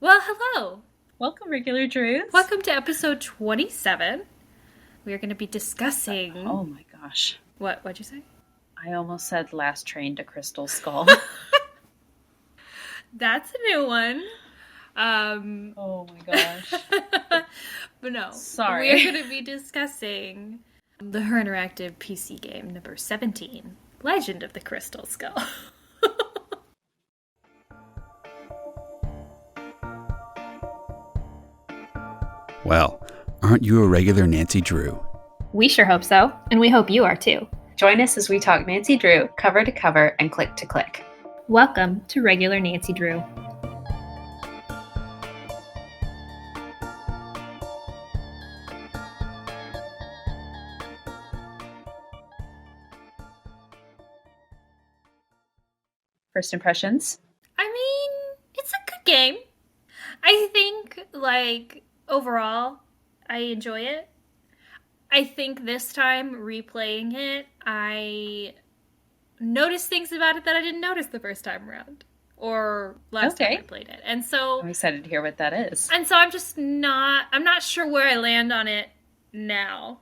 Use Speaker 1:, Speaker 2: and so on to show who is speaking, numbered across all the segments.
Speaker 1: Well, hello.
Speaker 2: Welcome, regular Drews.
Speaker 1: Welcome to episode 27. We are going to be discussing...
Speaker 2: Oh my gosh.
Speaker 1: What'd you say?
Speaker 2: I almost said Last Train to Crystal Skull.
Speaker 1: That's a new one.
Speaker 2: Oh my gosh.
Speaker 1: But no.
Speaker 2: Sorry.
Speaker 1: We're going to be discussing the Her Interactive PC game number 17, Legend of the Crystal Skull.
Speaker 3: Well, aren't you a regular Nancy Drew?
Speaker 4: We sure hope so, and we hope you are too.
Speaker 5: Join us as we talk Nancy Drew cover to cover and click to click.
Speaker 4: Welcome to Regular Nancy Drew.
Speaker 2: First impressions?
Speaker 1: I mean, it's a good game. I think, overall, I enjoy it. I think this time, replaying it, I noticed things about it that I didn't notice the first time around. Or last time I played it. And so...
Speaker 2: I'm excited to hear what that is.
Speaker 1: And so I'm not sure where I land on it now.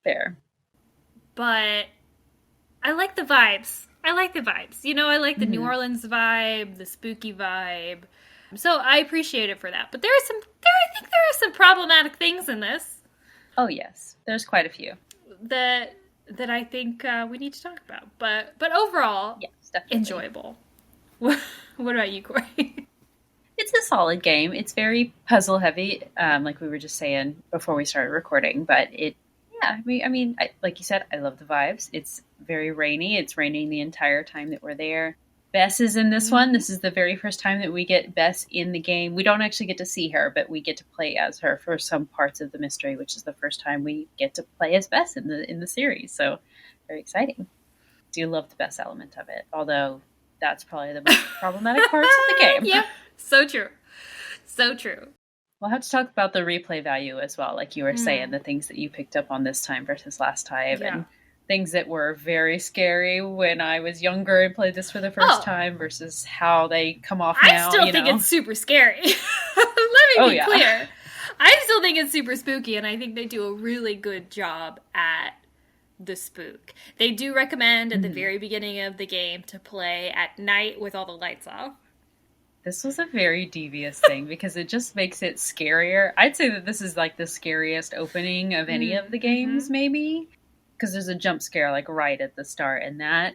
Speaker 2: Fair.
Speaker 1: But I like the vibes. You know, I like the New Orleans vibe, the spooky vibe. So I appreciate it for that. But I think there are some problematic things in this.
Speaker 2: Oh yes, there's quite a few
Speaker 1: that I think we need to talk about. But overall,
Speaker 2: yes, definitely
Speaker 1: enjoyable. What about you, Corey?
Speaker 2: It's a solid game. It's very puzzle heavy, like we were just saying before we started recording. But like you said, I love the vibes. It's very rainy. It's raining the entire time that we're there. Bess is in this one. This is the very first time that we get Bess in the game. We don't actually get to see her, but we get to play as her for some parts of the mystery, which is the first time we get to play as Bess in the series. So very exciting. Do love the Bess element of it, although that's probably the most problematic parts of the game.
Speaker 1: Yep, so true. So true.
Speaker 2: We'll have to talk about the replay value as well, like you were saying, the things that you picked up on this time versus last time, and things that were very scary when I was younger and played this for the first time versus how they come off now.
Speaker 1: I still think it's super scary. Let me be clear. I still think it's super spooky, and I think they do a really good job at the spook. They do recommend at the very beginning of the game to play at night with all the lights off.
Speaker 2: This was a very devious thing because it just makes it scarier. I'd say that this is like the scariest opening of any of the games, maybe. Because there's a jump scare like right at the start, and that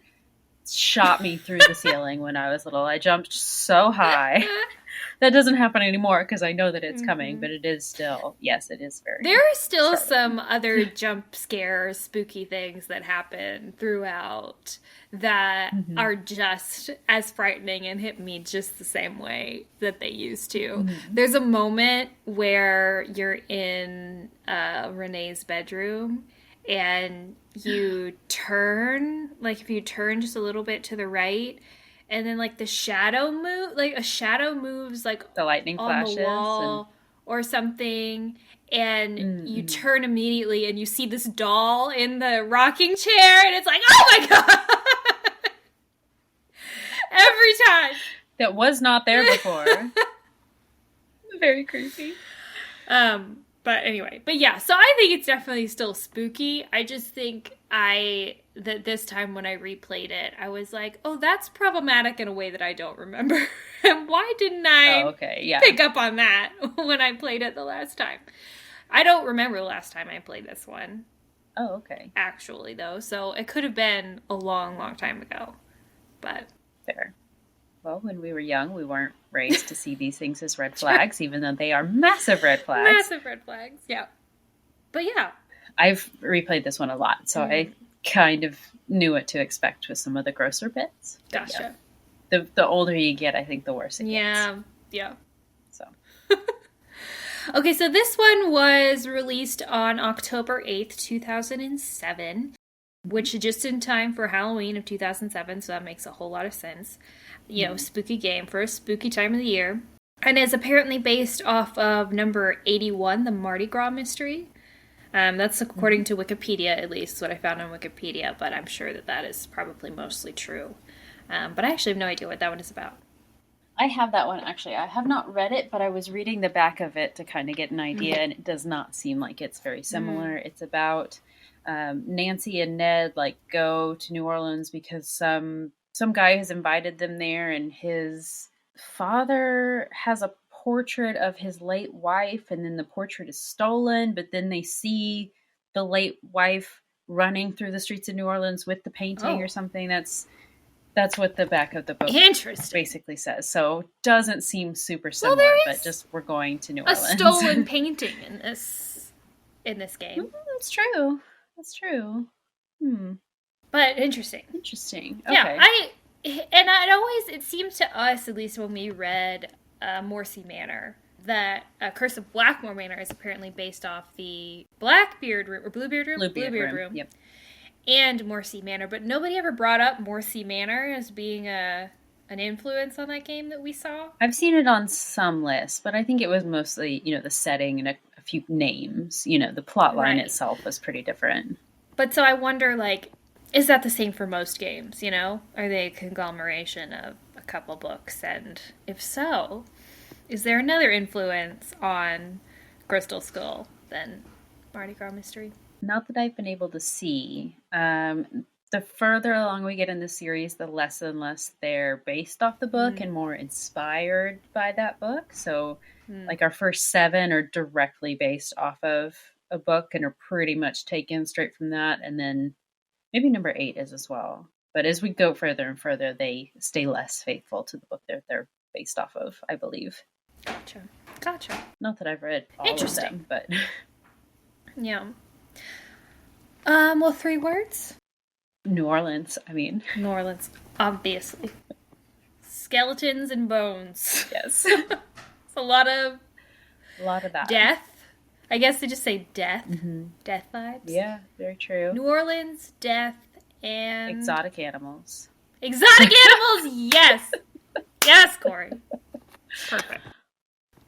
Speaker 2: shot me through the ceiling when I was little. I jumped so high. That doesn't happen anymore because I know that it's coming, but it is still, yes, it is very.
Speaker 1: There are still some other jump scare, spooky things that happen throughout that are just as frightening and hit me just the same way that they used to. There's a moment where you're in Renee's bedroom and you turn, if you turn just a little bit to the right, and then the shadow a shadow moves
Speaker 2: the lightning
Speaker 1: on
Speaker 2: flashes
Speaker 1: the wall or something, and you turn immediately and you see this doll in the rocking chair, and it's like, oh my god! Every time.
Speaker 2: That was not there before. Very creepy.
Speaker 1: But anyway, so I think it's definitely still spooky. I just think that this time when I replayed it, I was like, oh, that's problematic in a way that I don't remember. And why didn't I pick up on that when I played it the last time? I don't remember the last time I played this one.
Speaker 2: Oh, okay.
Speaker 1: Actually, though, so it could have been a long, long time ago. But
Speaker 2: fair. Well, when we were young, we weren't raised to see these things as red flags, even though they are massive red flags.
Speaker 1: Massive red flags, yeah. But yeah.
Speaker 2: I've replayed this one a lot, so I kind of knew what to expect with some of the grosser bits.
Speaker 1: Gotcha.
Speaker 2: Yeah, the older you get, I think the worse it gets.
Speaker 1: Yeah.
Speaker 2: So.
Speaker 1: Okay, so this one was released on October 8th, 2007, which is just in time for Halloween of 2007, so that makes a whole lot of sense. You know, spooky game for a spooky time of the year. And is apparently based off of number 81, the Mardi Gras mystery. That's according to Wikipedia, at least, what I found on Wikipedia, but I'm sure that is probably mostly true. But I actually have no idea what that one is about.
Speaker 2: I have that one actually. I have not read it, but I was reading the back of it to kind of get an idea, and it does not seem like it's very similar. It's about Nancy and Ned like go to New Orleans because some guy has invited them there, and his father has a portrait of his late wife, and then the portrait is stolen. But then they see the late wife running through the streets of New Orleans with the painting or something. That's what the back of the book basically says. So doesn't seem super similar, but just we're going to New Orleans.
Speaker 1: A stolen painting in this game.
Speaker 2: That's true. That's true.
Speaker 1: But interesting.
Speaker 2: Interesting. Okay.
Speaker 1: Yeah, it seems to us, at least when we read Morcy Manor, that Curse of Blackmore Manor is apparently based off the Blackbeard Room, or Bluebeard Room?
Speaker 2: Bluebeard Room. Yep.
Speaker 1: And Morcy Manor, but nobody ever brought up Morcy Manor as being an influence on that game that we saw. I've
Speaker 2: seen it on some lists, but I think it was mostly, the setting and a few names. The plot line itself was pretty different.
Speaker 1: But so I wonder, is that the same for most games, Are they a conglomeration of a couple books? And if so, is there another influence on Crystal Skull than Mardi Gras Mystery?
Speaker 2: Not that I've been able to see. The further along we get in the series, the less and less they're based off the book and more inspired by that book. So, our first 7 are directly based off of a book and are pretty much taken straight from that. And then maybe number 8 is as well. But as we go further and further, they stay less faithful to the book that they're based off of, I believe.
Speaker 1: Gotcha.
Speaker 2: Not that I've read all of them, but...
Speaker 1: Yeah. Well, 3 words?
Speaker 2: New Orleans,
Speaker 1: New Orleans, obviously. Skeletons and bones.
Speaker 2: Yes.
Speaker 1: It's a lot of
Speaker 2: that.
Speaker 1: Death. I guess they just say death. Mm-hmm. Death vibes.
Speaker 2: Yeah, very true.
Speaker 1: New Orleans, death, and...
Speaker 2: exotic animals.
Speaker 1: Exotic animals, yes! Yes, Corey. Perfect.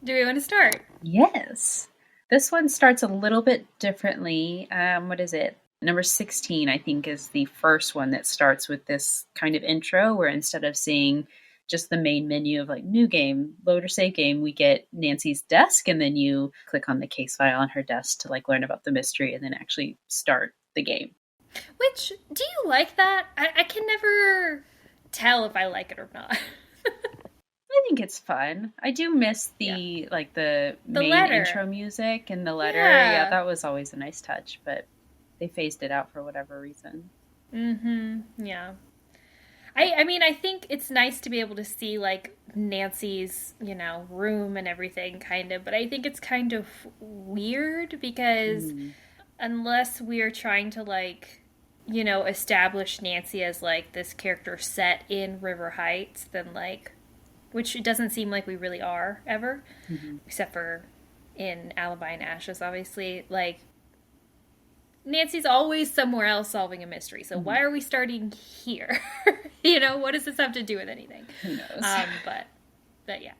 Speaker 1: Do we want to start?
Speaker 2: Yes. This one starts a little bit differently. What is it? Number 16, I think, is the first one that starts with this kind of intro where instead of seeing just the main menu of new game, load or save game, we get Nancy's desk, and then you click on the case file on her desk to learn about the mystery and then actually start the game.
Speaker 1: Which, do you like that? I can never tell if I like it or not.
Speaker 2: I think it's fun. I do miss the main
Speaker 1: letter.
Speaker 2: Intro music and the letter. Yeah, that was always a nice touch, but they phased it out for whatever reason.
Speaker 1: Mm-hmm. Yeah. I think it's nice to be able to see Nancy's, room and everything kind of, but I think it's kind of weird because unless we're trying to establish Nancy as this character set in River Heights, then which it doesn't seem like we really are ever, except for in Alibi and Ashes, obviously. Nancy's always somewhere else solving a mystery, so why are we starting here? What does this have to do with anything?
Speaker 2: Who knows?
Speaker 1: But yeah.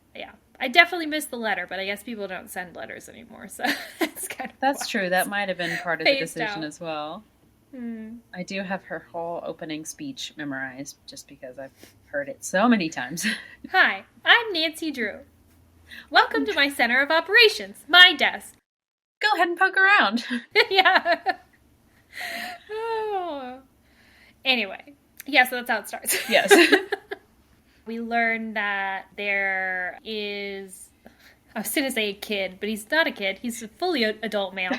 Speaker 1: I definitely missed the letter, but I guess people don't send letters anymore, so that's kind of
Speaker 2: That's true. That might have been part of the decision
Speaker 1: out.
Speaker 2: As well. I do have her whole opening speech memorized just because I've heard it so many times.
Speaker 1: Hi, I'm Nancy Drew. Welcome to my center of operations, my desk.
Speaker 2: Go ahead and poke around.
Speaker 1: Yeah. Oh. Anyway, yeah, so that's how it starts.
Speaker 2: Yes.
Speaker 1: We learn that there is, I was going to say a kid, but he's not a kid. He's a fully adult male.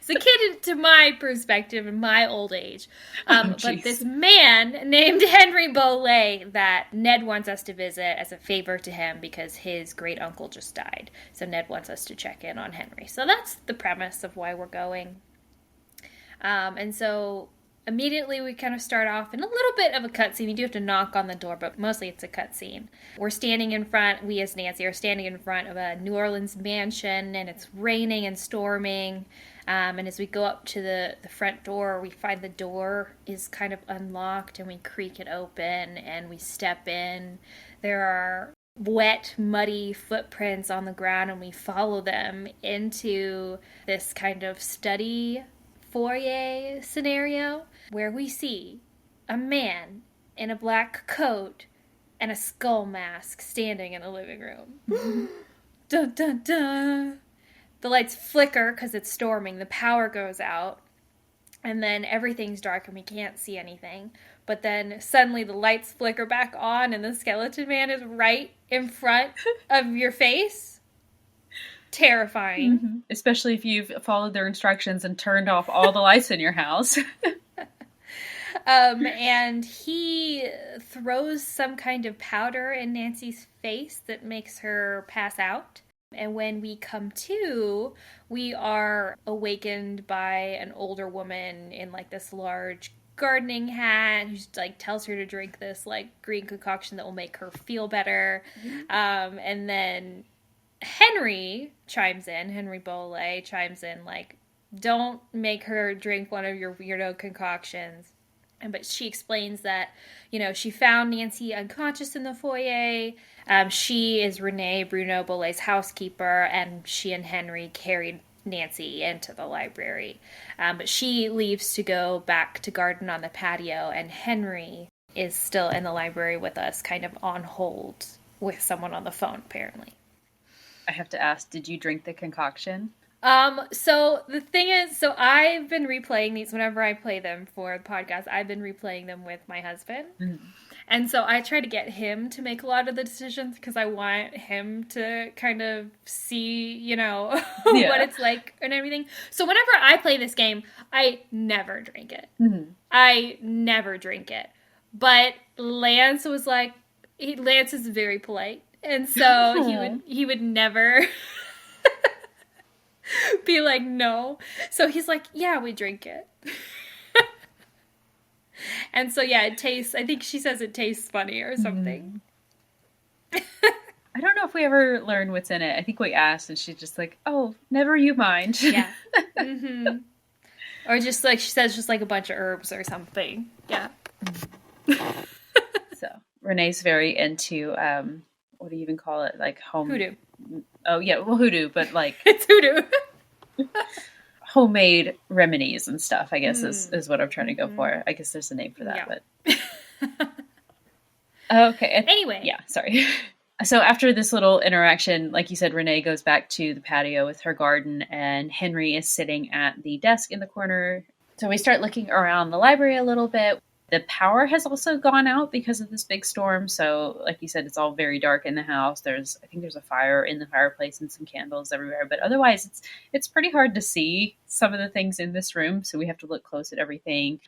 Speaker 1: It's a kid to my perspective in my old age. But this man named Henry Boley that Ned wants us to visit as a favor to him because his great uncle just died. So Ned wants us to check in on Henry. So that's the premise of why we're going. And so immediately we kind of start off in a little bit of a cutscene. You do have to knock on the door, but mostly it's a cutscene. We as Nancy are standing in front of a New Orleans mansion, and it's raining and storming. And as we go up to the front door, we find the door is kind of unlocked, and we creak it open, and we step in. There are wet, muddy footprints on the ground, and we follow them into this kind of study foyer scenario where we see a man in a black coat and a skull mask standing in a living room. Dun, dun, dun. The lights flicker because it's storming. The power goes out. And then everything's dark and we can't see anything. But then suddenly the lights flicker back on and the skeleton man is right in front of your face. Terrifying.
Speaker 2: Mm-hmm. Especially if you've followed their instructions and turned off all the lights in your house.
Speaker 1: And he throws some kind of powder in Nancy's face that makes her pass out. And when we come to, we are awakened by an older woman in like this large gardening hat who like tells her to drink this like green concoction that will make her feel better. And then Henry Bolle chimes in like, don't make her drink one of your weirdo concoctions. But she explains that, you know, she found Nancy unconscious in the foyer. She is Renee Bruno Bolle's housekeeper, and she and Henry carried Nancy into the library. But she leaves to go back to garden on the patio, and Henry is still in the library with us, kind of on hold with someone on the phone, apparently.
Speaker 2: I have to ask, did you drink the concoction?
Speaker 1: So the thing is, so I've been replaying these whenever I play them for the podcast. I've been replaying them with my husband. Mm-hmm. And so I try to get him to make a lot of the decisions because I want him to kind of see, you know, what it's like and everything. So whenever I play this game, I never drink it. Mm-hmm. I never drink it. But Lance was like, Lance is very polite. And so he would never... be like, no. So he's like, yeah, we drink it. And so, yeah, it tastes, I think she says it tastes funny or something.
Speaker 2: I don't know if we ever learned what's in it. I think we asked and she's just like, oh, never you mind.
Speaker 1: Yeah. Mm-hmm. Or just like, she says just like a bunch of herbs or something. Yeah.
Speaker 2: So Renee's very into, what do you even call it? Like home...
Speaker 1: Hoodoo.
Speaker 2: Oh, yeah, well, hoodoo, but like...
Speaker 1: It's hoodoo.
Speaker 2: Homemade remedies and stuff, I guess, is what I'm trying to go for. I guess there's a name for that, but... Okay.
Speaker 1: Anyway.
Speaker 2: Yeah, sorry. So after this little interaction, like you said, Renee goes back to the patio with her garden, and Henry is sitting at the desk in the corner. So we start looking around the library a little bit. The power has also gone out because of this big storm. So like you said, it's all very dark in the house. I think there's a fire in the fireplace and some candles everywhere. But otherwise, it's pretty hard to see some of the things in this room. So we have to look close at everything.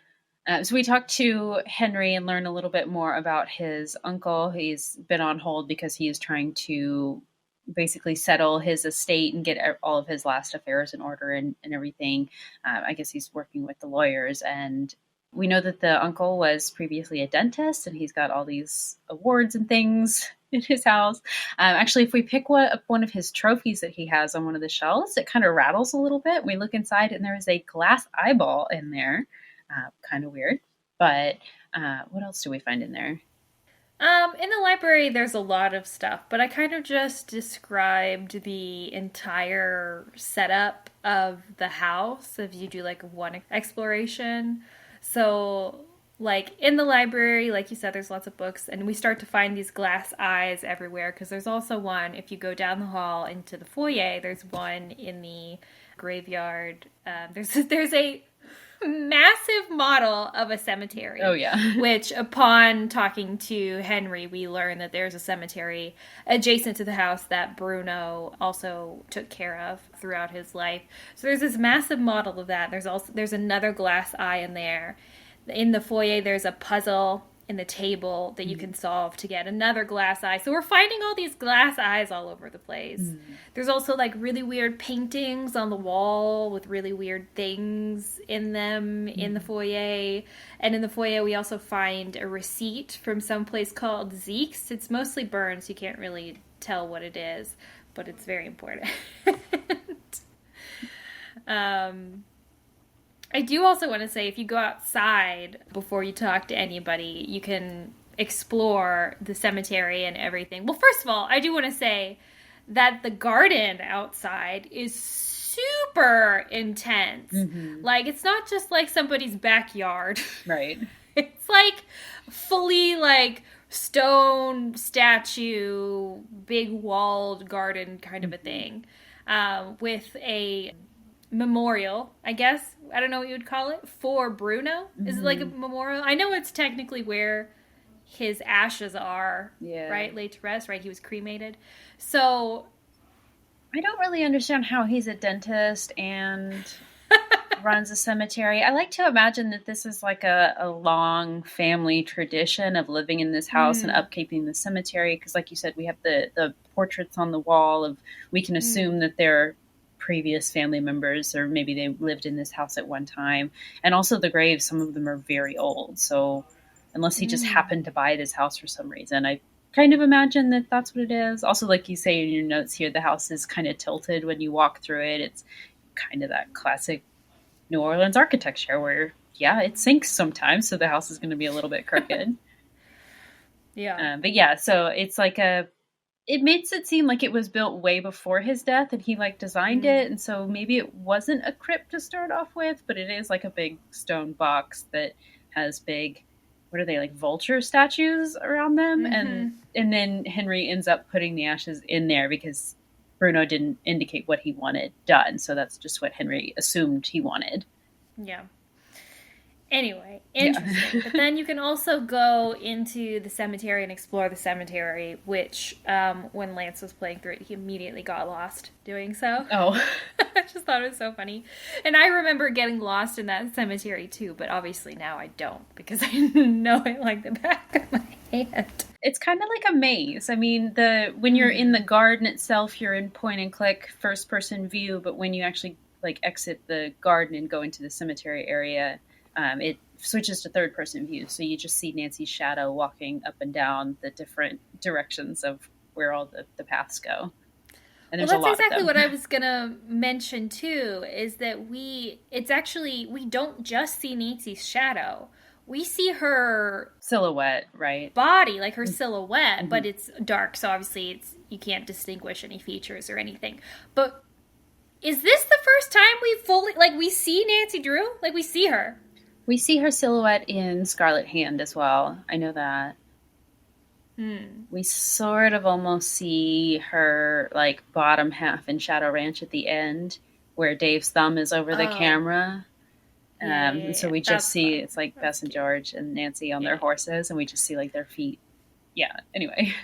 Speaker 2: So we talked to Henry and learned a little bit more about his uncle. He's been on hold because he is trying to basically settle his estate and get all of his last affairs in order and everything. I guess he's working with the lawyers, and we know that the uncle was previously a dentist and he's got all these awards and things in his house. Actually, if we pick one of his trophies that he has on one of the shelves, it kind of rattles a little bit. We look inside and there is a glass eyeball in there. Kind of weird. But what else do we find in there?
Speaker 1: In the library, there's a lot of stuff, but I kind of just described the entire setup of the house if you do like one exploration. So, like, in the library, like you said, there's lots of books, and we start to find these glass eyes everywhere, because there's also one, if you go down the hall into the foyer, there's one in the graveyard. There's a massive model of a cemetery.
Speaker 2: Oh, yeah.
Speaker 1: Which, upon talking to Henry, we learn that there's a cemetery adjacent to the house that Bruno also took care of throughout his life. So there's this massive model of that. There's another glass eye in there. In the foyer, there's a puzzle in the table that you can solve to get another glass eye. So we're finding all these glass eyes all over the place. There's also like really weird paintings on the wall with really weird things in them in the foyer. And in the foyer, we also find a receipt from some place called Zeke's. It's mostly burned, so you can't really tell what it is, but it's very important. I do also want to say, if you go outside before you talk to anybody, you can explore the cemetery and everything. Well, first of all, I do want to say that the garden outside is super intense. Like, it's not just like somebody's backyard.
Speaker 2: Right.
Speaker 1: It's like fully like stone statue, big walled garden kind of a thing, with a memorial, I guess. I don't know what you would call it, for Bruno. Is it like a memorial? I know it's technically where his ashes are, right? Laid to rest, right? He was cremated. So
Speaker 2: I don't really understand how he's a dentist and runs a cemetery. I like to imagine that this is like a long family tradition of living in this house and upkeeping the cemetery. Because like you said, we have the portraits on the wall of, we can assume that they're previous family members, or maybe they lived in this house at one time. And also the graves, some of them are very old. So unless he just happened to buy this house for some reason, I kind of imagine that that's what it is. Also, like you say in your notes here, the house is kind of tilted when you walk through it. It's kind of that classic New Orleans architecture where, it sinks sometimes, so the house is going to be a little bit crooked. But yeah, so it's like it makes it seem like it was built way before his death and he like designed it. And so maybe it wasn't a crypt to start off with, but it is like a big stone box that has big, what are they, like vulture statues around them? And then Henry ends up putting the ashes in there because Bruno didn't indicate what he wanted done. So that's just what Henry assumed he wanted.
Speaker 1: Yeah. Anyway, interesting. But then you can also go into the cemetery and explore the cemetery, which when Lance was playing through it, he immediately got lost doing so.
Speaker 2: Oh.
Speaker 1: I just thought it was so funny. And I remember getting lost in that cemetery too, but obviously now I don't because I know it like the back of my hand.
Speaker 2: It's kind of like a maze. I mean, when you're in the garden itself, you're in point and click first person view, but when you actually like exit the garden and go into the cemetery area, it switches to third person view. So you just see Nancy's shadow walking up and down the different directions of where all the paths go. And there's
Speaker 1: that's
Speaker 2: a lot
Speaker 1: exactly
Speaker 2: of them.
Speaker 1: What I was gonna mention too, is that we don't just see Nancy's shadow. We see her
Speaker 2: silhouette, right?
Speaker 1: Body, like her silhouette, but it's dark, so obviously you can't distinguish any features or anything. But is this the first time we see Nancy Drew? Like we see her.
Speaker 2: We see her silhouette in Scarlet Hand as well. I know that. We sort of almost see her like bottom half in Shadow Ranch at the end, where Dave's thumb is over the camera. So we just see it's like Bess and George and Nancy on their horses, and we just see like their feet. Yeah. Anyway.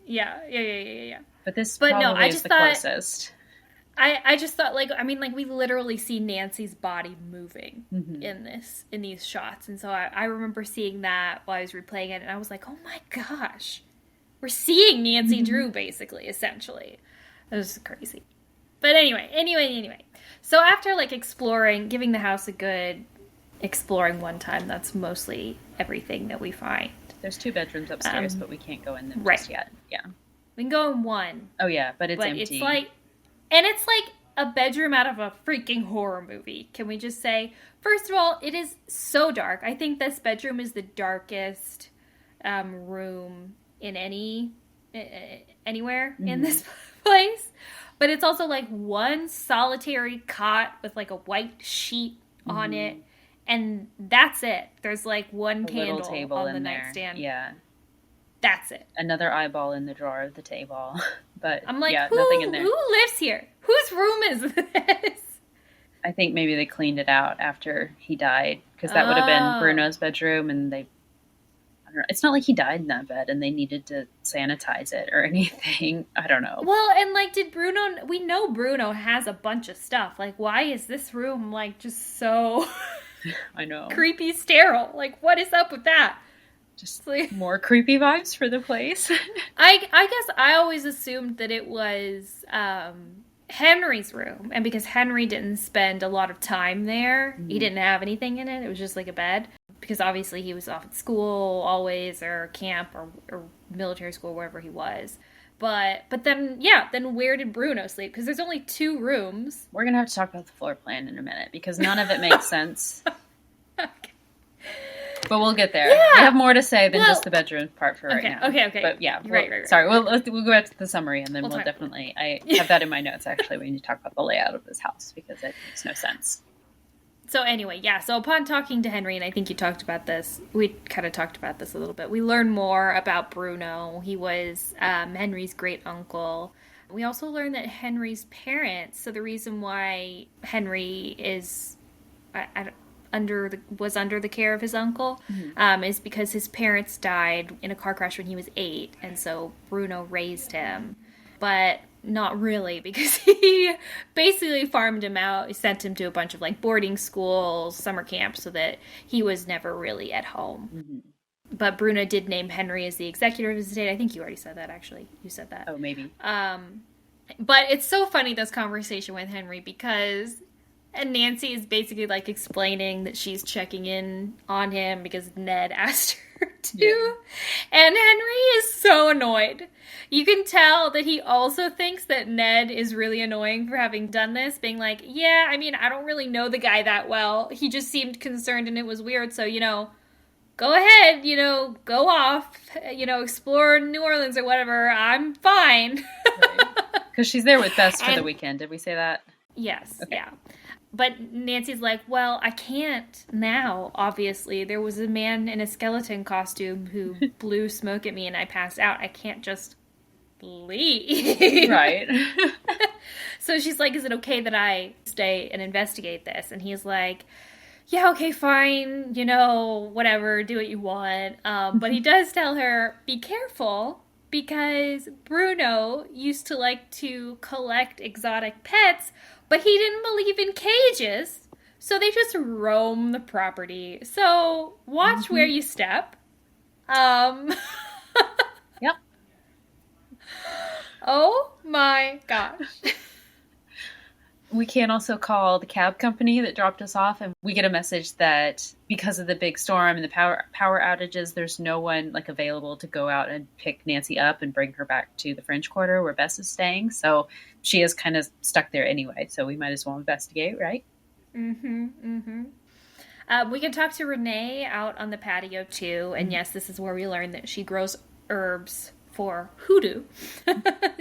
Speaker 1: Yeah.
Speaker 2: But this probably is the closest.
Speaker 1: I just thought we literally see Nancy's body moving in these shots. And so I remember seeing that while I was replaying it, and I was like, oh my gosh, we're seeing Nancy Drew basically, essentially. It was crazy. But anyway. So after exploring, giving the house a good exploring one time, that's mostly everything that we find.
Speaker 2: There's 2 bedrooms upstairs, but we can't go in them just yet. Yeah.
Speaker 1: We can go in one.
Speaker 2: Oh yeah, but it's empty.
Speaker 1: It's like a bedroom out of a freaking horror movie. Can we just say, first of all, it is so dark. I think this bedroom is the darkest room in anywhere in this place. But it's also like one solitary cot with like a white sheet on it. And that's it. There's like one candle on the nightstand.
Speaker 2: Yeah.
Speaker 1: That's it.
Speaker 2: Another eyeball in the drawer of the table. But
Speaker 1: I'm like,
Speaker 2: nothing in there.
Speaker 1: Who lives here? Whose room is this?
Speaker 2: I think maybe they cleaned it out after he died, because that would have been Bruno's bedroom, and I don't know. It's not like he died in that bed and they needed to sanitize it or anything. I don't know.
Speaker 1: Well, and we know Bruno has a bunch of stuff. Like, why is this room just so
Speaker 2: I know.
Speaker 1: creepy sterile? Like, what is up with that?
Speaker 2: Just more creepy vibes for the place.
Speaker 1: I guess I always assumed that it was Henry's room. And because Henry didn't spend a lot of time there, he didn't have anything in it. It was just like a bed. Because obviously he was off at school always, or camp, or military school, wherever he was. But then where did Bruno sleep? Because there's only 2 rooms.
Speaker 2: We're going to have to talk about the floor plan in a minute, because none of it makes sense.
Speaker 1: Okay.
Speaker 2: But we'll get there.
Speaker 1: Yeah.
Speaker 2: We have more to say than just the bedroom part for right now.
Speaker 1: Okay.
Speaker 2: But yeah,
Speaker 1: right.
Speaker 2: Sorry, we'll go back to the summary, and then we'll definitely... I have that in my notes, actually, when you talk about the layout of this house, because it makes no sense.
Speaker 1: So anyway, yeah. So upon talking to Henry, and I think you talked about this, we kind of talked about this a little bit. We learn more about Bruno. He was Henry's great uncle. We also learn that Henry's parents. So the reason why Henry is was under the care of his uncle is because his parents died in a car crash when he was 8, and so Bruno raised him. But not really, because he basically farmed him out. He sent him to a bunch of like boarding schools, summer camps, so that he was never really at home. Mm-hmm. But Bruno did name Henry as the executor of his estate. I think you already said that, actually. You said that.
Speaker 2: Oh, maybe.
Speaker 1: But it's so funny, this conversation with Henry, because Nancy is basically like explaining that she's checking in on him because Ned asked her to. Yeah. And Henry is so annoyed. You can tell that he also thinks that Ned is really annoying for having done this, being like, yeah, I mean, I don't really know the guy that well. He just seemed concerned and it was weird. So, go ahead, go off, explore New Orleans or whatever. I'm fine.
Speaker 2: Because she's there with Bess for the weekend. Did we say that?
Speaker 1: Yes.
Speaker 2: Okay.
Speaker 1: Yeah. But Nancy's like, well, I can't now, obviously. There was a man in a skeleton costume who blew smoke at me and I passed out. I can't just leave.
Speaker 2: Right.
Speaker 1: So she's like, is it okay that I stay and investigate this? And he's like, yeah, okay, fine. Whatever, do what you want. But he does tell her, be careful, because Bruno used to like to collect exotic pets, but he didn't believe in cages, so they just roam the property. So watch where you step.
Speaker 2: Yep.
Speaker 1: Oh my gosh.
Speaker 2: We can also call the cab company that dropped us off, and we get a message that because of the big storm and the power outages, there's no one like available to go out and pick Nancy up and bring her back to the French Quarter where Bess is staying. So she is kind of stuck there anyway. So we might as well investigate, right?
Speaker 1: Mm-hmm. Mm-hmm. We can talk to Renee out on the patio too. And yes, this is where we learn that she grows herbs for hoodoo.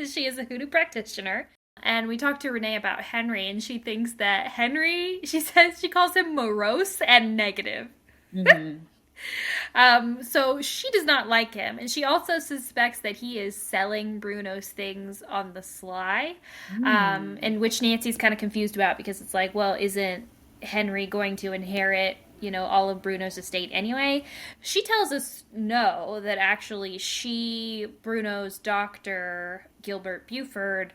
Speaker 1: She is a hoodoo practitioner. And we talked to Renee about Henry, and she thinks that Henry, she calls him morose and negative. Mm-hmm. So she does not like him. And she also suspects that he is selling Bruno's things on the sly, and which Nancy's kind of confused about, because it's like, well, isn't Henry going to inherit, all of Bruno's estate anyway? She tells us no, that actually Bruno's doctor, Gilbert Buford,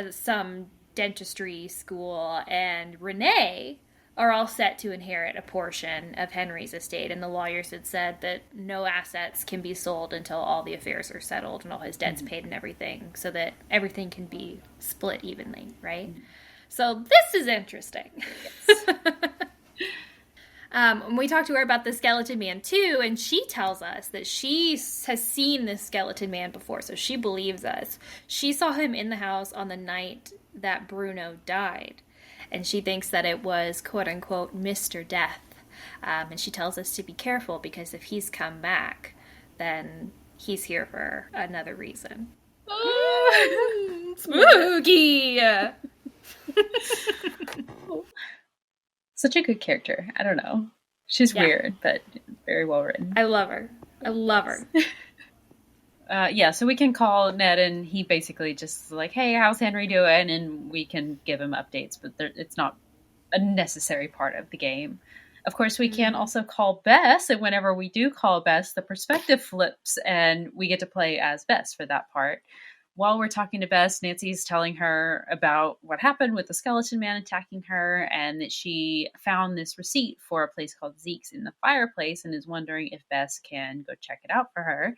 Speaker 1: some dentistry school, and Renee are all set to inherit a portion of Henry's estate, and the lawyers had said that no assets can be sold until all the affairs are settled and all his debts paid and everything, so that everything can be split evenly, right? So this is interesting. Yes. We talked to her about the skeleton man too, and she tells us that she has seen this skeleton man before, so she believes us. She saw him in the house on the night that Bruno died, and she thinks that it was quote-unquote Mr. Death. And she tells us to be careful, because if he's come back, then he's here for another reason. Spooky!
Speaker 2: Such a good character. I don't know. She's weird, but very well written.
Speaker 1: I love her.
Speaker 2: So we can call Ned, and he basically just like, hey, how's Henry doing? And we can give him updates, but it's not a necessary part of the game. Of course, we can also call Bess, and whenever we do call Bess, the perspective flips, and we get to play as Bess for that part. While we're talking to Bess, Nancy's telling her about what happened with the skeleton man attacking her, and that she found this receipt for a place called Zeke's in the fireplace, and is wondering if Bess can go check it out for her.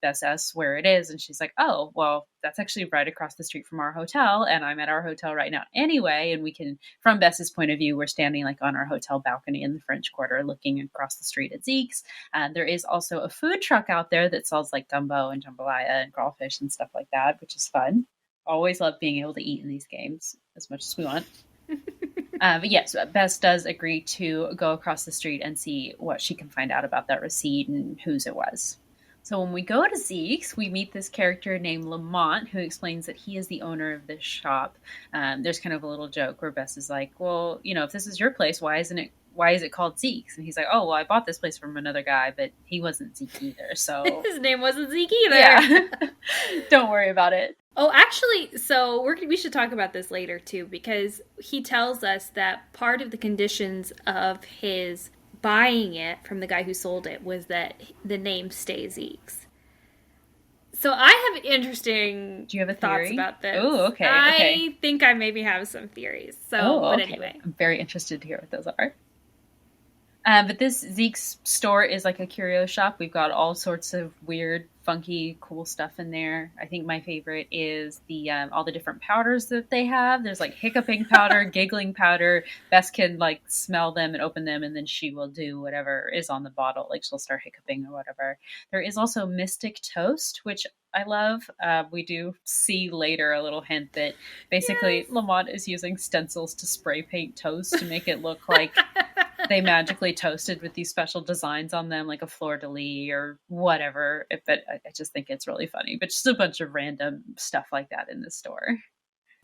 Speaker 2: Bess asks where it is, and she's like, oh, well, that's actually right across the street from our hotel, and I'm at our hotel right now anyway, and we can, from Bess's point of view, we're standing like on our hotel balcony in the French Quarter looking across the street at Zeke's. There is also a food truck out there that sells like gumbo and jambalaya and crawfish and stuff like that, which is fun. Always love being able to eat in these games as much as we want. But yes, Bess does agree to go across the street and see what she can find out about that receipt and whose it was. So when we go to Zeke's, we meet this character named Lamont, who explains that he is the owner of this shop. There's kind of a little joke where Bess is like, well, if this is your place, why isn't it why is it called Zeke's? And he's like, oh, well, I bought this place from another guy, but he wasn't Zeke either. So
Speaker 1: His name wasn't Zeke either.
Speaker 2: yeah, don't worry about it.
Speaker 1: Oh, actually, so we should talk about this later too, because he tells us that part of the conditions of his buying it from the guy who sold it was that the name stay Zeke's. So I have interesting
Speaker 2: Do you have a
Speaker 1: thoughts
Speaker 2: theory?
Speaker 1: about this.
Speaker 2: Oh, okay.
Speaker 1: I think I maybe have some theories. So, but anyway.
Speaker 2: I'm very interested to hear what those are. But this Zeke's store is like a curio shop. We've got all sorts of weird, funky, cool stuff in there. I think my favorite is the all the different powders that they have. There's like hiccuping powder, giggling powder. Bess can like smell them and open them, and then she will do whatever is on the bottle. Like she'll start hiccuping or whatever. There is also Mystic Toast, which I love. We do see later a little hint that basically Lamont is using stencils to spray paint toast to make it look like they magically toasted with these special designs on them, like a fleur-de-lis or whatever. But I just think it's really funny. But just a bunch of random stuff like that in the store.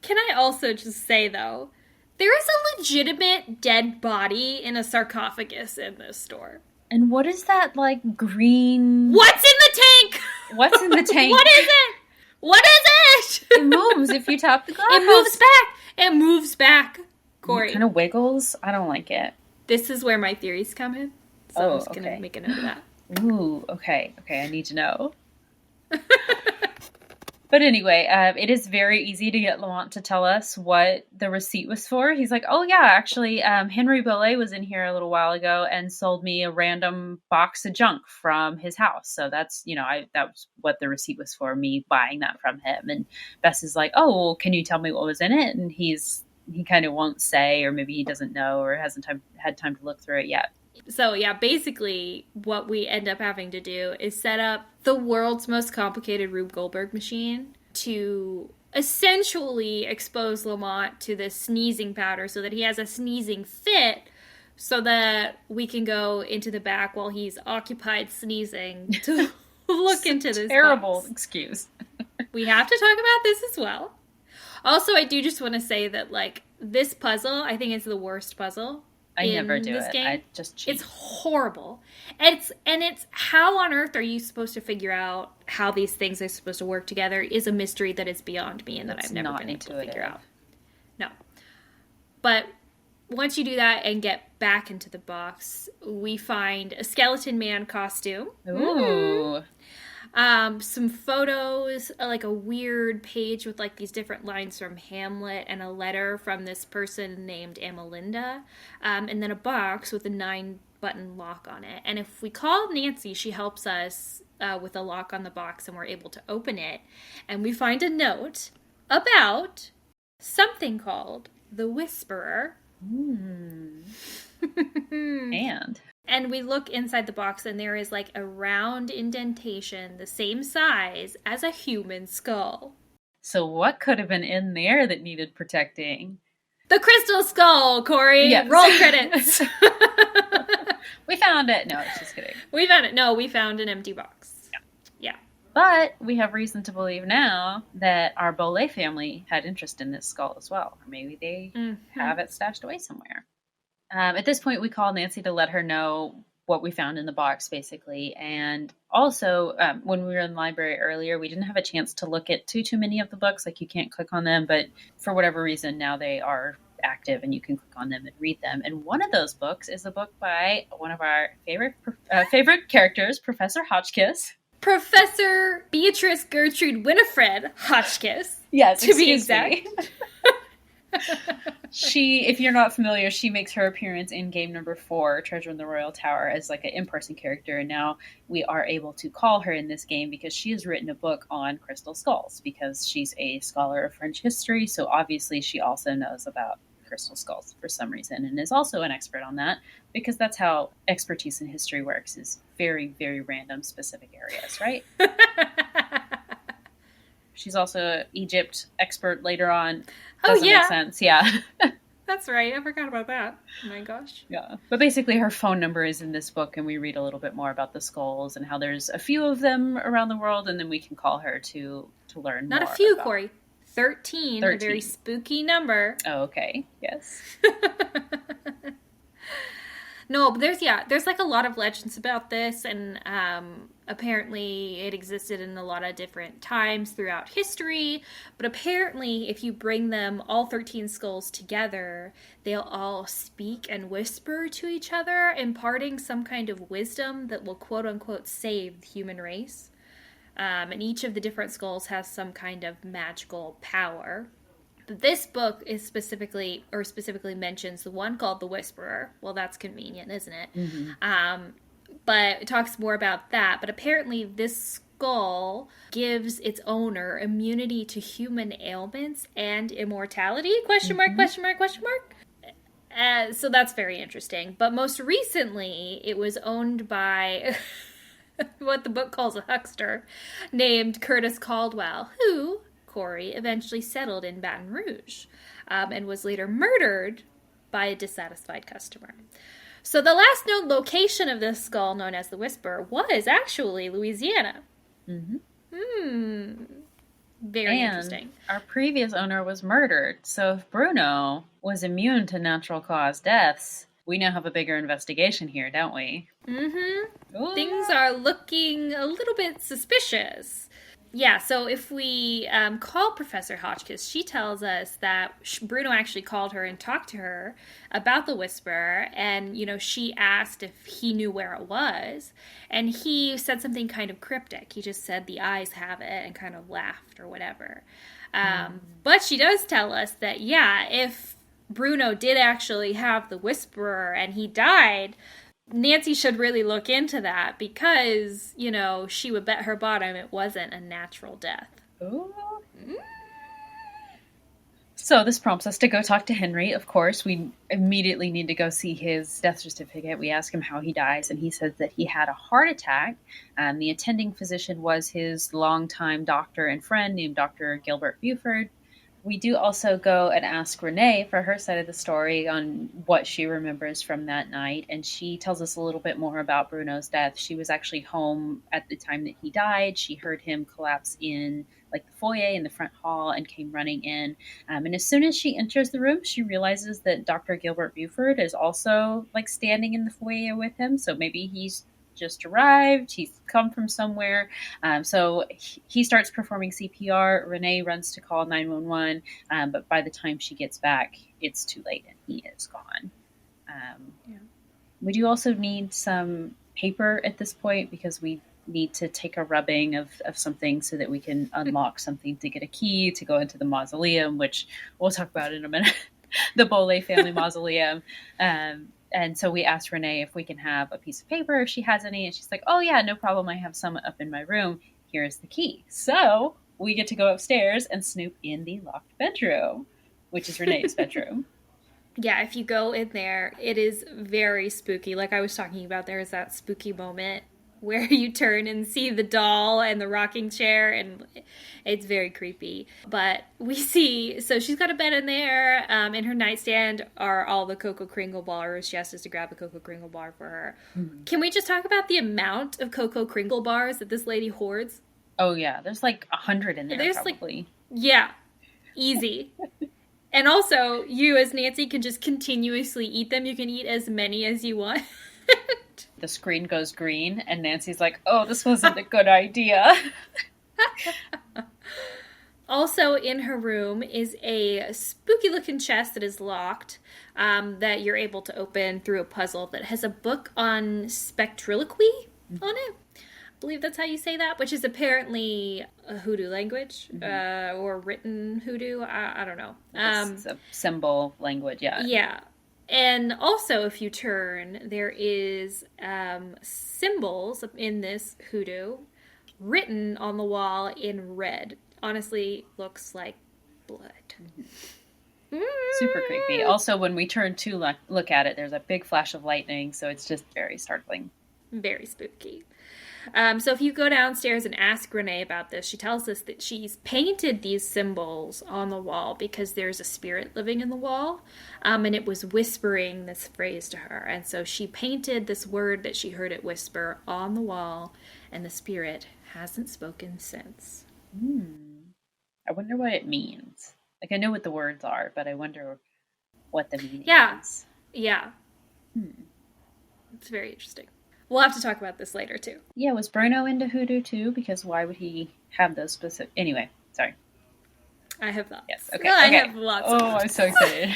Speaker 1: Can I also just say, though, there is a legitimate dead body in a sarcophagus in this store.
Speaker 2: And what is that, like, green...
Speaker 1: What's in the tank?
Speaker 2: What's in the tank?
Speaker 1: What is it? What is it?
Speaker 2: It moves if you tap the glass.
Speaker 1: It moves back. It moves back, Corey.
Speaker 2: It kind of wiggles. I don't like it.
Speaker 1: This is where my theories come in. So I'm just going to make a note of that.
Speaker 2: Ooh, okay. Okay, I need to know. But anyway, it is very easy to get Lamont to tell us what the receipt was for. He's like, oh yeah, actually, Henry Bollet was in here a little while ago and sold me a random box of junk from his house. So that's, that was what the receipt was for, me buying that from him. And Bess is like, oh, well, can you tell me what was in it? And he kind of won't say, or maybe he doesn't know or hasn't had time to look through it yet.
Speaker 1: So yeah, basically what we end up having to do is set up the world's most complicated Rube Goldberg machine to essentially expose Lamont to this sneezing powder so that he has a sneezing fit so that we can go into the back while he's occupied sneezing to look into this
Speaker 2: terrible
Speaker 1: box.
Speaker 2: Excuse.
Speaker 1: We have to talk about this as well. Also, I do just want to say that, like, this puzzle, I think it's the worst puzzle.
Speaker 2: I never do it.
Speaker 1: Game.
Speaker 2: I just cheat.
Speaker 1: It's horrible. It's how on earth are you supposed to figure out how these things are supposed to work together is a mystery that is beyond me and that I've never been able to figure out. No. But once you do that and get back into the box, we find a skeleton man costume.
Speaker 2: Ooh.
Speaker 1: Some photos, like a weird page with like these different lines from Hamlet and a letter from this person named Amelinda, and then a box with a 9-button lock on it. And if we call Nancy, she helps us with a lock on the box and we're able to open it. And we find a note about something called the Whisperer. And we look inside the box and there is like a round indentation the same size as a human skull.
Speaker 2: So what could have been in there that needed protecting?
Speaker 1: The crystal skull, Corey!
Speaker 2: Yes.
Speaker 1: Roll credits!
Speaker 2: We found it! No, it's just kidding.
Speaker 1: We found it. No, we found an empty box. Yeah.
Speaker 2: But we have reason to believe now that our Bollet family had interest in this skull as well. Or maybe they have it stashed away somewhere. At this point, we call Nancy to let her know what we found in the box, basically. And also, when we were in the library earlier, we didn't have a chance to look at too many of the books. Like, you can't click on them, but for whatever reason, now they are active and you can click on them and read them. And one of those books is a book by one of our favorite characters, Professor Hotchkiss.
Speaker 1: Professor Beatrice Gertrude Winifred Hotchkiss.
Speaker 2: Yes,
Speaker 1: to be exact.
Speaker 2: She, if you're not familiar, she makes her appearance in game number 4, Treasure in the Royal Tower, as like an in-person character, and now we are able to call her in this game because she has written a book on crystal skulls because she's a scholar of French history, so obviously she also knows about crystal skulls for some reason and is also an expert on that because that's how expertise in history works, is very, very random specific areas, right? She's also Egypt expert later on. Doesn't make sense. Yeah.
Speaker 1: That's right. I forgot about that. Oh my gosh.
Speaker 2: Yeah. But basically her phone number is in this book and we read a little bit more about the skulls and how there's a few of them around the world and then we can call her to learn more.
Speaker 1: Not a few, Corey. 13. A very spooky number.
Speaker 2: Oh, okay. Yes.
Speaker 1: No, but there's like a lot of legends about this, and apparently it existed in a lot of different times throughout history. But apparently, if you bring them all 13 skulls together, they'll all speak and whisper to each other, imparting some kind of wisdom that will quote unquote save the human race. And each of the different skulls has some kind of magical power. This book is specifically mentions the one called the Whisperer. Well, that's convenient, isn't it? But it talks more about that. But apparently, this skull gives its owner immunity to human ailments and immortality? Question mark? Question mark? Question mark? So that's very interesting. But most recently, it was owned by what the book calls a huckster named Curtis Caldwell, who Corey eventually settled in Baton Rouge and was later murdered by a dissatisfied customer. So the last known location of this skull, known as the Whisperer, was actually Louisiana. Very interesting.
Speaker 2: Our previous owner was murdered, so if Bruno was immune to natural cause deaths, we now have a bigger investigation here, don't we?
Speaker 1: Things are looking a little bit suspicious. Yeah, so if we call Professor Hotchkiss, she tells us that Bruno actually called her and talked to her about the Whisperer, and, she asked if he knew where it was, and he said something kind of cryptic. He just said the eyes have it and kind of laughed or whatever. But she does tell us that, yeah, if Bruno did actually have the Whisperer and he died, Nancy should really look into that because, she would bet her bottom it wasn't a natural death.
Speaker 2: Ooh. So this prompts us to go talk to Henry. Of course, we immediately need to go see his death certificate. We ask him how he dies, and he says that he had a heart attack. The attending physician was his longtime doctor and friend named Dr. Gilbert Buford. We do also go and ask Renee for her side of the story on what she remembers from that night, and she tells us a little bit more about Bruno's death. She was actually home at the time that he died. She heard him collapse in the foyer in the front hall and came running in. And as soon as she enters the room, she realizes that Dr. Gilbert Buford is also standing in the foyer with him. So maybe he's just arrived, he's come from somewhere. So he starts performing CPR. Renee runs to call 911, but by the time she gets back, it's too late and he is gone. We do also need some paper at this point because we need to take a rubbing of something so that we can unlock something to get a key to go into the mausoleum, which we'll talk about in a minute. The Bolle family mausoleum. And so we asked Renee if we can have a piece of paper if she has any. And she's like, oh, yeah, no problem. I have some up in my room. Here's the key. So we get to go upstairs and snoop in the locked bedroom, which is Renee's bedroom.
Speaker 1: Yeah, if you go in there, it is very spooky. Like I was talking about, there is that spooky moment where you turn and see the doll and the rocking chair, and it's very creepy. But we see, so she's got a bed in there. In her nightstand are all the Cocoa Kringle bars. She asks us to grab a Cocoa Kringle bar for her. Can we just talk about the amount of Cocoa Kringle bars that this lady hoards?
Speaker 2: Oh, yeah. There's 100 in there,
Speaker 1: there's
Speaker 2: probably.
Speaker 1: Yeah, easy. And also, you as Nancy can just continuously eat them. You can eat as many as you want.
Speaker 2: The screen goes green, and Nancy's like, oh, this wasn't a good idea.
Speaker 1: Also in her room is a spooky-looking chest that is locked that you're able to open through a puzzle that has a book on spectriloquy on it. I believe that's how you say that, which is apparently a hoodoo language or written hoodoo. I don't know.
Speaker 2: It's a symbol language, yeah.
Speaker 1: Yeah. And also, if you turn, there is symbols in this hoodoo written on the wall in red. Honestly, looks like blood.
Speaker 2: Super creepy. Also, when we turn to look at it, there's a big flash of lightning, so it's just very startling.
Speaker 1: Very spooky. So if you go downstairs and ask Renee about this, she tells us that she's painted these symbols on the wall because there's a spirit living in the wall, and it was whispering this phrase to her. And so she painted this word that she heard it whisper on the wall, and the spirit hasn't spoken since.
Speaker 2: I wonder what it means. I know what the words are, but I wonder what the meaning is.
Speaker 1: Yeah. It's very interesting. We'll have to talk about this later, too.
Speaker 2: Yeah, was Bruno into hoodoo, too? Because why would he have those specific... Anyway, sorry.
Speaker 1: I have thoughts.
Speaker 2: Yes, okay.
Speaker 1: I have lots of thoughts.
Speaker 2: I'm so excited.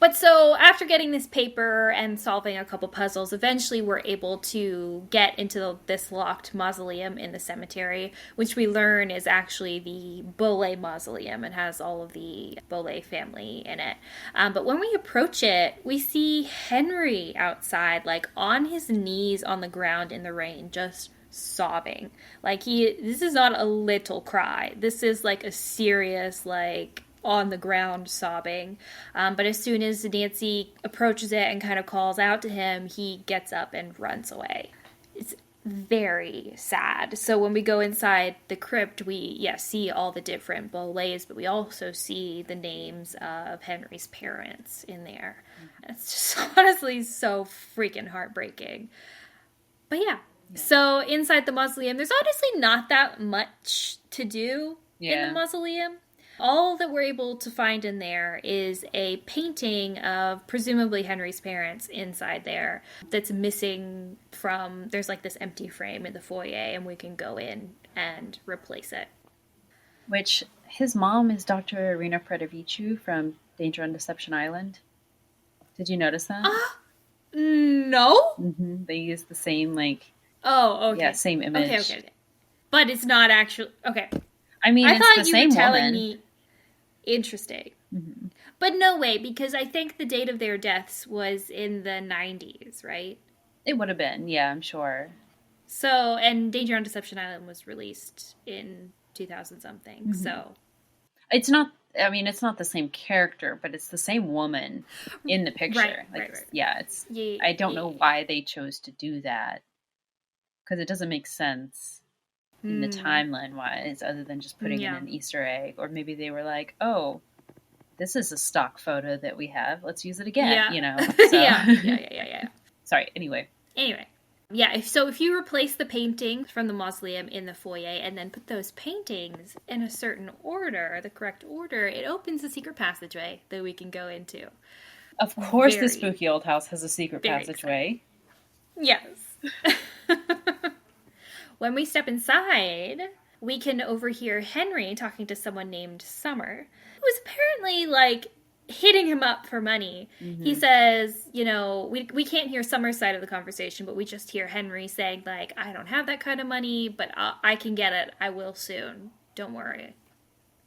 Speaker 1: But so after getting this paper and solving a couple puzzles, eventually we're able to get into this locked mausoleum in the cemetery, which we learn is actually the Bolle mausoleum and has all of the Bolle family in it. But when we approach it, we see Henry outside, like on his knees on the ground in the rain, just sobbing. Like this is not a little cry. This is like a serious, like, on the ground sobbing. But as soon as Nancy approaches it and kind of calls out to him, he gets up and runs away. It's very sad. So when we go inside the crypt, we see all the different Bolles, but we also see the names of Henry's parents in there. It's just honestly so freaking heartbreaking. But yeah. So inside the mausoleum, there's honestly not that much to do in the mausoleum. All that we're able to find in there is a painting of presumably Henry's parents inside there that's missing from, there's like this empty frame in the foyer, and we can go in and replace it.
Speaker 2: Which, his mom is Dr. Irina Predovicu from Danger on Deception Island. Did you notice that?
Speaker 1: No?
Speaker 2: Mm-hmm. They use the same, like...
Speaker 1: Oh, okay.
Speaker 2: Yeah, same image.
Speaker 1: Okay. But it's not actually... Okay.
Speaker 2: I mean, it's the same woman.
Speaker 1: Me... Interesting.
Speaker 2: Mm-hmm.
Speaker 1: But no way, because I think the date of their deaths was in the 90s, right?
Speaker 2: It would have been, yeah, I'm sure.
Speaker 1: So, and Danger on Deception Island was released in 2000-something,
Speaker 2: mm-hmm.
Speaker 1: So...
Speaker 2: It's not the same character, but it's the same woman in the picture.
Speaker 1: Right.
Speaker 2: Yeah, I don't know why they chose to do that, because it doesn't make sense in the timeline-wise, other than just putting in an Easter egg. Or maybe they were like, oh, this is a stock photo that we have. Let's use it again, you know? So.
Speaker 1: Yeah.
Speaker 2: Sorry, anyway.
Speaker 1: Yeah, if you replace the painting from the mausoleum in the foyer and then put those paintings in a certain order, the correct order, it opens a secret passageway that we can go into.
Speaker 2: Of course the spooky old house has a secret passageway.
Speaker 1: Yes. When we step inside, we can overhear Henry talking to someone named Summer, who's apparently, like, hitting him up for money. Mm-hmm. He says, we can't hear Summer's side of the conversation, but we just hear Henry saying, like, I don't have that kind of money, but I can get it. I will soon. Don't worry.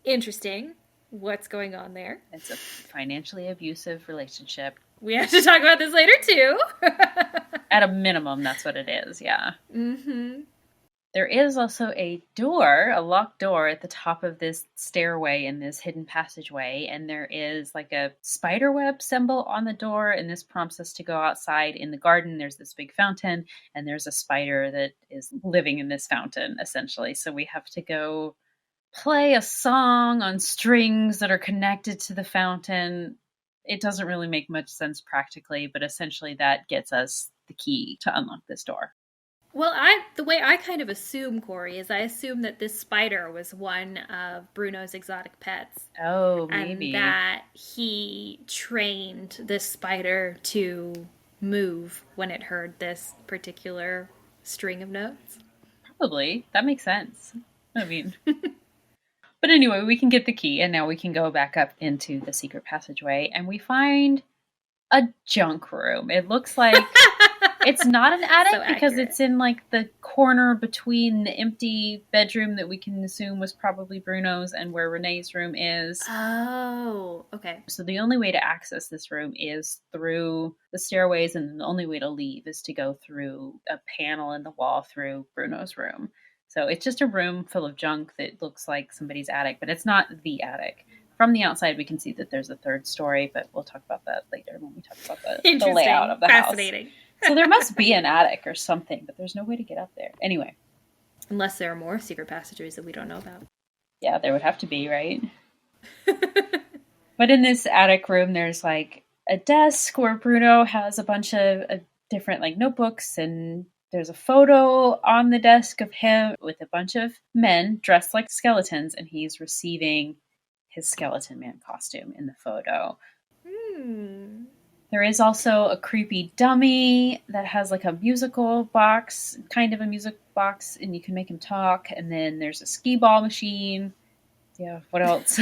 Speaker 1: Interesting. What's going on there?
Speaker 2: It's a financially abusive relationship.
Speaker 1: We have to talk about this later, too.
Speaker 2: At a minimum, that's what it is, yeah.
Speaker 1: Mm-hmm.
Speaker 2: There is also a locked door at the top of this stairway in this hidden passageway, and there is like a spider web symbol on the door, and this prompts us to go outside in the garden. There's this big fountain, and there's a spider that is living in this fountain, essentially. So we have to go play a song on strings that are connected to the fountain. It doesn't really make much sense practically, but essentially that gets us the key to unlock this door.
Speaker 1: Well, the way I kind of assume, Corey, is I assume that this spider was one of Bruno's exotic pets.
Speaker 2: Oh, maybe.
Speaker 1: And that he trained this spider to move when it heard this particular string of notes.
Speaker 2: Probably. That makes sense. I mean... But anyway, we can get the key, and now we can go back up into the secret passageway, and we find a junk room. It looks like... It's not an attic so because it's in like the corner between the empty bedroom that we can assume was probably Bruno's and where Renee's room is.
Speaker 1: Oh, okay.
Speaker 2: So the only way to access this room is through the stairways, and the only way to leave is to go through a panel in the wall through Bruno's room. So it's just a room full of junk that looks like somebody's attic, but it's not the attic. From the outside, we can see that there's a third story, but we'll talk about that later when we talk about the layout of the house.
Speaker 1: Fascinating.
Speaker 2: So there must be an attic or something, but there's no way to get up there. Anyway.
Speaker 1: Unless there are more secret passageways that we don't know about.
Speaker 2: Yeah, there would have to be, right? But in this attic room, there's like a desk where Bruno has a bunch of different like notebooks, and there's a photo on the desk of him with a bunch of men dressed like skeletons, and he's receiving his skeleton man costume in the photo. There is also a creepy dummy that has like a musical box, kind of a music box, and you can make him talk. And then there's a skee ball machine. Yeah, what else?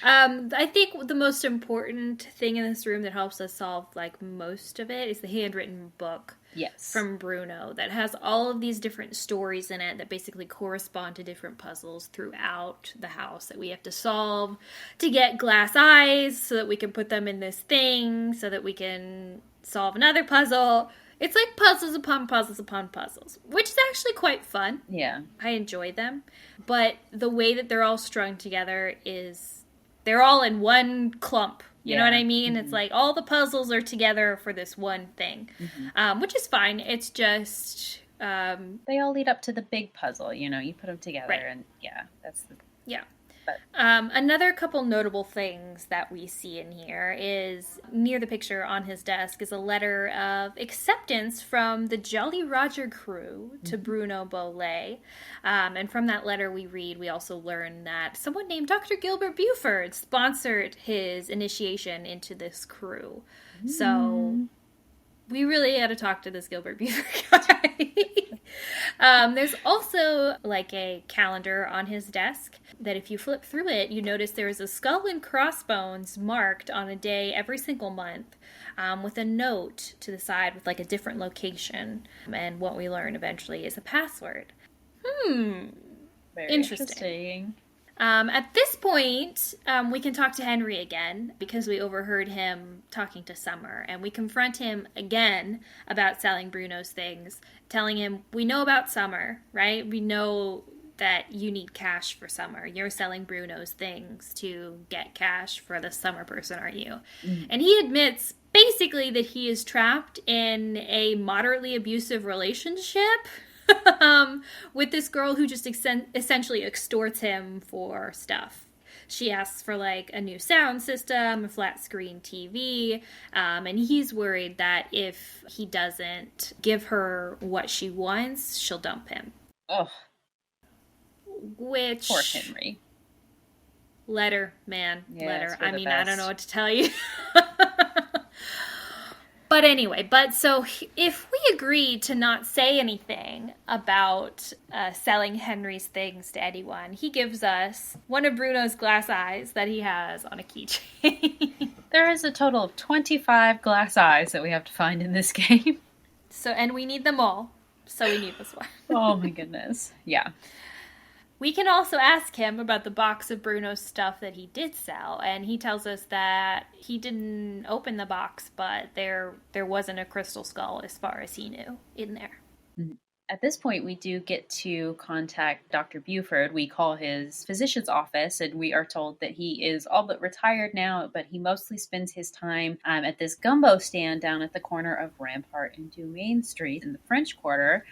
Speaker 1: I think the most important thing in this room that helps us solve like most of it is the handwritten book.
Speaker 2: Yes.
Speaker 1: From Bruno that has all of these different stories in it that basically correspond to different puzzles throughout the house that we have to solve to get glass eyes so that we can put them in this thing so that we can solve another puzzle. It's like puzzles upon puzzles upon puzzles, which is actually quite fun.
Speaker 2: Yeah.
Speaker 1: I enjoy them. But the way that they're all strung together is they're all in one clump. You know what I mean? Mm-hmm. It's like all the puzzles are together for this one thing, which is fine. It's just...
Speaker 2: they all lead up to the big puzzle, you know? You put them together and that's the...
Speaker 1: Yeah. But. Another couple notable things that we see in here is near the picture on his desk is a letter of acceptance from the Jolly Roger crew to Bruno Beaulais. And from that letter we also learn that someone named Dr. Gilbert Buford sponsored his initiation into this crew. So we really had to talk to this Gilbert Buford guy. There's also like a calendar on his desk that if you flip through it, you notice there is a skull and crossbones marked on a day every single month with a note to the side with like a different location. And what we learn eventually is a password.
Speaker 2: Very interesting.
Speaker 1: At this point, we can talk to Henry again because we overheard him talking to Summer, and we confront him again about selling Bruno's things, telling him, we know about Summer, right? We know that you need cash for Summer. You're selling Bruno's things to get cash for the Summer person, aren't you? And he admits basically that he is trapped in a moderately abusive relationship with this girl who just essentially extorts him for stuff. She asks for like a new sound system, a flat screen TV, and he's worried that if he doesn't give her what she wants, she'll dump him.
Speaker 2: Oh,
Speaker 1: which
Speaker 2: poor Henry.
Speaker 1: Letter, man, letter. I mean,
Speaker 2: best.
Speaker 1: I don't know what to tell you. But anyway, so if we agree to not say anything about selling Henry's things to anyone, he gives us one of Bruno's glass eyes that he has on a keychain.
Speaker 2: There is a total of 25 glass eyes that we have to find in this game.
Speaker 1: And we need them all. So we need this one.
Speaker 2: Oh my goodness. Yeah.
Speaker 1: We can also ask him about the box of Bruno's stuff that he did sell, and he tells us that he didn't open the box, but there wasn't a crystal skull as far as he knew in there.
Speaker 2: At this point, we do get to contact Dr. Buford. We call his physician's office, and we are told that he is all but retired now, but he mostly spends his time at this gumbo stand down at the corner of Rampart and Dumaine Street in the French Quarter.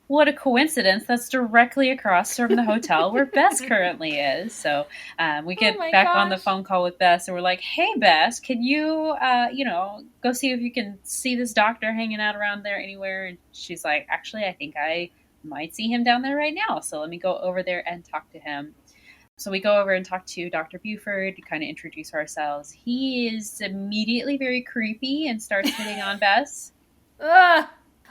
Speaker 2: What a coincidence. That's directly across from the hotel where Bess currently is. So we get back on the phone call with Bess and we're like, hey, Bess, can you, go see if you can see this doctor hanging out around there anywhere? And she's like, actually, I think I might see him down there right now. So let me go over there and talk to him. So we go over and talk to Dr. Buford to kind of introduce ourselves. He is immediately very creepy and starts hitting on Bess.
Speaker 1: Ugh.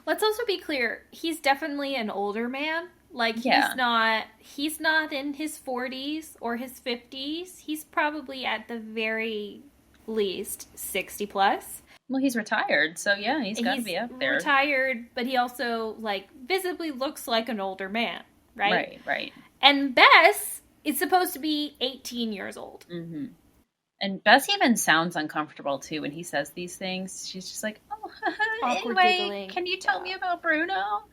Speaker 1: Let's also be clear, he's definitely an older man. Like, he's not in his 40s or his 50s. He's probably at the very least 60 plus.
Speaker 2: Well, he's retired, so yeah, he's got to be up there.
Speaker 1: Retired, but he also, like, visibly looks like an older man, right?
Speaker 2: Right.
Speaker 1: And Bess is supposed to be 18 years old.
Speaker 2: Mm-hmm. And Bess even sounds uncomfortable, too, when he says these things. She's just like, anyway, giggling. Can you tell me about Bruno?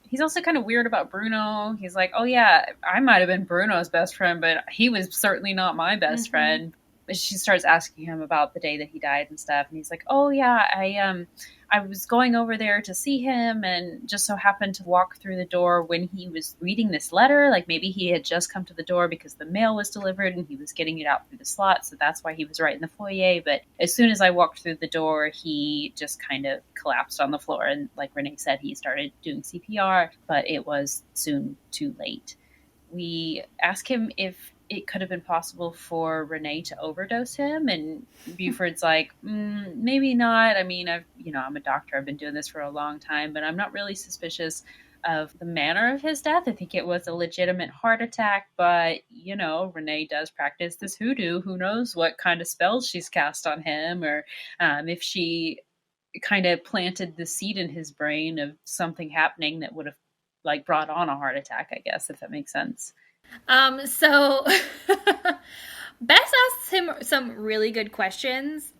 Speaker 2: He's also kind of weird about Bruno. He's like, oh, yeah, I might have been Bruno's best friend, but he was certainly not my best friend. But she starts asking him about the day that he died and stuff. And he's like, oh, yeah, I was going over there to see him and just so happened to walk through the door when he was reading this letter. Like maybe he had just come to the door because the mail was delivered and he was getting it out through the slot. So that's why he was right in the foyer. But as soon as I walked through the door, he just kind of collapsed on the floor. And like Renee said, he started doing CPR, but it was soon too late. We ask him if it could have been possible for Renee to overdose him. And Buford's like, maybe not. I mean, I'm a doctor. I've been doing this for a long time, but I'm not really suspicious of the manner of his death. I think it was a legitimate heart attack, but Renee does practice this hoodoo. Who knows what kind of spells she's cast on him, or if she kind of planted the seed in his brain of something happening that would have like brought on a heart attack, I guess, if that makes sense.
Speaker 1: So Bess asks him some really good questions.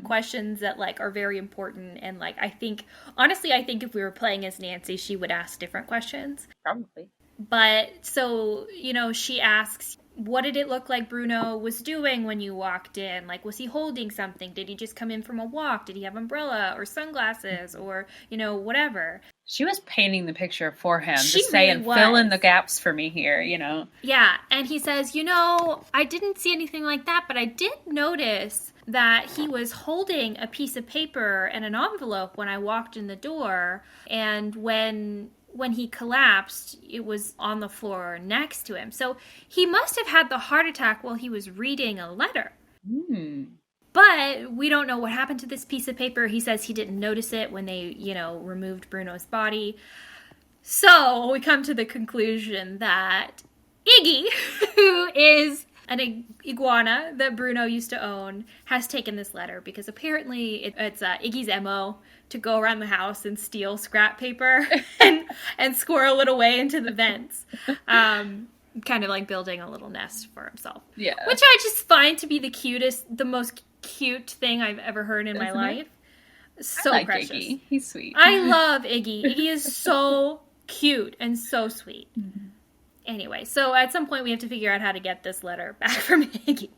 Speaker 1: Questions that like are very important, and like I think if we were playing as Nancy, she would ask different questions.
Speaker 2: Probably.
Speaker 1: But so, she asks, what did it look like Bruno was doing when you walked in? Like, was he holding something? Did he just come in from a walk? Did he have umbrella or sunglasses or, whatever?
Speaker 2: She was painting the picture for him.
Speaker 1: She
Speaker 2: just saying,
Speaker 1: really
Speaker 2: fill in the gaps for me here,
Speaker 1: Yeah, and he says, I didn't see anything like that, but I did notice that he was holding a piece of paper and an envelope when I walked in the door, and when he collapsed, it was on the floor next to him. So he must have had the heart attack while he was reading a letter. But we don't know what happened to this piece of paper. He says he didn't notice it when they, removed Bruno's body. So we come to the conclusion that Iggy, who is an iguana that Bruno used to own, has taken this letter because apparently it's Iggy's MO to go around the house and steal scrap paper and squirrel it away into the vents. Kind of like building a little nest for himself. Yeah. Which I just find to be the most cute thing I've ever heard in my life. So
Speaker 2: I like
Speaker 1: precious.
Speaker 2: Iggy. He's sweet.
Speaker 1: I love Iggy. Iggy is so cute and so sweet. Anyway, so at some point we have to figure out how to get this letter back from Iggy.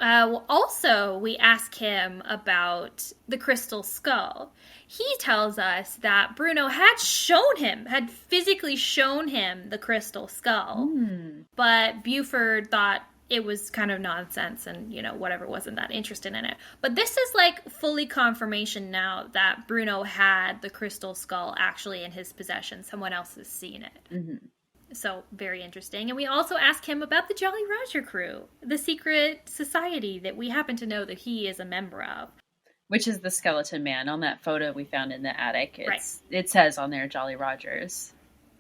Speaker 1: Also, we ask him about the crystal skull. He tells us that Bruno had physically shown him the crystal skull, but Buford thought it was kind of nonsense and, whatever, wasn't that interested in it. But this is like fully confirmation now that Bruno had the crystal skull actually in his possession. Someone else has seen it. So, very interesting. And we also ask him about the Jolly Roger crew, the secret society that we happen to know that he is a member of.
Speaker 2: Which is the Skeleton Man on that photo we found in the attic. It says on there Jolly Rogers.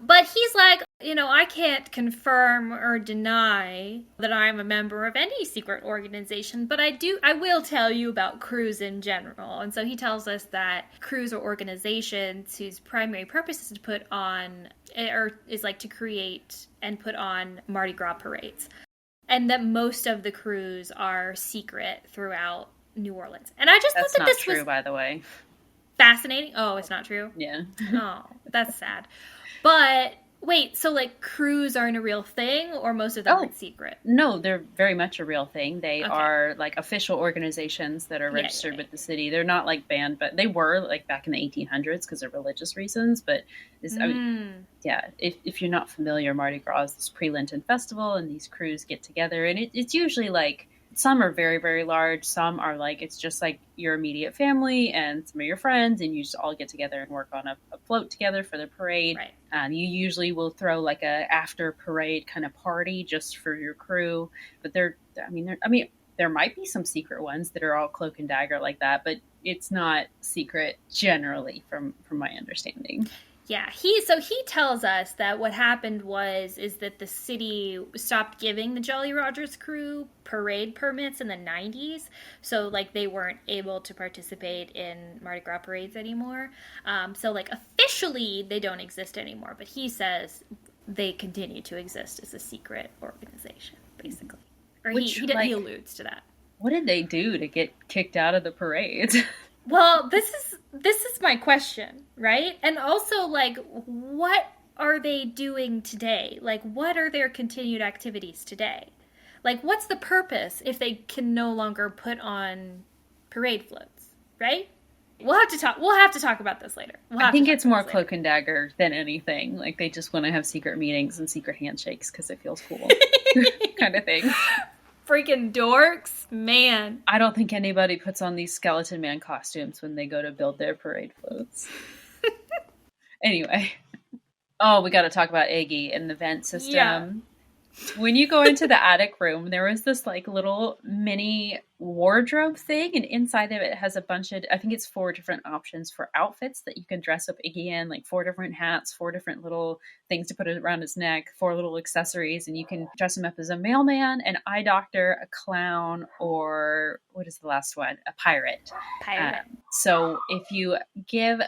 Speaker 1: But he's like, I can't confirm or deny that I'm a member of any secret organization, but I will tell you about crews in general. And so he tells us that crews are organizations whose primary purpose is to put on, or is like to create and put on Mardi Gras parades. And that most of the crews are secret throughout New Orleans. And I just thought that this was...
Speaker 2: That's not true, by the way.
Speaker 1: Fascinating? Oh, it's not true?
Speaker 2: Yeah.
Speaker 1: Oh, that's sad. But wait, so like crews aren't a real thing, or most of them are secret?
Speaker 2: No, they're very much a real thing. They are like official organizations that are registered with the city. They're not like banned, but they were like back in the 1800s because of religious reasons. But if you're not familiar, Mardi Gras is this pre-Lenten festival, and these crews get together, and it's usually like, some are very, very large. Some are like, it's just like your immediate family and some of your friends, and you just all get together and work on a float together for the parade. Right. You usually will throw like a after parade kind of party just for your crew. But there might be some secret ones that are all cloak and dagger like that, but it's not secret generally from my understanding.
Speaker 1: Yeah, he tells us that what happened is that the city stopped giving the Jolly Rogers crew parade permits in the 90s, so like they weren't able to participate in Mardi Gras parades anymore. So like officially they don't exist anymore, but he says they continue to exist as a secret organization, basically. Or he alludes to that.
Speaker 2: What did they do to get kicked out of the parades?
Speaker 1: Well, this is my question, right? And also, like, what are they doing today? Like, what are their continued activities today? Like, what's the purpose if they can no longer put on parade floats, right? We'll have to talk about this later.
Speaker 2: I think it's more cloak and dagger than anything. Like, they just want to have secret meetings and secret handshakes because it feels cool, kind of thing.
Speaker 1: Freaking dorks, man.
Speaker 2: I don't think anybody puts on these Skeleton Man costumes when they go to build their parade floats. Anyway. Oh, we got to talk about Iggy and the vent system. When you go into the attic room, there was this like little mini wardrobe thing, and inside of it has a bunch of, I think it's 4 different options for outfits that you can dress up Iggy in, like 4 different hats, 4 different little things to put around his neck, 4 little accessories, and you can dress him up as a mailman, an eye doctor, a clown, or what is the last one? A pirate. So if you give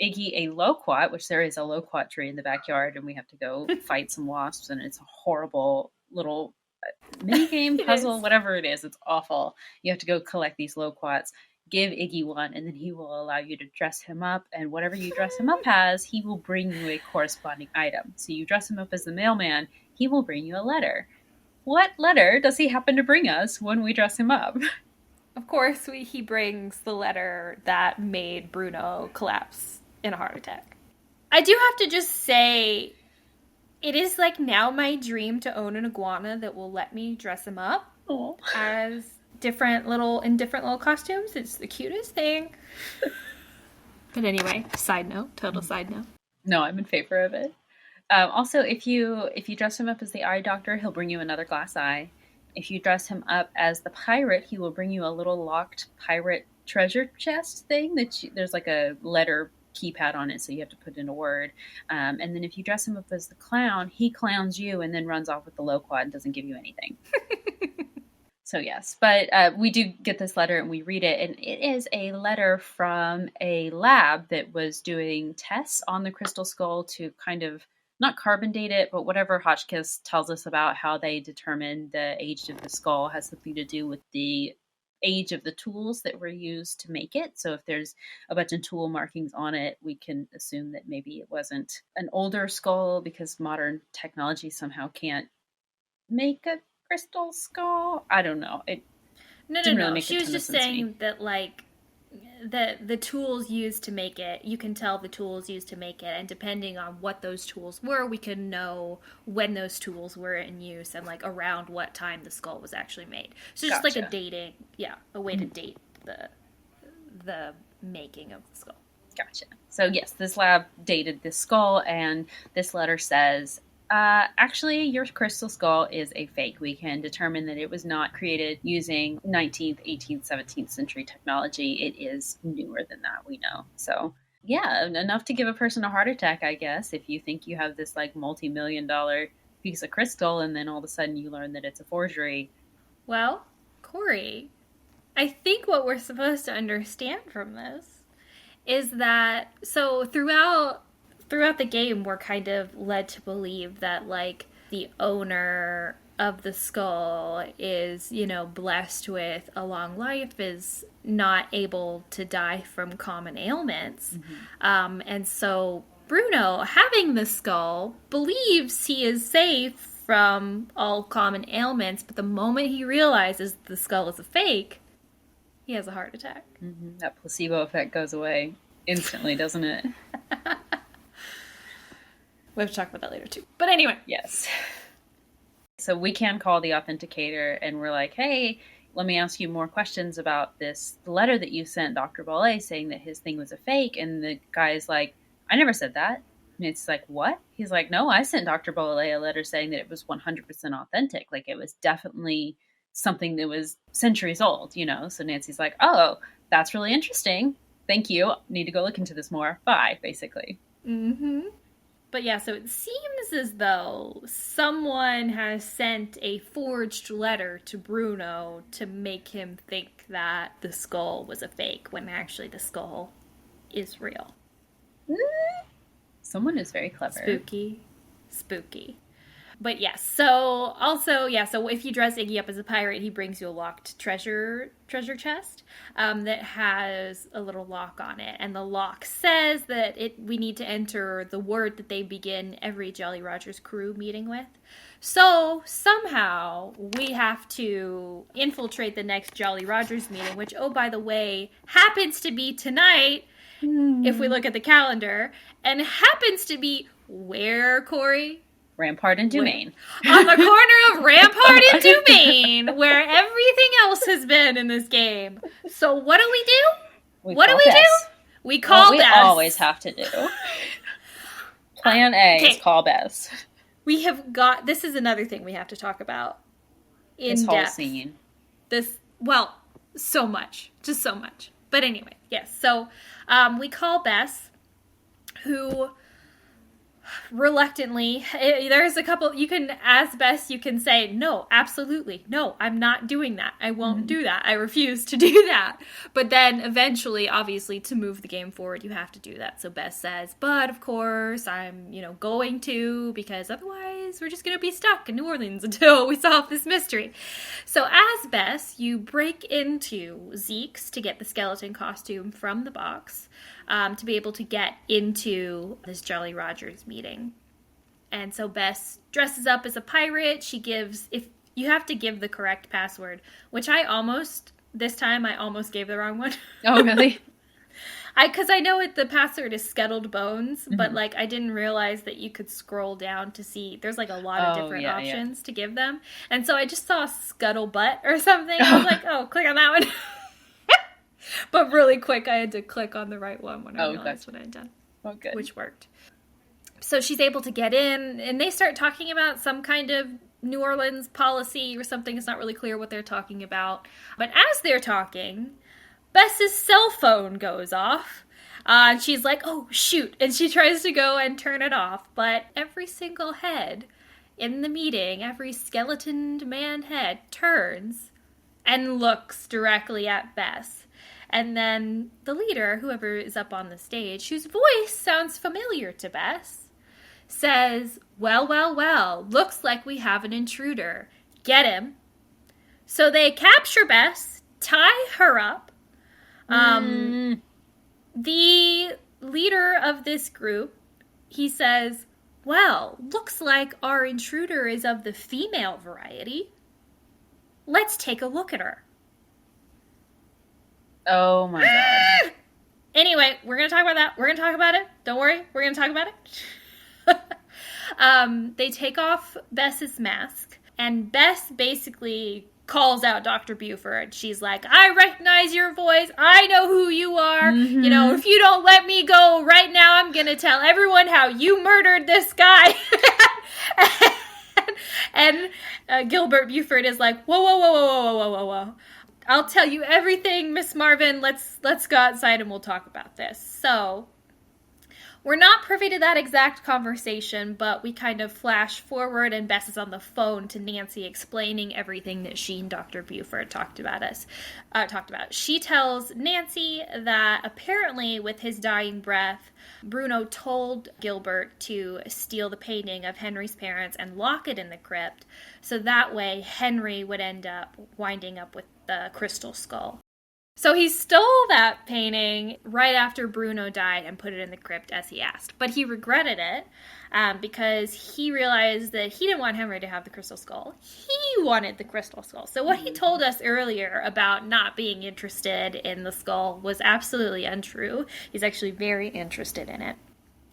Speaker 2: Iggy a loquat, which there is a loquat tree in the backyard, and we have to go fight some wasps, and it's a horrible little mini game, puzzle, whatever it is. It's awful. You have to go collect these loquats, give Iggy one, and then he will allow you to dress him up, and whatever you dress him up as, he will bring you a corresponding item. So you dress him up as the mailman, he will bring you a letter. What letter does he happen to bring us when we dress him up?
Speaker 1: Of course, he brings the letter that made Bruno collapse in a heart attack. I do have to just say, it is like now my dream to own an iguana that will let me dress him up as different little costumes. It's the cutest thing. But anyway, total side note.
Speaker 2: No, I'm in favor of it. Also, if you dress him up as the eye doctor, he'll bring you another glass eye. If you dress him up as the pirate, he will bring you a little locked pirate treasure chest thing there's like a letter keypad on it, so you have to put in a word. And then if you dress him up as the clown, he clowns you and then runs off with the loquat and doesn't give you anything. So yes, but we do get this letter and we read it, and it is a letter from a lab that was doing tests on the crystal skull to kind of not carbon date it, but whatever Hotchkiss tells us about how they determine the age of the skull has something to do with the age of the tools that were used to make it. So if there's a bunch of tool markings on it, we can assume that maybe it wasn't an older skull because modern technology somehow can't make a crystal skull. I don't know.
Speaker 1: No. She was just saying that like the tools used to make it, you can tell the tools used to make it, and depending on what those tools were, we can know when those tools were in use and like around what time the skull was actually made. So just like a dating, a way to date the making of the skull.
Speaker 2: Gotcha. So yes, this lab dated this skull, and this letter says, actually, your crystal skull is a fake. We can determine that it was not created using 19th, 18th, 17th century technology. It is newer than that, we know. So, yeah, enough to give a person a heart attack, I guess, if you think you have this, like, multi-million-dollar piece of crystal, and then all of a sudden you learn that it's a forgery.
Speaker 1: Well, Corey, I think what we're supposed to understand from this is that, so throughout the game, we're kind of led to believe that, like, the owner of the skull is, blessed with a long life, is not able to die from common ailments. Mm-hmm. And so Bruno, having the skull, believes he is safe from all common ailments, but the moment he realizes the skull is a fake, he has a heart attack.
Speaker 2: Mm-hmm. That placebo effect goes away instantly, doesn't it?
Speaker 1: We have to talk about that later, too. But anyway.
Speaker 2: Yes. So we can call the authenticator, and we're like, hey, let me ask you more questions about this letter that you sent Dr. Ballet saying that his thing was a fake. And the guy's like, I never said that. And it's like, what? He's like, no, I sent Dr. Ballet a letter saying that it was 100% authentic. Like, it was definitely something that was centuries old, So Nancy's like, oh, that's really interesting. Thank you. Need to go look into this more. Bye, basically.
Speaker 1: Mm-hmm. But yeah, so it seems as though someone has sent a forged letter to Bruno to make him think that the skull was a fake, when actually the skull is real.
Speaker 2: Someone is very clever.
Speaker 1: Spooky. But yes, so if you dress Iggy up as a pirate, he brings you a locked treasure chest that has a little lock on it. And the lock says that we need to enter the word that they begin every Jolly Rogers crew meeting with. So somehow we have to infiltrate the next Jolly Rogers meeting, which, oh, by the way, happens to be tonight, if we look at the calendar, and happens to be where, Corey?
Speaker 2: Rampart and Dumaine.
Speaker 1: On the corner of Rampart and Dumaine, where everything else has been in this game. So what do? We call
Speaker 2: Bess. We always have to do. Plan A is call Bess.
Speaker 1: we have got, this is another thing we have to talk about in
Speaker 2: This
Speaker 1: depth.
Speaker 2: whole scene.
Speaker 1: Well, so much. Just so much. But anyway, yes. So we call Bess, who reluctantly, there's a couple, you can, as Bess, you can say, no, absolutely, no, I'm not doing that. I won't do that. I refuse to do that. But then eventually, obviously, to move the game forward, you have to do that. So Bess says, but of course, I'm, going to, because otherwise we're just going to be stuck in New Orleans until we solve this mystery. So as Bess, you break into Zeke's to get the skeleton costume from the box. To be able to get into this Jolly Rogers meeting. And so Bess dresses up as a pirate. She gives, if you have to give the correct password, which this time I almost gave the wrong one.
Speaker 2: Oh, really?
Speaker 1: Because I know the password is Scuttled Bones, but I didn't realize that you could scroll down to see, there's a lot of different options to give them. And so I just saw Scuttlebutt or something. I was like, oh, click on that one. But really quick, I had to click on the right one when I realized what I had done.
Speaker 2: Oh, good.
Speaker 1: Which worked. So she's able to get in, and they start talking about some kind of New Orleans policy or something. It's not really clear what they're talking about. But as they're talking, Bess's cell phone goes off. And she's like, oh, shoot. And she tries to go and turn it off. But every single head in the meeting, every skeletoned man head turns and looks directly at Bess. And then the leader, whoever is up on the stage, whose voice sounds familiar to Bess, says, well, looks like we have an intruder. Get him. So they capture Bess, tie her up. The leader of this group, he says, well, looks like our intruder is of the female variety. Let's take a look at her.
Speaker 2: Oh my god.
Speaker 1: Anyway, we're going to talk about that. We're going to talk about it. Don't worry. We're going to talk about it. They take off Bess's mask, and Bess basically calls out Dr. Buford. She's like, I recognize your voice. I know who you are. If you don't let me go right now, I'm going to tell everyone how you murdered this guy. and Gilbert Buford is like, whoa. I'll tell you everything, Miss Marvin. Let's go outside and we'll talk about this. So, we're not privy to that exact conversation, but we kind of flash forward, and Bess is on the phone to Nancy explaining everything that she and Dr. Buford talked about. She tells Nancy that apparently, with his dying breath, Bruno told Gilbert to steal the painting of Henry's parents and lock it in the crypt, so that way Henry would end up winding up with the crystal skull. So he stole that painting right after Bruno died and put it in the crypt as he asked. But he regretted it because he realized that he didn't want Henry to have the crystal skull. He wanted the crystal skull. So what he told us earlier about not being interested in the skull was absolutely untrue. He's actually very interested in it.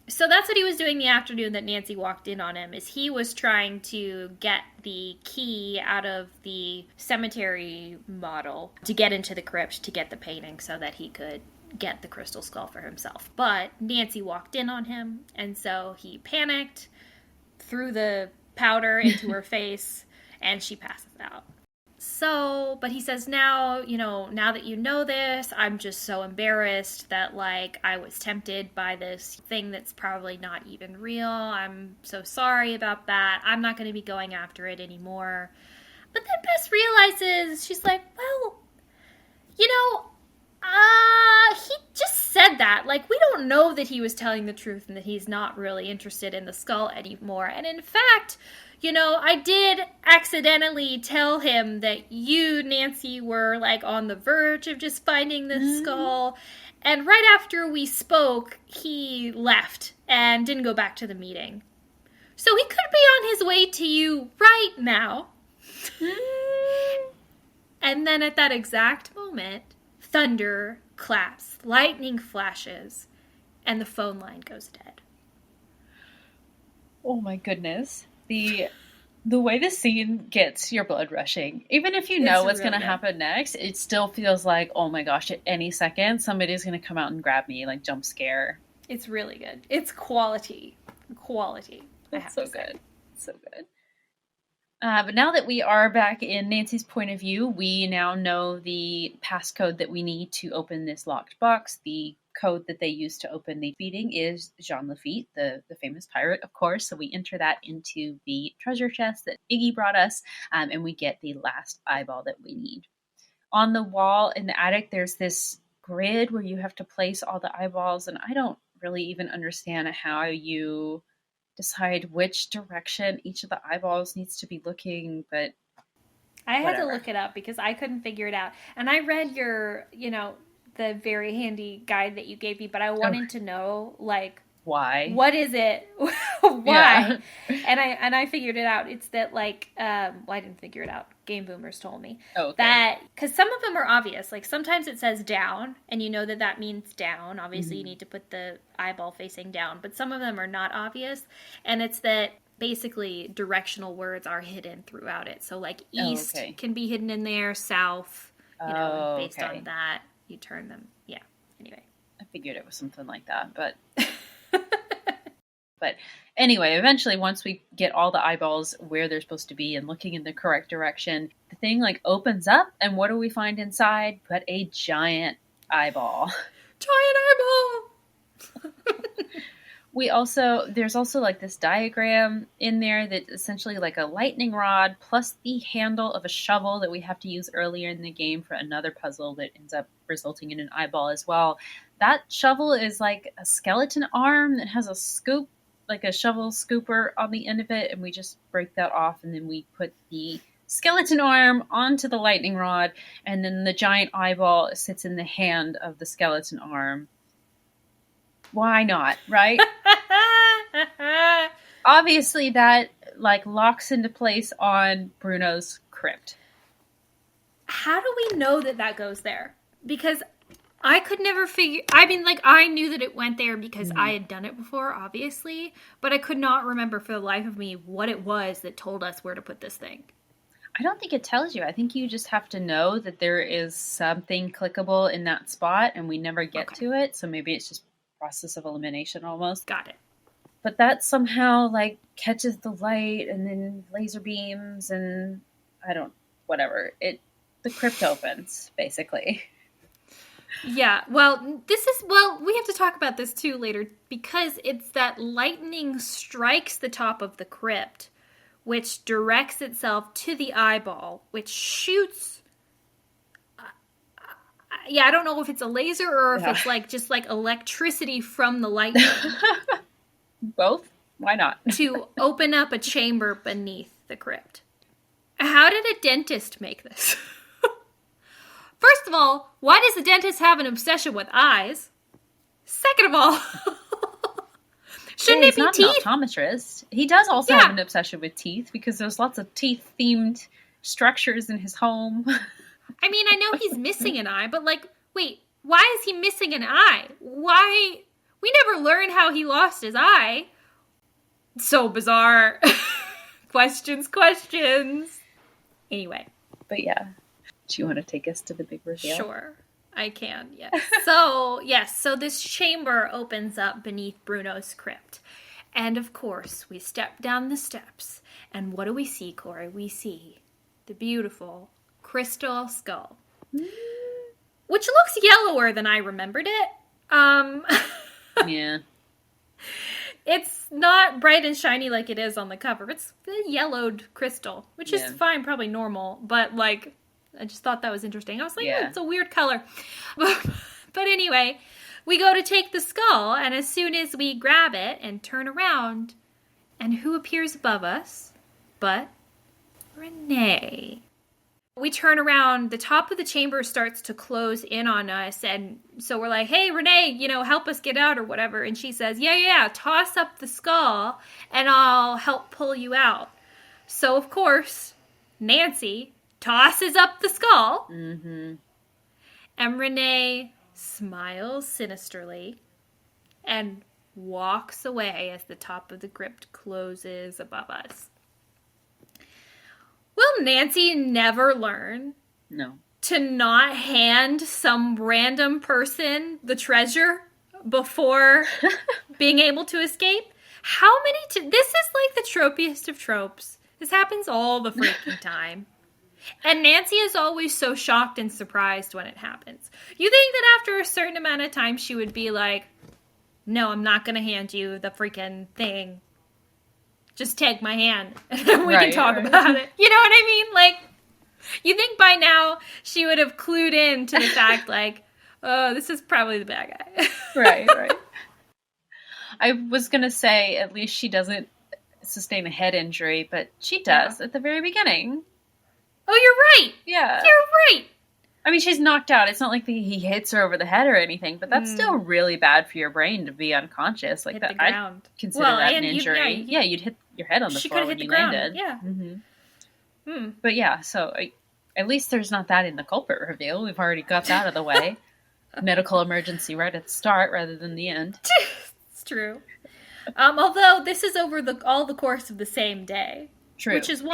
Speaker 1: So that's what he was doing the afternoon that Nancy walked in on him, is he was trying to get the key out of the cemetery model to get into the crypt to get the painting so that he could get the crystal skull for himself. But Nancy walked in on him, and so he panicked, threw the powder into her face, and she passes out. So, but he says, now that you know this, I'm just so embarrassed that, I was tempted by this thing that's probably not even real. I'm so sorry about that. I'm not going to be going after it anymore. But then Bess realizes, she's like, well, he just said that. We don't know that he was telling the truth and that he's not really interested in the skull anymore. And in fact, I did accidentally tell him that you, Nancy, were on the verge of just finding the skull. And right after we spoke, he left and didn't go back to the meeting. So he could be on his way to you right now. And then at that exact moment, thunder claps, lightning flashes, and the phone line goes dead.
Speaker 2: Oh my goodness. The way the scene gets your blood rushing, even if you know what's going to happen next, it still feels like, oh my gosh, at any second, somebody's going to come out and grab me, jump scare.
Speaker 1: It's really good. It's quality.
Speaker 2: It's so good. So good. But now that we are back in Nancy's point of view, we now know the passcode that we need to open this locked box. The code that they use to open the feeding is Jean Lafitte, the famous pirate, of course. So we enter that into the treasure chest that Iggy brought us, and we get the last eyeball that we need. On the wall in the attic, there's this grid where you have to place all the eyeballs, and I don't really even understand how you decide which direction each of the eyeballs needs to be looking, but
Speaker 1: I had to
Speaker 2: whatever.
Speaker 1: look it up because I couldn't figure it out. And I read your, the very handy guide that you gave me, but I wanted to know, like,
Speaker 2: why?
Speaker 1: What is it? Why? Yeah. And I figured it out. It's that, like, well, I didn't figure it out. Game Boomers told me.
Speaker 2: Oh, okay.
Speaker 1: That, because some of them are obvious. Like, sometimes it says down, and you know that means down. Obviously, you need to put the eyeball facing down. But some of them are not obvious. And it's that basically directional words are hidden throughout it. So, like, east can be hidden in there, south, based on that. You turn them. Yeah. Anyway.
Speaker 2: I figured it was something like that, but... But anyway, eventually, once we get all the eyeballs where they're supposed to be and looking in the correct direction, the thing, like, opens up, and what do we find inside but a giant eyeball?
Speaker 1: Giant eyeball!
Speaker 2: There's also, like, this diagram in there that's essentially like a lightning rod plus the handle of a shovel that we have to use earlier in the game for another puzzle that ends up resulting in an eyeball as well. That shovel is like a skeleton arm that has a scoop, like a shovel scooper on the end of it, and we just break that off, and then we put the skeleton arm onto the lightning rod, and then the giant eyeball sits in the hand of the skeleton arm. Why not, right? Obviously that, like, locks into place on Bruno's crypt.
Speaker 1: How do we know that goes there? Because I could never figure... I mean, like, I knew that it went there because I had done it before, obviously. But I could not remember for the life of me what it was that told us where to put this thing.
Speaker 2: I don't think it tells you. I think you just have to know that there is something clickable in that spot, and we never get to it. So maybe it's just process of elimination almost.
Speaker 1: Got it.
Speaker 2: But that somehow, like, catches the light, and then laser beams, and whatever. The crypt opens, basically.
Speaker 1: Yeah, well, we have to talk about this too later, because it's that lightning strikes the top of the crypt, which directs itself to the eyeball, which shoots... I don't know if it's a laser or if it's, like, just, like, electricity from the lightning.
Speaker 2: Both? Why not?
Speaker 1: To open up a chamber beneath the crypt. How did a dentist make this? First of all, why does the dentist have an obsession with eyes? Second of all, shouldn't it be teeth?
Speaker 2: He's not an optometrist. He does also have an obsession with teeth because there's lots of teeth-themed structures in his home.
Speaker 1: I mean, I know he's missing an eye, but, like, wait, why is he missing an eye? Why? We never learn how he lost his eye. So bizarre. Questions. Anyway.
Speaker 2: But yeah. Do you want to take us to the big reveal?
Speaker 1: Sure, I can, yes. So this chamber opens up beneath Bruno's crypt. And, of course, we step down the steps. And what do we see, Corey? We see the beautiful crystal skull. Which looks yellower than I remembered it.
Speaker 2: Yeah.
Speaker 1: It's not bright and shiny like it is on the cover. It's a yellowed crystal, which is fine, probably normal. But, like... I just thought that was interesting. I was like, it's a weird color. But anyway, we go to take the skull, and as soon as we grab it and turn around, and who appears above us but Renee? We turn around, the top of the chamber starts to close in on us, and so we're like, hey, Renee, help us get out or whatever. And she says, yeah, toss up the skull, and I'll help pull you out. So, of course, Nancy tosses up the skull, and Renee smiles sinisterly and walks away as the top of the crypt closes above us. Will Nancy never learn to not hand some random person the treasure before being able to escape? How many this is like the tropiest of tropes. This happens all the freaking time. And Nancy is always so shocked and surprised when it happens. You think that after a certain amount of time she would be like, no, I'm not going to hand you the freaking thing. Just take my hand and we can talk about it. You know what I mean? Like, you think by now she would have clued in to the fact, like, oh, this is probably the bad guy.
Speaker 2: Right. I was going to say, at least she doesn't sustain a head injury, but she does at the very beginning.
Speaker 1: Oh, you're right.
Speaker 2: Yeah.
Speaker 1: You're right.
Speaker 2: I mean, she's knocked out. It's not like he hits her over the head or anything, but that's still really bad for your brain to be unconscious. Like,
Speaker 1: hit the ground.
Speaker 2: I'd consider that an injury. You'd hit your head on the floor when you landed.
Speaker 1: Yeah.
Speaker 2: But yeah, so at least there's not that in the culprit reveal. We've already got that out of the way. Medical emergency right at the start rather than the end.
Speaker 1: It's true. Although this is over all the course of the same day.
Speaker 2: True.
Speaker 1: Which is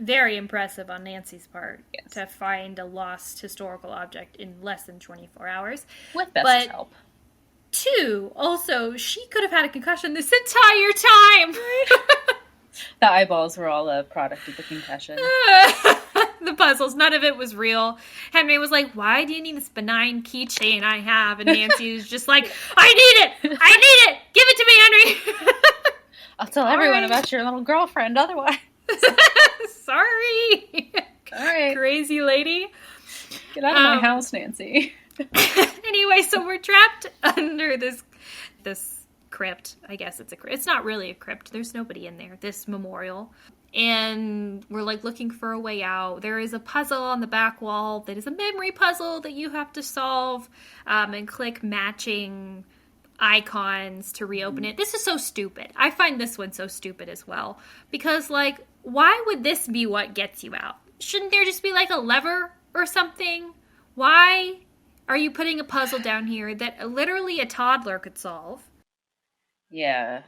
Speaker 1: very impressive on Nancy's part to find a lost historical object in less than 24 hours.
Speaker 2: With Bess's help.
Speaker 1: 2, also, she could have had a concussion this entire time.
Speaker 2: The eyeballs were all a product of the concussion.
Speaker 1: The puzzles, none of it was real. Henry was like, why do you need this benign keychain I have? And Nancy was just like, I need it! Give it to me, Henry!
Speaker 2: I'll tell everyone about your little girlfriend otherwise.
Speaker 1: Sorry.
Speaker 2: All right.
Speaker 1: Crazy lady.
Speaker 2: Get out of my house, Nancy.
Speaker 1: Anyway, so we're trapped under this crypt. I guess it's a crypt. It's not really a crypt. There's nobody in there. This memorial. And we're like looking for a way out. There is a puzzle on the back wall that is a memory puzzle that you have to solve and click matching icons to reopen it. This is so stupid. I find this one so stupid as well. Because, like, why would this be what gets you out? Shouldn't there just be, like, a lever or something? Why are you putting a puzzle down here that literally a toddler could solve?
Speaker 2: Yeah.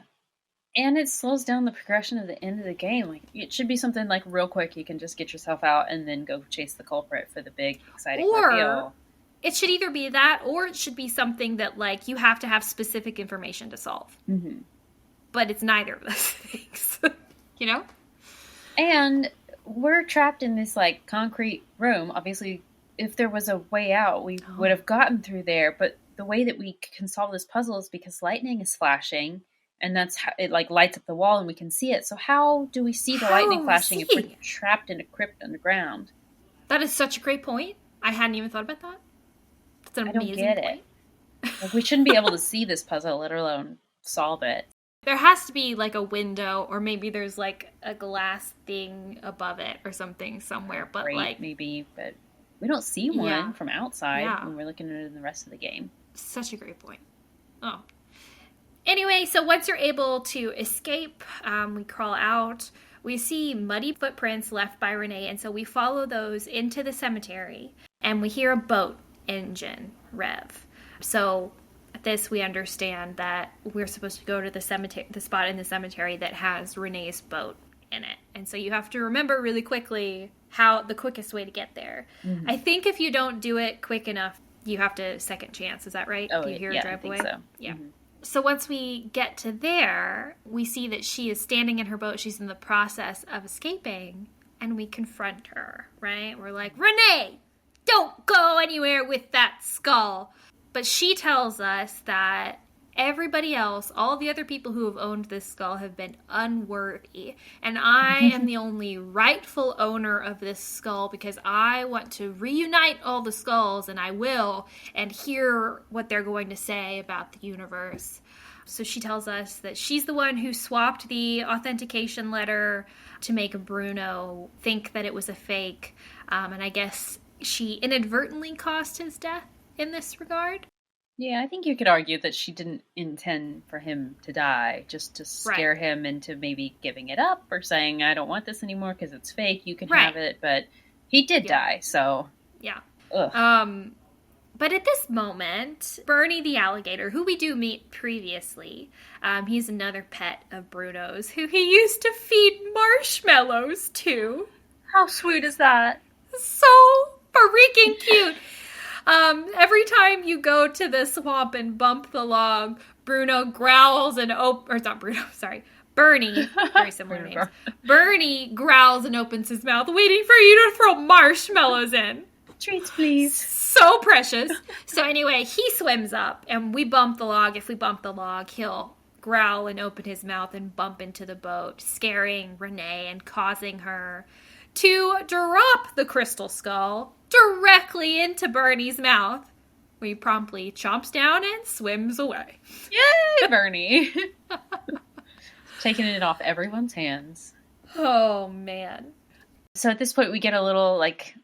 Speaker 2: And it slows down the progression of the end of the game. Like, it should be something, like, real quick. You can just get yourself out and then go chase the culprit for the big, exciting reveal.
Speaker 1: It should either be that, or it should be something that, like, you have to have specific information to solve. Mm-hmm. But it's neither of those things. You know?
Speaker 2: And we're trapped in this, like, concrete room. Obviously, if there was a way out, we would have gotten through there. But the way that we can solve this puzzle is because lightning is flashing, and that's how it, like, lights up the wall and we can see it. So how do we see the lightning flashing if we're trapped in a crypt underground?
Speaker 1: That is such a great point. I hadn't even thought about that.
Speaker 2: I don't get it. Like, we shouldn't be able to see this puzzle, let alone solve it.
Speaker 1: There has to be, like, a window, or maybe there's, like, a glass thing above it or something somewhere. But, like,
Speaker 2: maybe, but we don't see one from outside when we're looking at it in the rest of the game.
Speaker 1: Such a great point. Oh. Anyway, so once you're able to escape, we crawl out. We see muddy footprints left by Renee, and so we follow those into the cemetery, and we hear a boat engine rev. So at this, we understand that we're supposed to go to the cemetery, the spot in the cemetery that has Renee's boat in it. And so you have to remember really quickly how the quickest way to get there. Mm-hmm. I think if you don't do it quick enough, you have to second chance. Is that right?
Speaker 2: Oh,
Speaker 1: do you hear a drive away?
Speaker 2: I think so.
Speaker 1: Yeah.
Speaker 2: Mm-hmm.
Speaker 1: So once we get to there, we see that she is standing in her boat. She's in the process of escaping, and we confront her, right? We're like, Renee, don't go anywhere with that skull. But she tells us that everybody else, all the other people who have owned this skull, have been unworthy. And I am the only rightful owner of this skull because I want to reunite all the skulls, and I will, and hear what they're going to say about the universe. So she tells us that she's the one who swapped the authentication letter to make Bruno think that it was a fake. And I guess she inadvertently caused his death in this regard.
Speaker 2: Yeah, I think you could argue that she didn't intend for him to die, just to scare him into maybe giving it up or saying, I don't want this anymore because it's fake, you can have it, but he did die, so...
Speaker 1: Yeah.
Speaker 2: Ugh.
Speaker 1: But at this moment, Bernie the alligator, who we do meet previously, he's another pet of Bruno's, who he used to feed marshmallows to.
Speaker 2: How sweet is that?
Speaker 1: So freaking cute. Every time you go to the swamp and bump the log, Bruno growls and or it's not Bruno, sorry. Bernie, very similar names. Bernie growls and opens his mouth, waiting for you to throw marshmallows in.
Speaker 2: Treats, please.
Speaker 1: So precious. So anyway, he swims up, and we bump the log. If we bump the log, he'll growl and open his mouth and bump into the boat, scaring Renee and causing her to drop the crystal skull directly into Bernie's mouth, where he promptly chomps down and swims away.
Speaker 2: Yay, Bernie! Taking it off everyone's hands.
Speaker 1: Oh, man.
Speaker 2: So at this point, we get a little, like,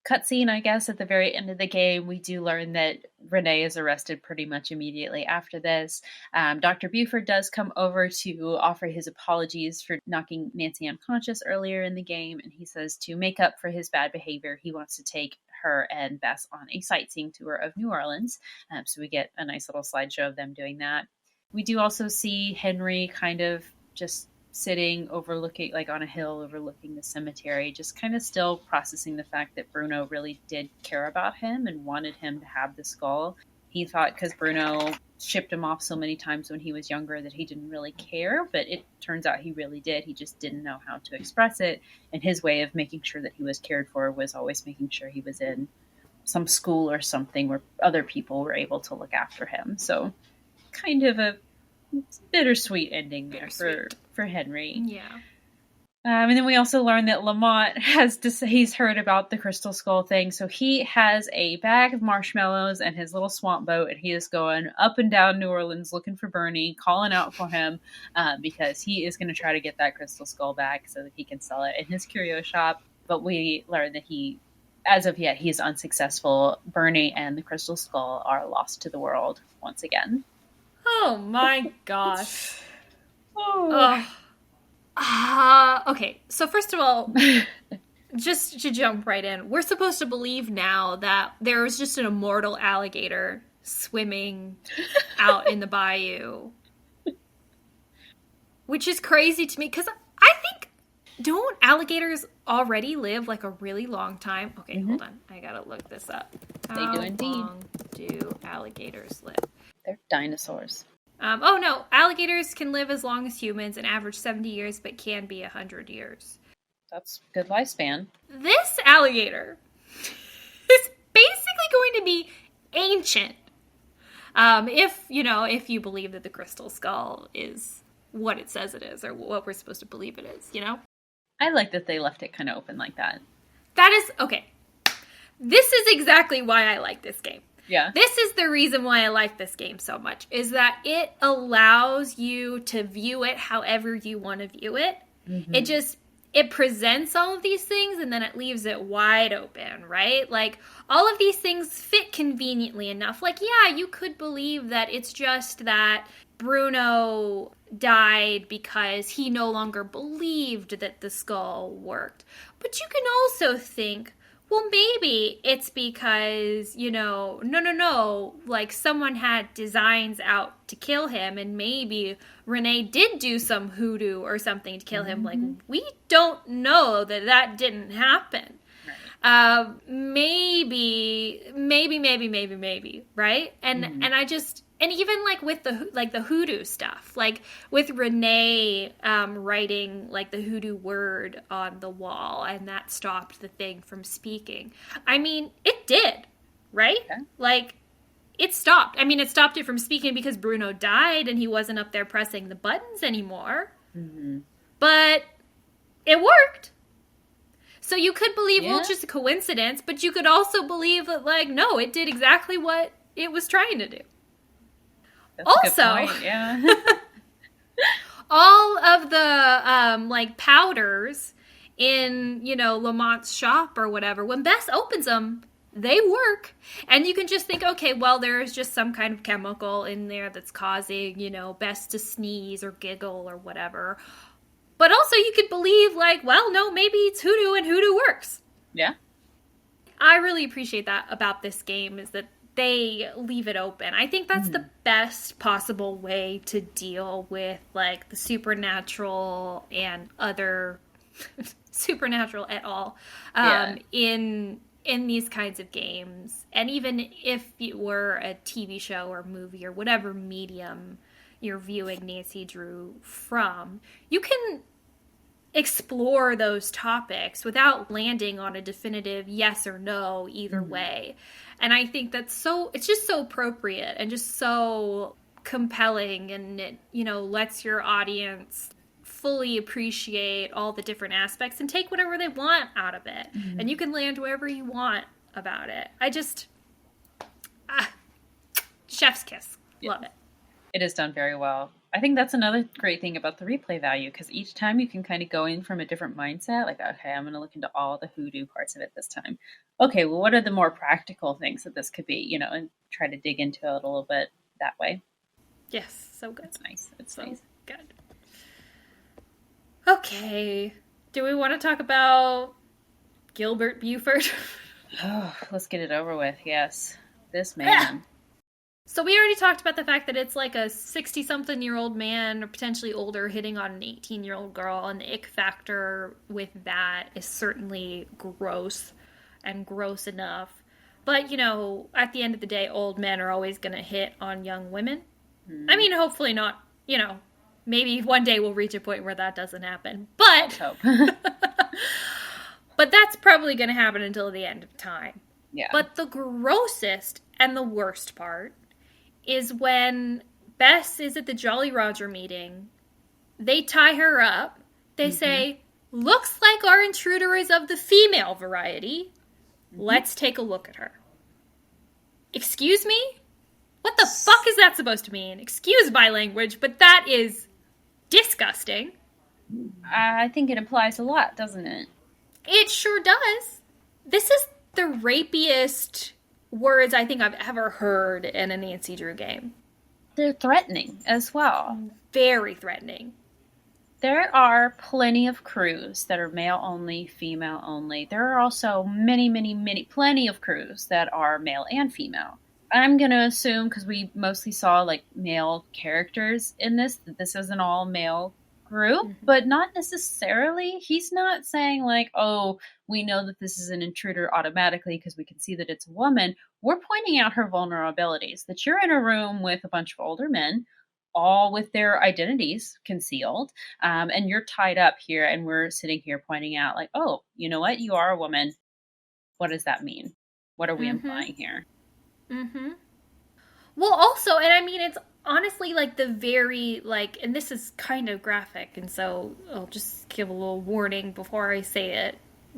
Speaker 2: cutscene, I guess, at the very end of the game. We do learn that Renee is arrested pretty much immediately after this. Dr. Buford does come over to offer his apologies for knocking Nancy unconscious earlier in the game, and he says to make up for his bad behavior, he wants to take her and Bess on a sightseeing tour of New Orleans. So we get a nice little slideshow of them doing that. We do also see Henry kind of just sitting overlooking, like on a hill overlooking the cemetery, just kind of still processing the fact that Bruno really did care about him and wanted him to have the skull. He thought because Bruno shipped him off so many times when he was younger that he didn't really care, but it turns out he really did. He just didn't know how to express it, and his way of making sure that he was cared for was always making sure he was in some school or something where other people were able to look after him. So kind of a bittersweet ending there for Henry.
Speaker 1: Yeah.
Speaker 2: And then we also learn that Lamont he's heard about the crystal skull thing, so he has a bag of marshmallows and his little swamp boat, and he is going up and down New Orleans looking for Bernie, calling out for him, because he is going to try to get that crystal skull back so that he can sell it in his curio shop. But we learn that as of yet, he is unsuccessful. Bernie and the crystal skull are lost to the world once again.
Speaker 1: Oh my gosh.
Speaker 2: Oh.
Speaker 1: Okay, so first of all, just to jump right in, we're supposed to believe now that there was just an immortal alligator swimming out in the bayou. Which is crazy to me, because I think, don't alligators already live like a really long time? Okay, hold on. I gotta look this up.
Speaker 2: They do indeed.
Speaker 1: How long do alligators live?
Speaker 2: They're dinosaurs.
Speaker 1: Oh no, alligators can live as long as humans and average 70 years, but can be 100 years.
Speaker 2: That's good lifespan.
Speaker 1: This alligator is basically going to be ancient. If you believe that the crystal skull is what it says it is, or what we're supposed to believe it is,
Speaker 2: I like that they left it kind of open like that.
Speaker 1: That is, okay. This is exactly why I like this game.
Speaker 2: Yeah.
Speaker 1: This is the reason why I like this game so much, is that it allows you to view it however you want to view it. Mm-hmm. It presents all of these things, and then it leaves it wide open, right? Like, all of these things fit conveniently enough. Like, yeah, you could believe that it's just that Bruno died because he no longer believed that the skull worked. But you can also think, well, maybe it's because, no, like someone had designs out to kill him, and maybe Renee did do some hoodoo or something to kill him. Like, we don't know that didn't happen. Right. Maybe, right? And and even like with the hoodoo stuff, like with Renee writing like the hoodoo word on the wall, and that stopped the thing from speaking. I mean, it did, right? Yeah. Like, it stopped. I mean, it stopped it from speaking because Bruno died and he wasn't up there pressing the buttons anymore. Mm-hmm. But it worked. So you could believe, well, it's just a coincidence, but you could also believe that, like, no, it did exactly what it was trying to do.
Speaker 2: That's also,
Speaker 1: all of the like powders in Lamont's shop or whatever, when Bess opens them, they work, and you can just think, okay, well, there's just some kind of chemical in there that's causing Bess to sneeze or giggle or whatever. But also, you could believe, like, well, no, maybe it's hoodoo, and hoodoo works.
Speaker 2: Yeah,
Speaker 1: I really appreciate that about this game, is that they leave it open. I think that's the best possible way to deal with, like, the supernatural and other supernatural at all in these kinds of games. And even if it were a TV show or movie or whatever medium you're viewing Nancy Drew from, you can explore those topics without landing on a definitive yes or no either way. And I think it's just so appropriate and just so compelling, and it, lets your audience fully appreciate all the different aspects and take whatever they want out of it. And you can land wherever you want about it. I just chef's kiss. Love it.
Speaker 2: It is done very well. I think that's another great thing about the replay value, because each time you can kind of go in from a different mindset. Like, okay, I'm going to look into all the hoodoo parts of it this time. Okay, well, what are the more practical things that this could be, and try to dig into it a little bit that way.
Speaker 1: Yes, so good.
Speaker 2: It's nice. It's
Speaker 1: so
Speaker 2: nice.
Speaker 1: Good. Okay. Do we want to talk about Gilbert Buford?
Speaker 2: Oh, let's get it over with. Yes. This man.
Speaker 1: So we already talked about the fact that it's like a 60-something-year-old man, or potentially older, hitting on an 18-year-old girl, and the ick factor with that is certainly gross and gross enough. But, at the end of the day, old men are always going to hit on young women. I mean, hopefully not, maybe one day we'll reach a point where that doesn't happen. But, but that's probably going to happen until the end of time.
Speaker 2: Yeah.
Speaker 1: But the grossest and the worst part is when Bess is at the Jolly Roger meeting, they tie her up, they say, looks like our intruder is of the female variety. Let's take a look at her. Excuse me? What the fuck is that supposed to mean? Excuse my language, but that is disgusting.
Speaker 2: I think it implies a lot, doesn't it?
Speaker 1: It sure does. This is the rapiest words I think I've ever heard in a Nancy Drew game.
Speaker 2: They're threatening as well.
Speaker 1: Very threatening.
Speaker 2: There are plenty of crews that are male only, female only. There are also plenty of crews that are male and female. I'm going to assume, because we mostly saw male characters in this, that this is an all male group, but not necessarily. He's not saying oh, we know that this is an intruder automatically because we can see that it's a woman. We're pointing out her vulnerabilities, that you're in a room with a bunch of older men, all with their identities concealed, and you're tied up here, and we're sitting here pointing out oh, you know what? You are a woman. What does that mean? What are we implying here?
Speaker 1: Well, also, and I mean, it's honestly the very and this is kind of graphic, and so I'll just give a little warning before I say it.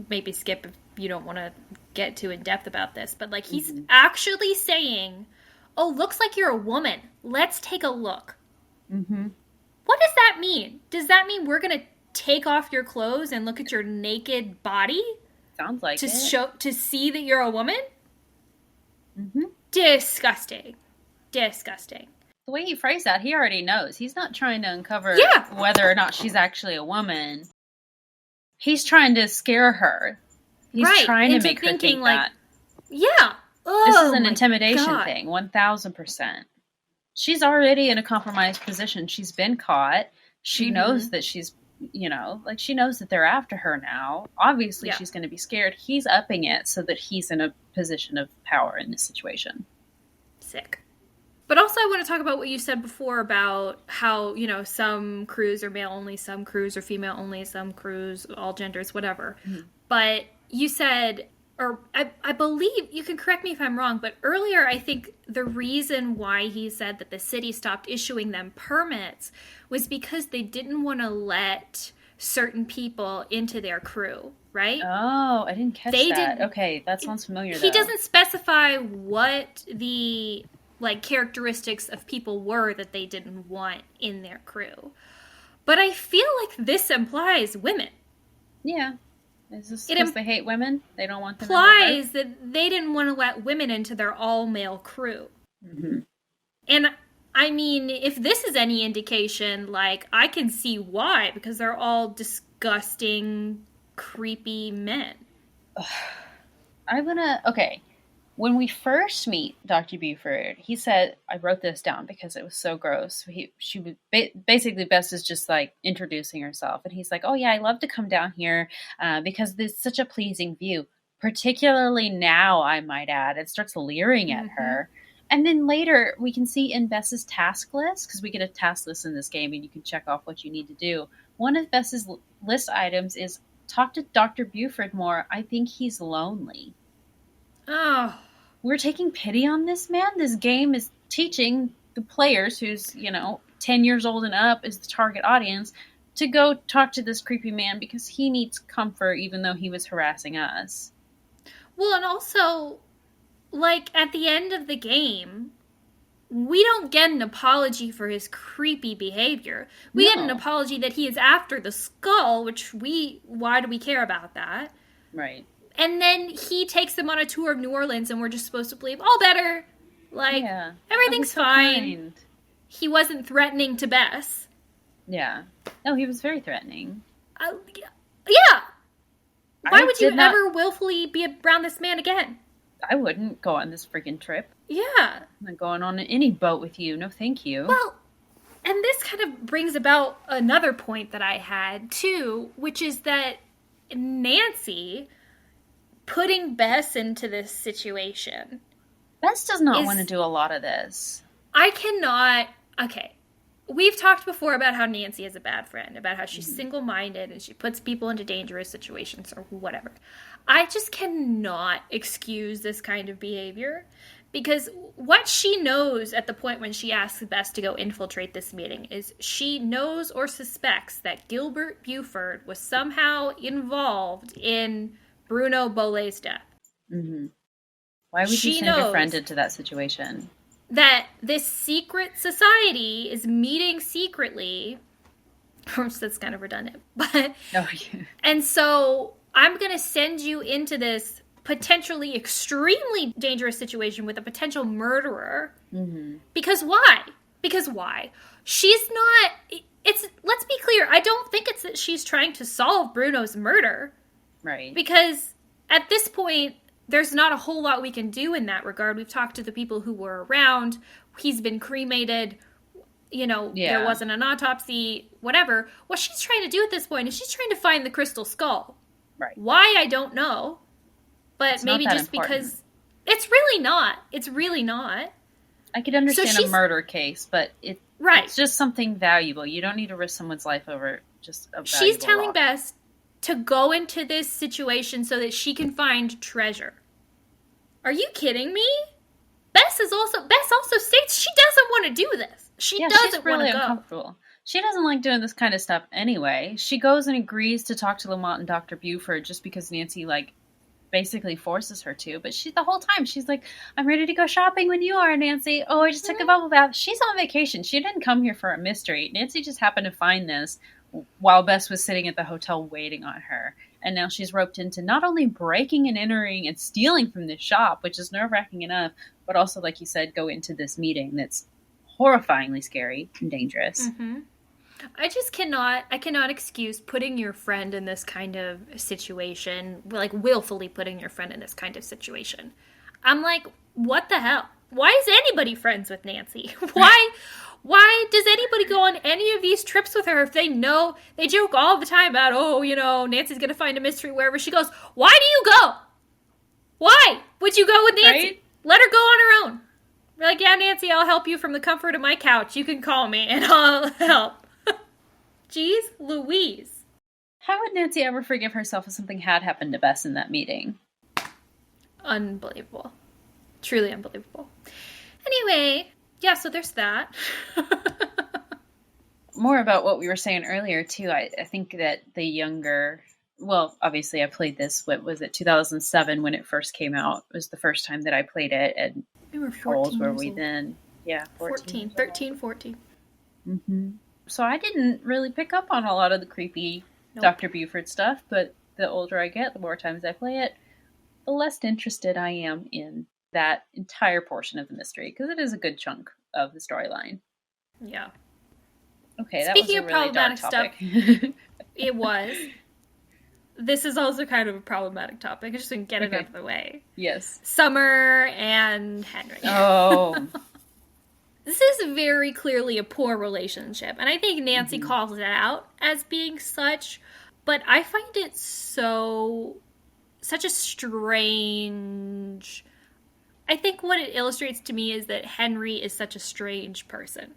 Speaker 1: Maybe skip if you don't want to get too in depth about this, but he's actually saying, oh, looks like you're a woman, let's take a look. What does that mean? Does that mean we're gonna take off your clothes and look at your naked body?
Speaker 2: Sounds like
Speaker 1: to
Speaker 2: it.
Speaker 1: To see that you're a woman? Disgusting.
Speaker 2: The way he phrased that, he already knows. He's not trying to uncover whether or not she's actually a woman. He's trying to scare her. He's trying to make her think that.
Speaker 1: Yeah.
Speaker 2: This is an intimidation thing, 1000%. She's already in a compromised position. She's been caught. She knows that she's, she knows that they're after her now. Obviously, she's going to be scared. He's upping it so that he's in a position of power in this situation.
Speaker 1: Sick. But also I want to talk about what you said before about how, some crews are male only, some crews are female only, some crews, all genders, whatever. But you said, or I believe, you can correct me if I'm wrong, but earlier I think the reason why he said that the city stopped issuing them permits was because they didn't want to let certain people into their crew, right?
Speaker 2: Oh, I didn't catch that. Okay, that sounds familiar,
Speaker 1: He doesn't specify what the characteristics of people were that they didn't want in their crew. But I feel like this implies women. Yeah.
Speaker 2: Is this because they hate women? They don't want them
Speaker 1: implies that they didn't want to let women into their all-male crew. And, I mean, if this is any indication, I can see why, because they're all disgusting, creepy men.
Speaker 2: Okay. When we first meet Dr. Buford, he said, I wrote this down because it was so gross. She was basically, Bess is just introducing herself. And he's like, oh yeah, I love to come down here because there's such a pleasing view. Particularly now, I might add. It starts leering at her. And then later we can see in Bess's task list, because we get a task list in this game and you can check off what you need to do. One of Bess's list items is talk to Dr. Buford more. I think he's lonely.
Speaker 1: Oh.
Speaker 2: We're taking pity on this man. This game is teaching the players who's, 10 years old and up is the target audience to go talk to this creepy man because he needs comfort even though he was harassing us.
Speaker 1: Well, and also, like, at the end of the game, we don't get an apology for his creepy behavior. We get an apology that he is after the skull, which why do we care about that?
Speaker 2: Right.
Speaker 1: And then he takes them on a tour of New Orleans and we're just supposed to believe, all better. Like, everything's fine.
Speaker 2: Kind.
Speaker 1: He wasn't threatening to Bess.
Speaker 2: Yeah. No, he was very threatening.
Speaker 1: Yeah. Why would you ever willfully be around this man again?
Speaker 2: I wouldn't go on this freaking trip.
Speaker 1: Yeah.
Speaker 2: I'm not going on any boat with you. No, thank you.
Speaker 1: Well, and this kind of brings about another point that I had, too, which is that Nancy putting Bess into this situation.
Speaker 2: Bess does not want to do a lot of this.
Speaker 1: I cannot... Okay. We've talked before about how Nancy is a bad friend, about how she's single-minded and she puts people into dangerous situations or whatever. I just cannot excuse this kind of behavior because what she knows at the point when she asks Bess to go infiltrate this meeting is she knows or suspects that Gilbert Buford was somehow involved in Bruno Bolet's death.
Speaker 2: Mm-hmm. Why would you send your friend into that situation?
Speaker 1: That this secret society is meeting secretly. That's kind of redundant. But and so I'm going to send you into this potentially extremely dangerous situation with a potential murderer. Mm-hmm. Because why? Because why? She's not... Let's be clear. I don't think it's that she's trying to solve Bruno's murder.
Speaker 2: Right.
Speaker 1: Because at this point, there's not a whole lot we can do in that regard. We've talked to the people who were around. He's been cremated. There wasn't an autopsy, whatever. What she's trying to do at this point is she's trying to find the crystal skull.
Speaker 2: Right.
Speaker 1: Why, I don't know. But maybe just because... It's really not. It's really not.
Speaker 2: I could understand a murder case, but it's just something valuable. You don't need to risk someone's life over just a valuable
Speaker 1: She's telling
Speaker 2: rock.
Speaker 1: Bess to go into this situation so that she can find treasure. Are you kidding me? Bess also states she doesn't want to do this. She doesn't want to go.
Speaker 2: Uncomfortable. She doesn't like doing this kind of stuff anyway. She goes and agrees to talk to Lamont and Dr. Buford just because Nancy basically forces her to. But the whole time she's like, I'm ready to go shopping when you are, Nancy. Oh, I just took a bubble bath. She's on vacation. She didn't come here for a mystery. Nancy just happened to find this while Bess was sitting at the hotel waiting on her. And now she's roped into not only breaking and entering and stealing from this shop, which is nerve-wracking enough, but also, like you said, go into this meeting that's horrifyingly scary and dangerous.
Speaker 1: Mm-hmm. I cannot excuse putting your friend in this kind of situation, willfully putting your friend in this kind of situation. I'm like, what the hell? Why is anybody friends with Nancy? Why does anybody go on any of these trips with her if they know, they joke all the time about, Nancy's going to find a mystery wherever she goes. Why do you go? Why would you go with Nancy? Right? Let her go on her own. You're like, yeah, Nancy, I'll help you from the comfort of my couch. You can call me and I'll help. Jeez Louise.
Speaker 2: How would Nancy ever forgive herself if something had happened to Bess in that meeting?
Speaker 1: Unbelievable. Truly unbelievable. Anyway, yeah, so there's that.
Speaker 2: More about what we were saying earlier, too. I think that the younger... Well, obviously I played this, 2007 when it first came out. It was the first time that I played it. And
Speaker 1: we were 14
Speaker 2: how old were we then? Yeah,
Speaker 1: 14. 13, 14.
Speaker 2: Mm-hmm. So I didn't really pick up on a lot of the creepy Dr. Buford stuff, but the older I get, the more times I play it, the less interested I am in that entire portion of the mystery, because it is a good chunk of the storyline.
Speaker 1: Yeah.
Speaker 2: Okay, that was a really dark topic.
Speaker 1: Stuff, it was. This is also kind of a problematic topic. I just didn't get it out of the way.
Speaker 2: Yes.
Speaker 1: Summer and Henry.
Speaker 2: Oh.
Speaker 1: This is very clearly a poor relationship. And I think Nancy calls it out as being such. But I find it such a strange I think what it illustrates to me is that Henry is such a strange person.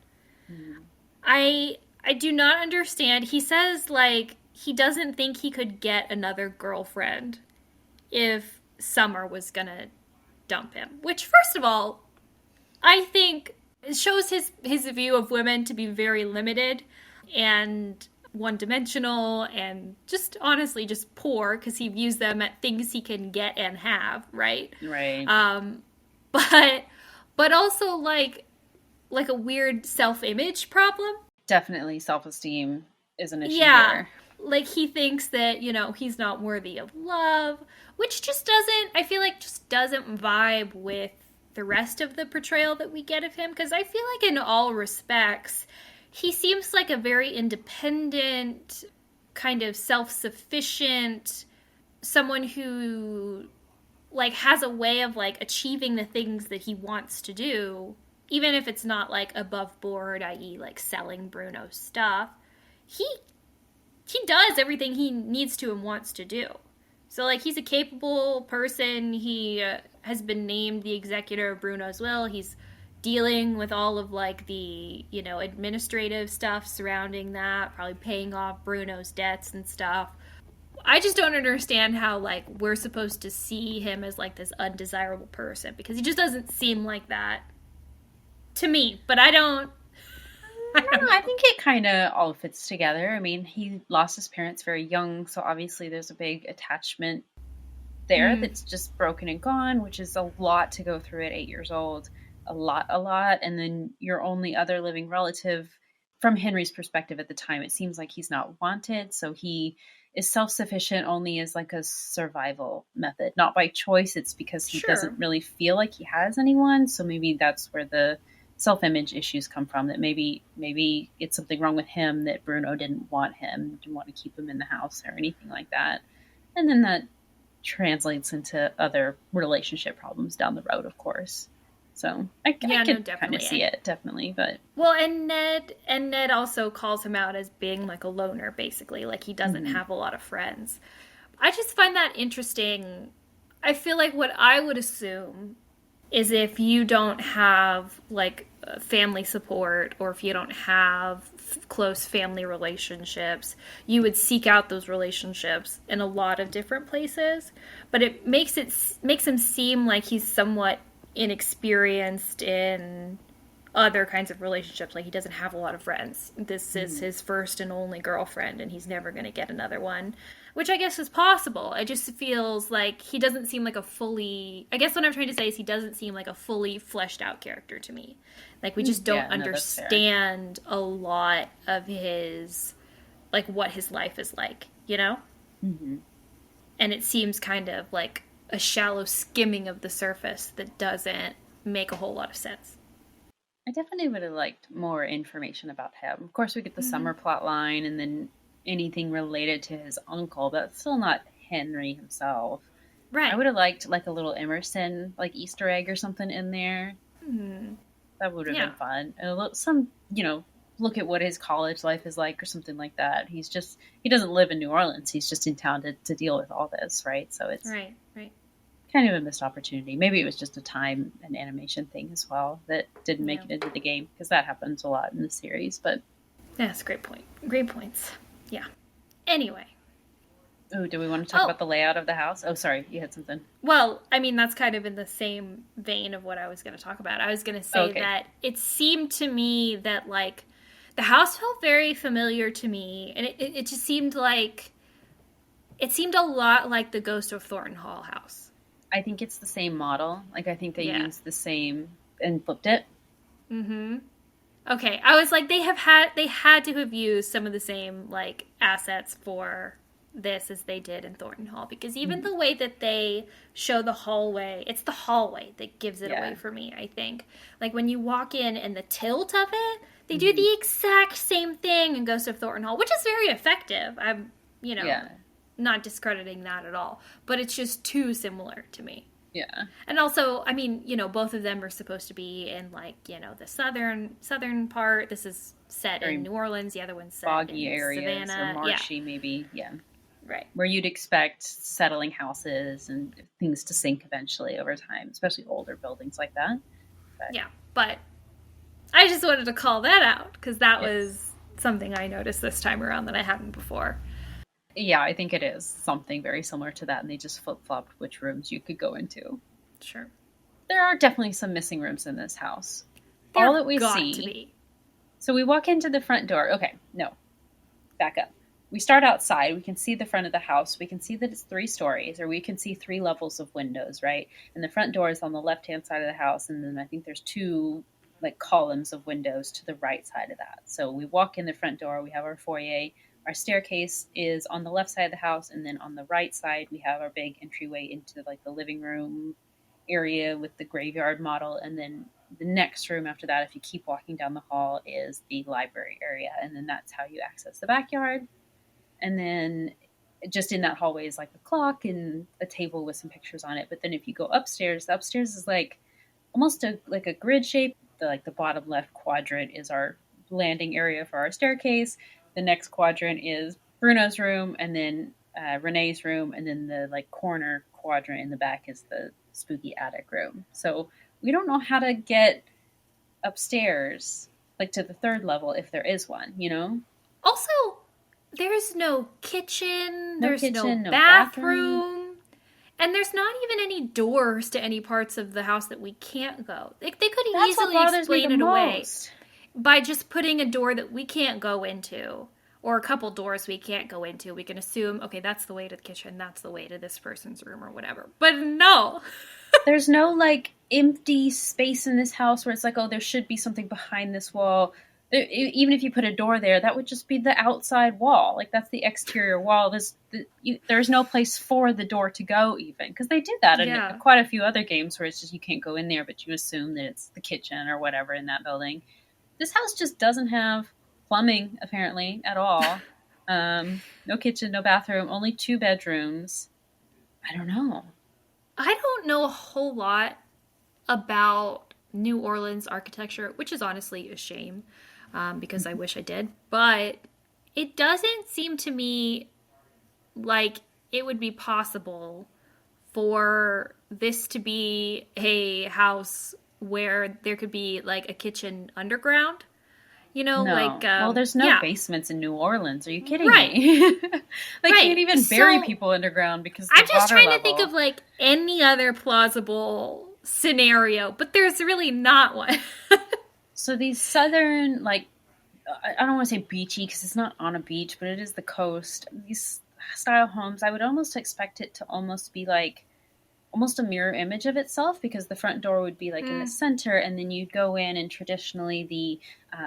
Speaker 2: Mm.
Speaker 1: I do not understand. He says, like, he doesn't think he could get another girlfriend if Summer was gonna dump him. Which, first of all, I think it shows his view of women to be very limited and one-dimensional and just honestly just poor because he views them at things he can get and have, right?
Speaker 2: Right.
Speaker 1: But also like a weird self-image problem.
Speaker 2: Definitely self-esteem is an issue
Speaker 1: Yeah.
Speaker 2: there.
Speaker 1: Like he thinks that, he's not worthy of love, which just doesn't, I feel like just doesn't vibe with the rest of the portrayal that we get of him. Because I feel like in all respects, he seems like a very independent, kind of self-sufficient, someone who like has a way of like achieving the things that he wants to do, even if it's not like above board, i.e. like selling Bruno's stuff. He does everything he needs to and wants to do. So like he's a capable person. He has been named the executor of Bruno's will. He's dealing with all of like the, administrative stuff surrounding that, probably paying off Bruno's debts and stuff. I just don't understand how like we're supposed to see him as like this undesirable person because he just doesn't seem like that to me. But I don't know.
Speaker 2: I think it kind of all fits together. I mean, he lost his parents very young, so obviously there's a big attachment there that's just broken and gone, which is a lot to go through at 8 years old. A lot. And then your only other living relative, from Henry's perspective at the time, it seems like he's not wanted, so he is self-sufficient only as like a survival method, not by choice. It's because he doesn't really feel like he has anyone, so maybe that's where the self-image issues come from, that maybe it's something wrong with him, that Bruno didn't want to keep him in the house or anything like that. And then that translates into other relationship problems down the road, of course. So I could kind of see it, definitely. But
Speaker 1: well, and Ned also calls him out as being like a loner, basically, like he doesn't have a lot of friends. I just find that interesting. I feel like what I would assume is if you don't have like family support, or if you don't have close family relationships, you would seek out those relationships in a lot of different places. But it makes him seem like he's somewhat inexperienced in other kinds of relationships. Like he doesn't have a lot of friends. This is his first and only girlfriend, and he's never going to get another one, which I guess is possible. It just feels like he doesn't seem like I guess what I'm trying to say is he doesn't seem like a fully fleshed out character to me. Like we just don't understand a lot of his, like what his life is like, And it seems kind of like a shallow skimming of the surface that doesn't make a whole lot of sense.
Speaker 2: I definitely would have liked more information about him. Of course, we get the summer plot line and then anything related to his uncle, but still not Henry himself.
Speaker 1: Right.
Speaker 2: I would have liked like a little Emerson, like Easter egg or something in there. That would have been fun. And look at what his college life is like or something like that. He doesn't live in New Orleans. He's just in town to deal with all this, right? So it's
Speaker 1: right.
Speaker 2: Kind of a missed opportunity. Maybe it was just a time and animation thing as well that didn't make it into the game, because that happens a lot in the series. But
Speaker 1: that's a great point. Great points. Yeah. Anyway.
Speaker 2: Oh, do we want to talk about the layout of the house? Oh, sorry, you had something.
Speaker 1: Well, I mean, that's kind of in the same vein of what I was going to talk about. I was going to say that it seemed to me that, like, the house felt very familiar to me, and it just seemed like, it seemed a lot like the Ghost of Thornton Hall house.
Speaker 2: I think it's the same model. Like, I think they used the same and flipped it.
Speaker 1: Okay, I was like, they had to have used some of the same, like, assets for this as they did in Thornton Hall, because even the way that they show the hallway, it's the hallway that gives it away for me, I think. Like, when you walk in and the tilt of it, they do the exact same thing in Ghost of Thornton Hall, which is very effective. I'm, not discrediting that at all, but it's just too similar to me.
Speaker 2: Yeah.
Speaker 1: And also, I mean, both of them are supposed to be in, like, the southern part. This is set in New Orleans. The other one's set
Speaker 2: boggy
Speaker 1: in
Speaker 2: areas
Speaker 1: Savannah.
Speaker 2: or marshy, maybe. Yeah.
Speaker 1: Right.
Speaker 2: Where you'd expect settling houses and things to sink eventually over time, especially older buildings like that. But,
Speaker 1: yeah, but I just wanted to call that out because that
Speaker 2: yes.
Speaker 1: was something I noticed this time around that I hadn't before.
Speaker 2: Yeah, I think it is something very similar to that, and they just flip-flopped which rooms you could go into.
Speaker 1: Sure.
Speaker 2: There are definitely some missing rooms in this house.
Speaker 1: There
Speaker 2: All that we
Speaker 1: got
Speaker 2: see...
Speaker 1: to be.
Speaker 2: So we walk into the front door. Okay, no. Back up. We start outside. We can see the front of the house. We can see that it's 3 stories, or we can see 3 levels of windows, right? And the front door is on the left-hand side of the house, and then I think there's 2 like columns of windows to the right side of that. So we walk in the front door. We have our foyer. Our staircase is on the left side of the house, and then on the right side we have our big entryway into like the living room area with the graveyard model, and then the next room after that, if you keep walking down the hall, is the library area, and then that's how you access the backyard. And then just in that hallway is like a clock and a table with some pictures on it. But then if you go upstairs, the upstairs is like almost like a grid shape. The bottom left quadrant is our landing area for our staircase. The next quadrant is Bruno's room, and then Renee's room, and then the like corner quadrant in the back is the spooky attic room. So we don't know how to get upstairs, like to the 3rd level, if there is one, you know?
Speaker 1: Also, there's no kitchen, there's no
Speaker 2: no
Speaker 1: bathroom, and there's not even any doors to any parts of the house that we can't go. They could
Speaker 2: That's what
Speaker 1: easily
Speaker 2: bothers me
Speaker 1: explain
Speaker 2: the
Speaker 1: it away
Speaker 2: most.
Speaker 1: by just putting a door that we can't go into, or a couple doors we can't go into. We can assume, okay, that's the way to the kitchen, that's the way to this person's room, or whatever. But no!
Speaker 2: There's no like empty space in this house where it's like, oh, there should be something behind this wall. Even if you put a door there, that would just be the outside wall. Like that's the exterior wall. There's no place for the door to go, even because they do that in quite a few other games where it's just you can't go in there, but you assume that it's the kitchen or whatever in that building. This house just doesn't have plumbing apparently at all. No kitchen, no bathroom, only 2 bedrooms. I don't know.
Speaker 1: I don't know a whole lot about New Orleans architecture, which is honestly a shame because I wish I did. But it doesn't seem to me like it would be possible for this to be a house where there could be like a kitchen underground. You know,
Speaker 2: no.
Speaker 1: like
Speaker 2: well, there's no basements in New Orleans. Are you kidding
Speaker 1: right.
Speaker 2: me? They
Speaker 1: right.
Speaker 2: can't even bury people underground because
Speaker 1: I'm just trying
Speaker 2: level.
Speaker 1: To think of like any other plausible scenario, but there's really not one.
Speaker 2: So these southern, like, I don't want to say beachy because it's not on a beach, but it is the coast. These style homes, I would almost expect it to almost be like almost a mirror image of itself because the front door would be like in the center, and then you'd go in and traditionally the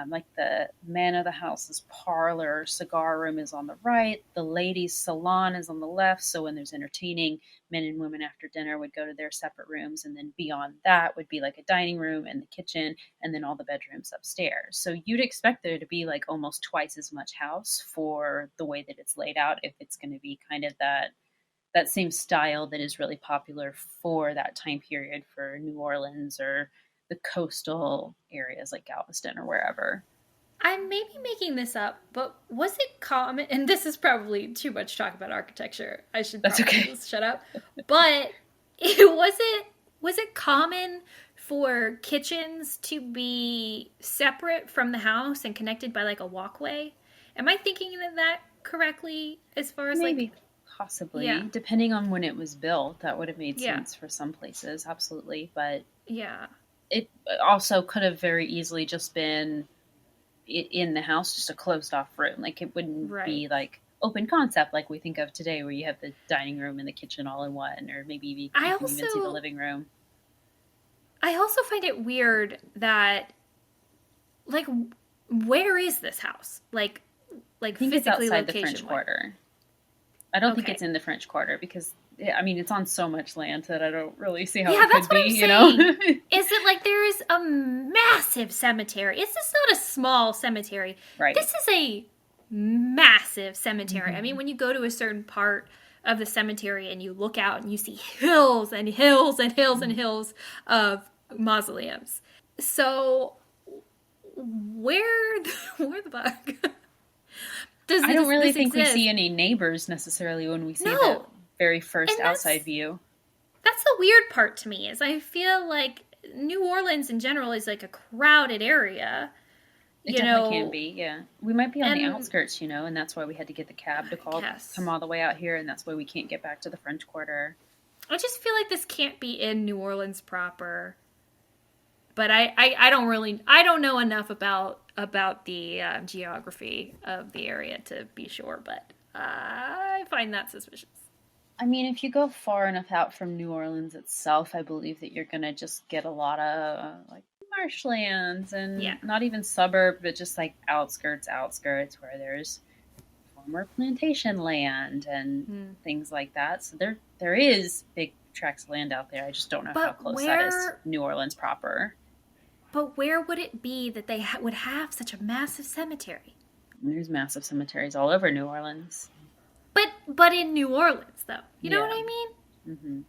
Speaker 2: like the man of the house's parlor cigar room is on the right, the ladies salon is on the left, so when there's entertaining, men and women after dinner would go to their separate rooms, and then beyond that would be like a dining room and the kitchen, and then all the bedrooms upstairs. So you'd expect there to be like almost twice as much house for the way that it's laid out if it's going to be kind of that same style that is really popular for that time period for New Orleans or the coastal areas like Galveston or wherever.
Speaker 1: I may be making this up, but was it common, and this is probably too much talk about architecture, I should probably just shut up, but was it common for kitchens to be separate from the house and connected by like a walkway? Am I thinking of that correctly as far as
Speaker 2: Maybe.
Speaker 1: like...
Speaker 2: Possibly. Yeah. Depending on when it was built, that would have made sense for some places, absolutely. But it also could have very easily just been in the house, just a closed off room. Like it wouldn't be like open concept like we think of today where you have the dining room and the kitchen all in one, or maybe you can even see the living room.
Speaker 1: I also find it weird that like where is this house? Like
Speaker 2: I think
Speaker 1: physically
Speaker 2: it's outside the French Quarter. I don't think it's in the French Quarter because, I mean, it's on so much land that I don't really see how it could be, you know?
Speaker 1: Is it like there is a massive cemetery? It's just not a small cemetery.
Speaker 2: Right.
Speaker 1: This is a massive cemetery. Mm-hmm. I mean, when you go to a certain part of the cemetery and you look out and you see hills and hills and hills and hills of mausoleums. So, where the fuck
Speaker 2: I don't really
Speaker 1: this
Speaker 2: think
Speaker 1: exist?
Speaker 2: we see any neighbors necessarily when we see
Speaker 1: No.
Speaker 2: the very first
Speaker 1: And
Speaker 2: outside view.
Speaker 1: That's the weird part to me, is I feel like New Orleans in general is like a crowded area.
Speaker 2: It definitely can be, yeah. We might be on the outskirts, and that's why we had to get the cab to come all the way out here, and that's why we can't get back to the French Quarter.
Speaker 1: I just feel like this can't be in New Orleans proper. But I don't know enough about the geography of the area to be sure, but I find that suspicious.
Speaker 2: I mean, if you go far enough out from New Orleans itself, I believe that you're going to just get a lot of, like, marshlands and not even suburb, but just, like, outskirts where there's former plantation land and things like that. So there is big tracts of land out there. I just don't know how close that is to New Orleans proper.
Speaker 1: But where would it be that they would have such a massive cemetery?
Speaker 2: There's massive cemeteries all over New Orleans.
Speaker 1: But in New Orleans, though, you know what I mean?
Speaker 2: Mm-hmm.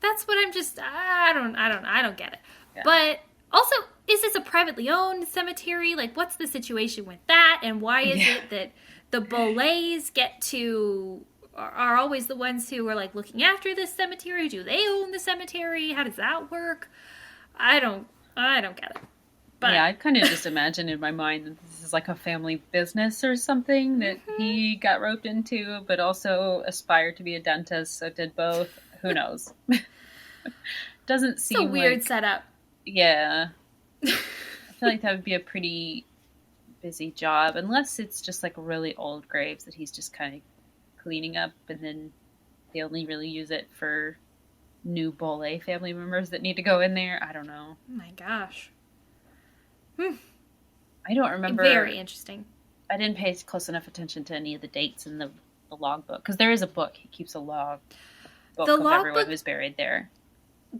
Speaker 1: That's what I'm just. I don't get it. Yeah. But also, is this a privately owned cemetery? Like, what's the situation with that? And why is it that the Bollets are always the ones who are like looking after this cemetery? Do they own the cemetery? How does that work? I don't get it. But
Speaker 2: I kind of just imagine in my mind that this is like a family business or something that he got roped into, but also aspired to be a dentist, so did both. Who knows? Doesn't seem
Speaker 1: it's a weird setup.
Speaker 2: Yeah. I feel like that would be a pretty busy job, unless it's just like really old graves that he's just kind of cleaning up, and then they only really use it for new Bolle family members that need to go in there. I don't know.
Speaker 1: Oh my gosh.
Speaker 2: I don't remember.
Speaker 1: Very interesting.
Speaker 2: I didn't pay close enough attention to any of the dates in the logbook, because there is a book. He keeps a logbook of everyone who's buried there.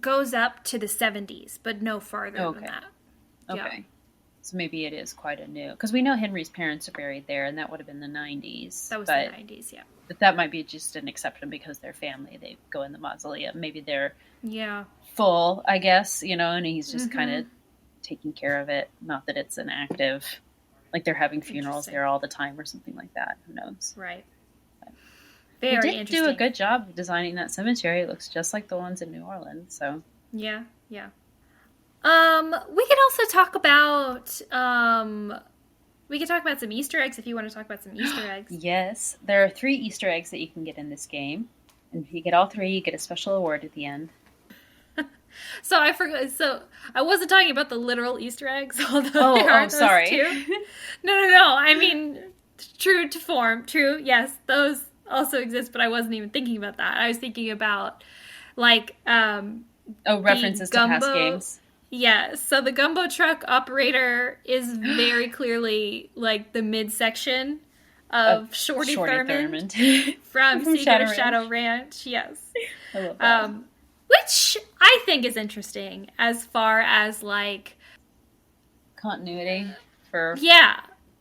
Speaker 1: Goes up to the 70s, but no farther than that.
Speaker 2: Okay. Yeah. So maybe it is quite a new, because we know Henry's parents are buried there, and that would have been the 90s.
Speaker 1: That was the 90s, yeah.
Speaker 2: But that might be just an exception because they're family. They go in the mausoleum. Maybe they're full, I guess, and he's just kind of taking care of it. Not that it's an active, like they're having funerals there all the time or something like that. Who knows?
Speaker 1: Right.
Speaker 2: Very interesting. He did do a good job of designing that cemetery. It looks just like the ones in New Orleans. So
Speaker 1: yeah. We could also talk about some Easter eggs if you want to talk about some Easter eggs.
Speaker 2: Yes, there are 3 Easter eggs that you can get in this game, and if you get all 3, you get a special award at the end.
Speaker 1: So I forgot. So I wasn't talking about the literal Easter eggs, although there are those
Speaker 2: sorry.
Speaker 1: too. No. I mean, true to form. True. Yes, those also exist, but I wasn't even thinking about that. I was thinking about like
Speaker 2: references to past games.
Speaker 1: Yeah. So the gumbo truck operator is very clearly like the midsection of Shorty Thurmond from Secret of Shadow Ranch. Yes.
Speaker 2: I love that.
Speaker 1: Which I think is interesting as far as like
Speaker 2: continuity for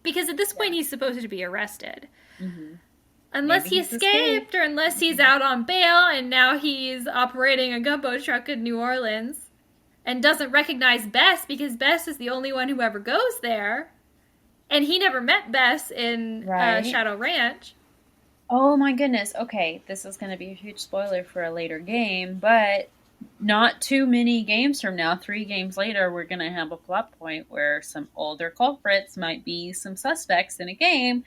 Speaker 1: because at this point he's supposed to be arrested.
Speaker 2: Mm-hmm.
Speaker 1: Unless he escaped or unless he's out on bail and now he's operating a gumbo truck in New Orleans and doesn't recognize Bess because Bess is the only one who ever goes there. And he never met Bess in Shadow Ranch.
Speaker 2: Oh my goodness. Okay, this is going to be a huge spoiler for a later game, but not too many games from now, 3 games later, we're going to have a plot point where some older culprits might be some suspects in a game.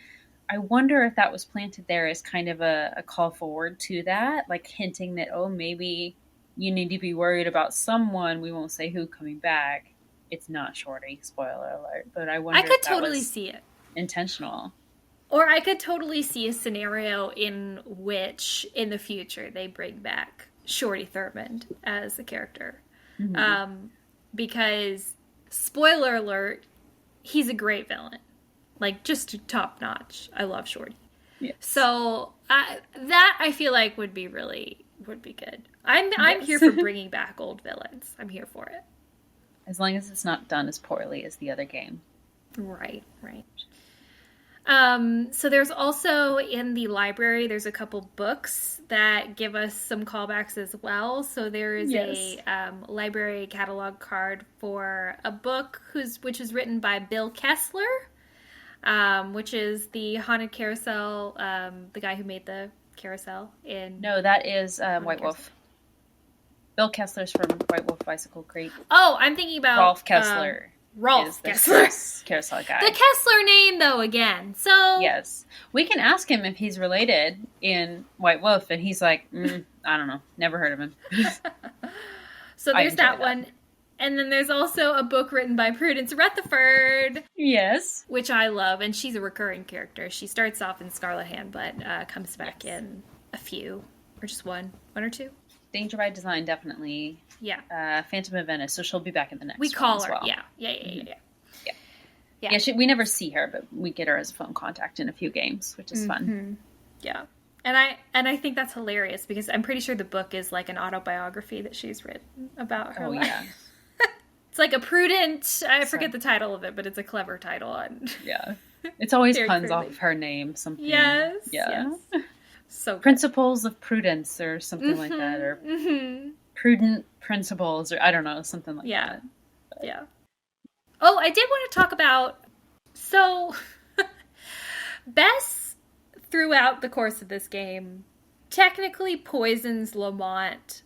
Speaker 2: I wonder if that was planted there as kind of a call forward to that, like hinting that, maybe you need to be worried about someone, we won't say who, coming back. It's not Shorty, spoiler alert, but I wonder
Speaker 1: I could
Speaker 2: if that
Speaker 1: totally
Speaker 2: was
Speaker 1: see it.
Speaker 2: Intentional.
Speaker 1: Or I could totally see a scenario in which, in the future, they bring back Shorty Thurmond as a character. Mm-hmm. Because, spoiler alert, he's a great villain. Like, just top notch. I love Shorty. Yes. So, that I feel like would be good. I'm here for bringing back old villains. I'm here for it.
Speaker 2: As long as it's not done as poorly as the other game.
Speaker 1: Right. So there's also in the library, there's a couple books that give us some callbacks as well. So there is a library catalog card for a book which is written by Bill Kessler. which is the haunted carousel, the guy who made the carousel in...
Speaker 2: No, that is White Wolf. Bill Kessler's from White Wolf Bicycle Creek.
Speaker 1: Oh, I'm thinking about...
Speaker 2: Rolf Kessler.
Speaker 1: Rolf Kessler.
Speaker 2: Carousel guy.
Speaker 1: The Kessler name, though, again. So...
Speaker 2: Yes. We can ask him if he's related in White Wolf, and he's like, I don't know. Never heard of him.
Speaker 1: So there's that one. And then there's also a book written by Prudence Rutherford.
Speaker 2: Yes.
Speaker 1: Which I love, and she's a recurring character. She starts off in Scarlet Hand, but comes back in a few. Or just one or two.
Speaker 2: Danger by Design, definitely.
Speaker 1: Yeah.
Speaker 2: Phantom of Venice, so she'll be back in the next
Speaker 1: We call
Speaker 2: one
Speaker 1: her,
Speaker 2: as well.
Speaker 1: Yeah.
Speaker 2: Yeah, we never see her, but we get her as a phone contact in a few games, which is fun.
Speaker 1: Yeah. And I think that's hilarious, because I'm pretty sure the book is like an autobiography that she's written about her life.
Speaker 2: Yeah.
Speaker 1: It's like a prudent, I forget the title of it, but it's a clever title. And
Speaker 2: yeah. It's always
Speaker 1: Very
Speaker 2: puns
Speaker 1: prudent.
Speaker 2: off her name, something.
Speaker 1: Yes.
Speaker 2: Yeah.
Speaker 1: Yes. So good.
Speaker 2: Principles of Prudence or something like that, or Prudent Principles, or I don't know, something like that.
Speaker 1: Yeah. Oh, I did want to talk about, so Bess, throughout the course of this game, technically poisons Lamont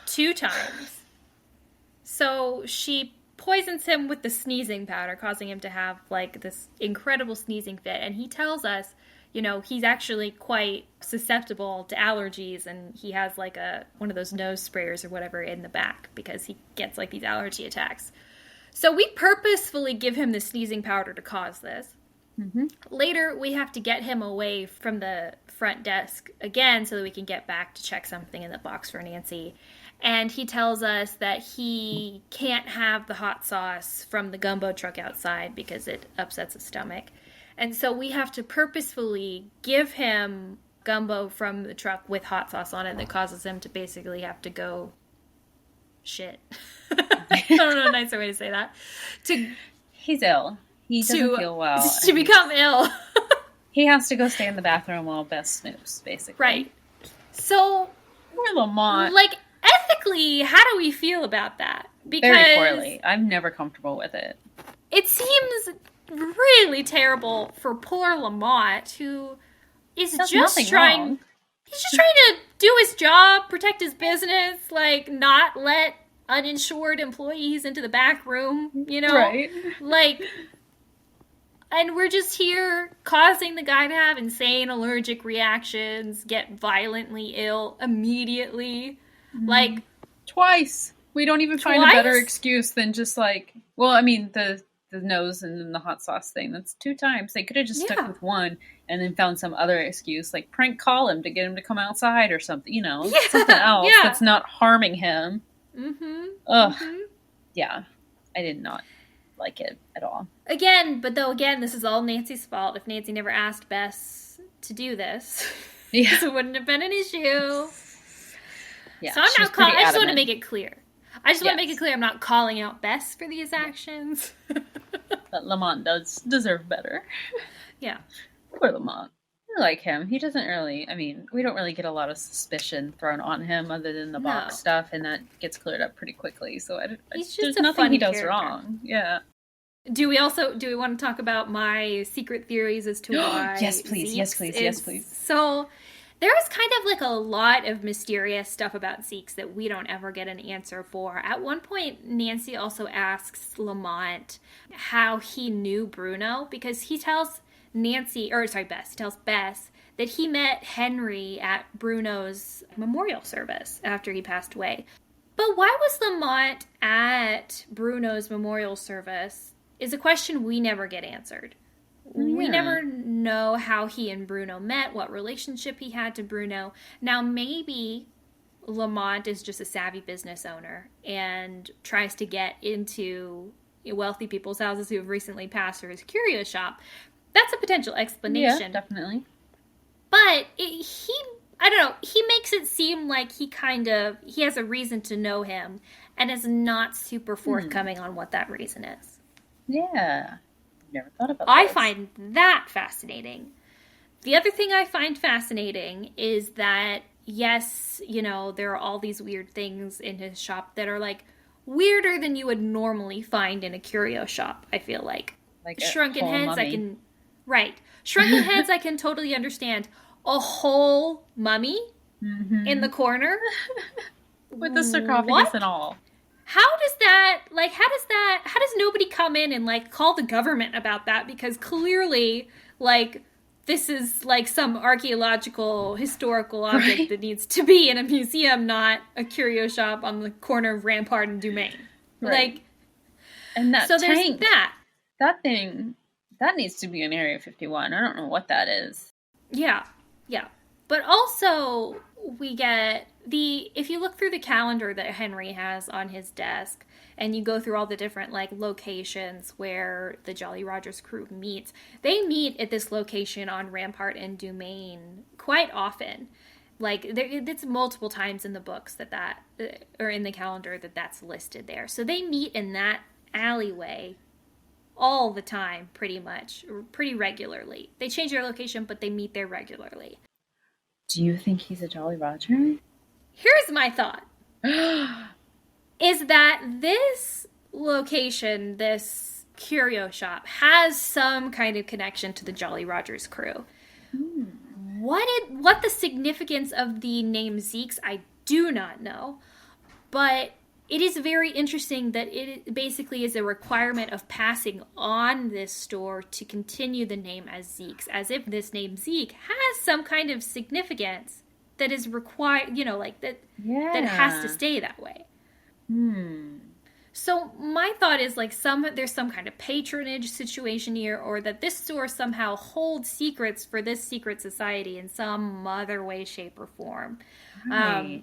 Speaker 1: 2 times. So she poisons him with the sneezing powder, causing him to have like this incredible sneezing fit. And he tells us, you know, he's actually quite susceptible to allergies, and he has like one of those nose sprayers or whatever in the back because he gets like these allergy attacks. So we purposefully give him the sneezing powder to cause this. Later, we have to get him away from the front desk again so that we can get back to check something in the box for Nancy. And he tells us that he can't have the hot sauce from the gumbo truck outside because it upsets his stomach. And so we have to purposefully give him gumbo from the truck with hot sauce on it that causes him to basically have to go shit. I don't know a nicer way to say that.
Speaker 2: He's ill. He doesn't feel well.
Speaker 1: To become ill.
Speaker 2: He has to go stay in the bathroom while Bess snoops, basically.
Speaker 1: Right. So,
Speaker 2: poor Lamont.
Speaker 1: Like, ethically, how do we feel about that? Because
Speaker 2: very poorly. I'm never comfortable with it.
Speaker 1: It seems really terrible for poor Lamont, who is just trying...
Speaker 2: Wrong.
Speaker 1: He's just trying to do his job, protect his business, like, not let uninsured employees into the back room, you know?
Speaker 2: Right.
Speaker 1: Like... And we're just here causing the guy to have insane allergic reactions, get violently ill immediately. Like...
Speaker 2: Twice! We don't even find a better excuse than just like... Well, I mean, the nose and then the hot sauce thing. That's 2 times. They could have just stuck with one and then found some other excuse, like prank call him to get him to come outside or something, you know? Something else that's not harming him. Ugh. Yeah. I did not like it at all.
Speaker 1: Again, this is all Nancy's fault. If Nancy never asked Bess to do this, this wouldn't have been an issue.
Speaker 2: Yeah,
Speaker 1: so I'm not calling. I just want to make it clear. I'm not calling out Bess for these actions.
Speaker 2: But Lamont does deserve better.
Speaker 1: Yeah.
Speaker 2: Poor Lamont. I like him. He doesn't really, I mean, we don't really get a lot of suspicion thrown on him other than the box stuff, and that gets cleared up pretty quickly. So there's nothing he does wrong. Yeah.
Speaker 1: Do we want to talk about my secret theories as to why?
Speaker 2: Yes, please.
Speaker 1: So there is kind of like a lot of mysterious stuff about Zeke's that we don't ever get an answer for. At one point, Nancy also asks Lamont how he knew Bruno, because he tells Bess tells Bess that he met Henry at Bruno's memorial service after he passed away. But why was Lamont at Bruno's memorial service is a question we never get answered. We never know how he and Bruno met, what relationship he had to Bruno. Now, maybe Lamont is just a savvy business owner and tries to get into wealthy people's houses who have recently passed through his curio shop. That's a potential explanation.
Speaker 2: Yeah, definitely.
Speaker 1: But I don't know, he makes it seem like he has a reason to know him and is not super forthcoming on what that reason is.
Speaker 2: Yeah. Never thought about that.
Speaker 1: I find that fascinating. The other thing I find fascinating is that, yes, there are all these weird things in his shop that are, like, weirder than you would normally find in a curio shop, I feel like.
Speaker 2: Like
Speaker 1: shrunken heads,
Speaker 2: mummy.
Speaker 1: Right. Shrunken heads, I can totally understand. A whole mummy in the corner?
Speaker 2: With the sarcophagus and all.
Speaker 1: How does nobody come in and, like, call the government about that? Because clearly, like, this is, like, some archaeological, historical object that needs to be in a museum, not a curio shop on the corner of Rampart and Dumaine.
Speaker 2: Right.
Speaker 1: Like,
Speaker 2: and that
Speaker 1: so
Speaker 2: tank,
Speaker 1: there's that.
Speaker 2: That thing, that needs to be in Area 51. I don't know what that is.
Speaker 1: Yeah. But also, we get if you look through the calendar that Henry has on his desk, and you go through all the different, like, locations where the Jolly Rogers crew meets, they meet at this location on Rampart and Dumaine quite often. Like, it's multiple times in the books or in the calendar that's listed there. So they meet in that alleyway all the time, pretty regularly. They change their location, but they meet there regularly.
Speaker 2: Do you think he's a Jolly Roger?
Speaker 1: Here's my thought. Is that this location, this curio shop, has some kind of connection to the Jolly Rogers crew. What the significance of the name Zeke's, I do not know. But it is very interesting that it basically is a requirement of passing on this store to continue the name as Zeke's, as if this name Zeke has some kind of significance that is required, that has to stay that way. So my thought is, like, there's some kind of patronage situation here, or that this store somehow holds secrets for this secret society in some other way, shape, or form.
Speaker 2: Right.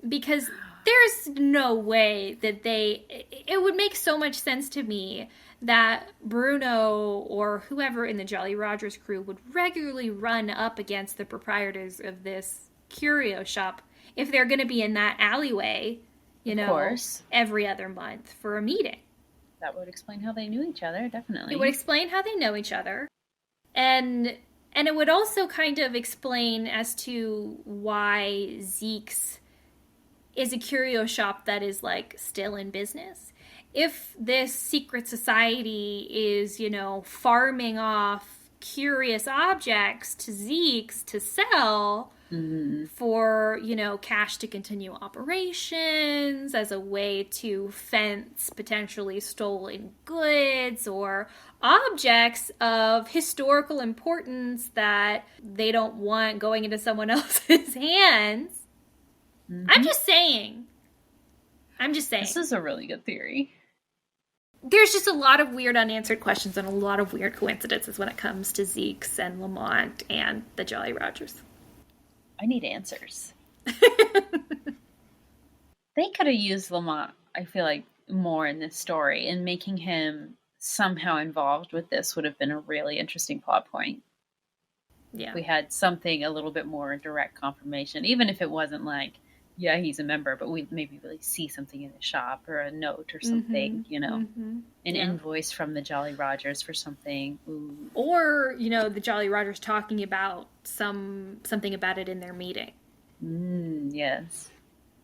Speaker 1: Because there's no way that it would make so much sense to me that Bruno or whoever in the Jolly Rogers crew would regularly run up against the proprietors of this curio shop if they're going to be in that alleyway, of course, every other month for a meeting.
Speaker 2: That would explain how they knew each other, definitely.
Speaker 1: It would explain how they know each other. And it would also kind of explain as to why Zeke's is a curio shop that is, like, still in business. If this secret society is, farming off curious objects to Zeke's to sell for, cash to continue operations, as a way to fence potentially stolen goods or objects of historical importance that they don't want going into someone else's hands. I'm just saying.
Speaker 2: This is a really good theory.
Speaker 1: There's just a lot of weird unanswered questions and a lot of weird coincidences when it comes to Zeke's and Lamont and the Jolly Rogers.
Speaker 2: I need answers. They could have used Lamont, I feel like, more in this story, and making him somehow involved with this would have been a really interesting plot point.
Speaker 1: Yeah.
Speaker 2: We had something a little bit more direct confirmation, even if it wasn't like, yeah, he's a member, but we maybe really see something in the shop or a note or something, an invoice from the Jolly Rogers for something. Ooh.
Speaker 1: Or, the Jolly Rogers talking about something about it in their meeting.
Speaker 2: Yes.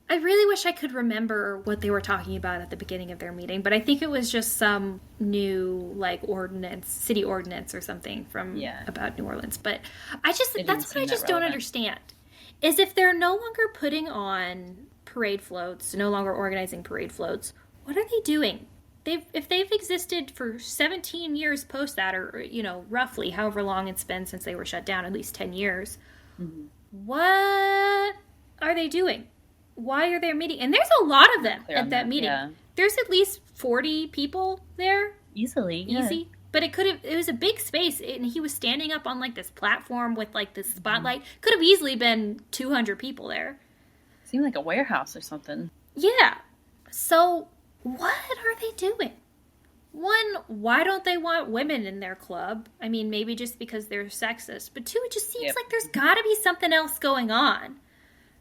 Speaker 1: I really wish I could remember what they were talking about at the beginning of their meeting, but I think it was just some new, like, city ordinance or something from about New Orleans. But that's what I just don't understand. Is if they're no longer putting on parade floats, no longer organizing parade floats, what are they doing? If they've existed for 17 years post that, or, roughly however long it's been since they were shut down, at least 10 years, what are they doing? Why are they meeting? And there's a lot of them at that meeting. Yeah. There's at least 40 people there.
Speaker 2: Easy.
Speaker 1: But it was a big space, and he was standing up on, like, this platform with, like, this spotlight. Could have easily been 200 people there.
Speaker 2: Seemed like a warehouse or something.
Speaker 1: Yeah. So, what are they doing? One, why don't they want women in their club? I mean, maybe just because they're sexist. But two, it just seems like there's got to be something else going on.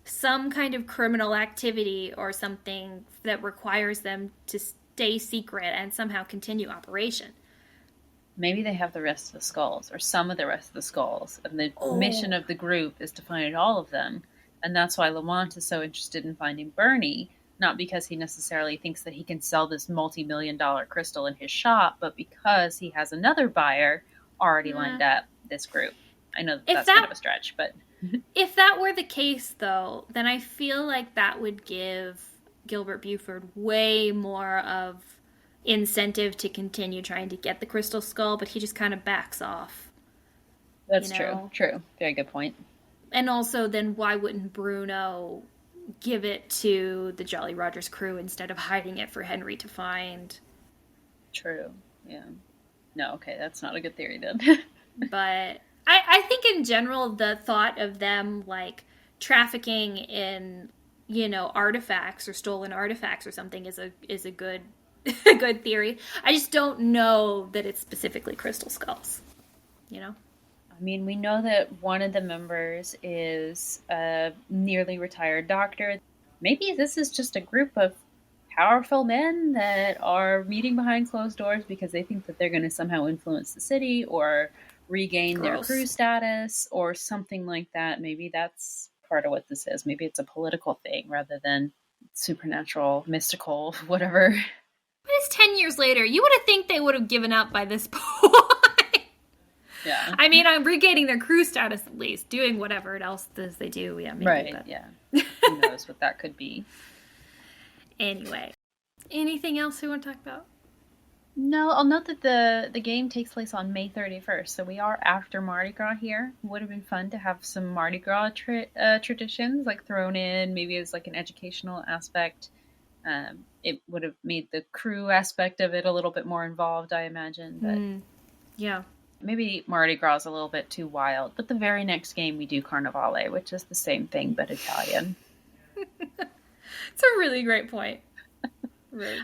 Speaker 1: Some kind of criminal activity or something that requires them to stay secret and somehow continue operation.
Speaker 2: Maybe they have the rest of the skulls, or some of the rest of the skulls, and the mission of the group is to find all of them. And that's why Lamont is so interested in finding Bernie, not because he necessarily thinks that he can sell this multi-million-dollar crystal in his shop, but because he has another buyer already lined up this group. I know that's kind of a stretch, but
Speaker 1: if that were the case, though, then I feel like that would give Gilbert Buford way more of incentive to continue trying to get the Crystal Skull, but he just kind of backs off.
Speaker 2: That's true. Very good point.
Speaker 1: And also, then why wouldn't Bruno give it to the Jolly Rogers crew instead of hiding it for Henry to find?
Speaker 2: True. Yeah. No, okay, that's not a good theory then.
Speaker 1: But I think in general, the thought of them like trafficking in, artifacts or stolen artifacts or something is a good a good theory. I just don't know that it's specifically Crystal Skulls.
Speaker 2: I mean, we know that one of the members is a nearly retired doctor. Maybe this is just a group of powerful men that are meeting behind closed doors because they think that they're going to somehow influence the city or regain their crew status or something like that. Maybe that's part of what this is. Maybe it's a political thing rather than supernatural, mystical, whatever.
Speaker 1: But it's 10 years later. You would have think they would have given up by this point.
Speaker 2: Yeah.
Speaker 1: I mean, I'm regaining their crew status at least, doing whatever else they do. Yeah, maybe.
Speaker 2: Right,
Speaker 1: but...
Speaker 2: yeah. Who knows what that could be.
Speaker 1: Anyway. Anything else we want to talk about?
Speaker 2: No, I'll note that the game takes place on May 31st, so we are after Mardi Gras here. It would have been fun to have some Mardi Gras traditions like thrown in, maybe as like an educational aspect. It would have made the crew aspect of it a little bit more involved, I imagine. But
Speaker 1: yeah.
Speaker 2: Maybe Mardi Gras is a little bit too wild, but the very next game we do Carnivale, which is the same thing but Italian.
Speaker 1: It's a really great point.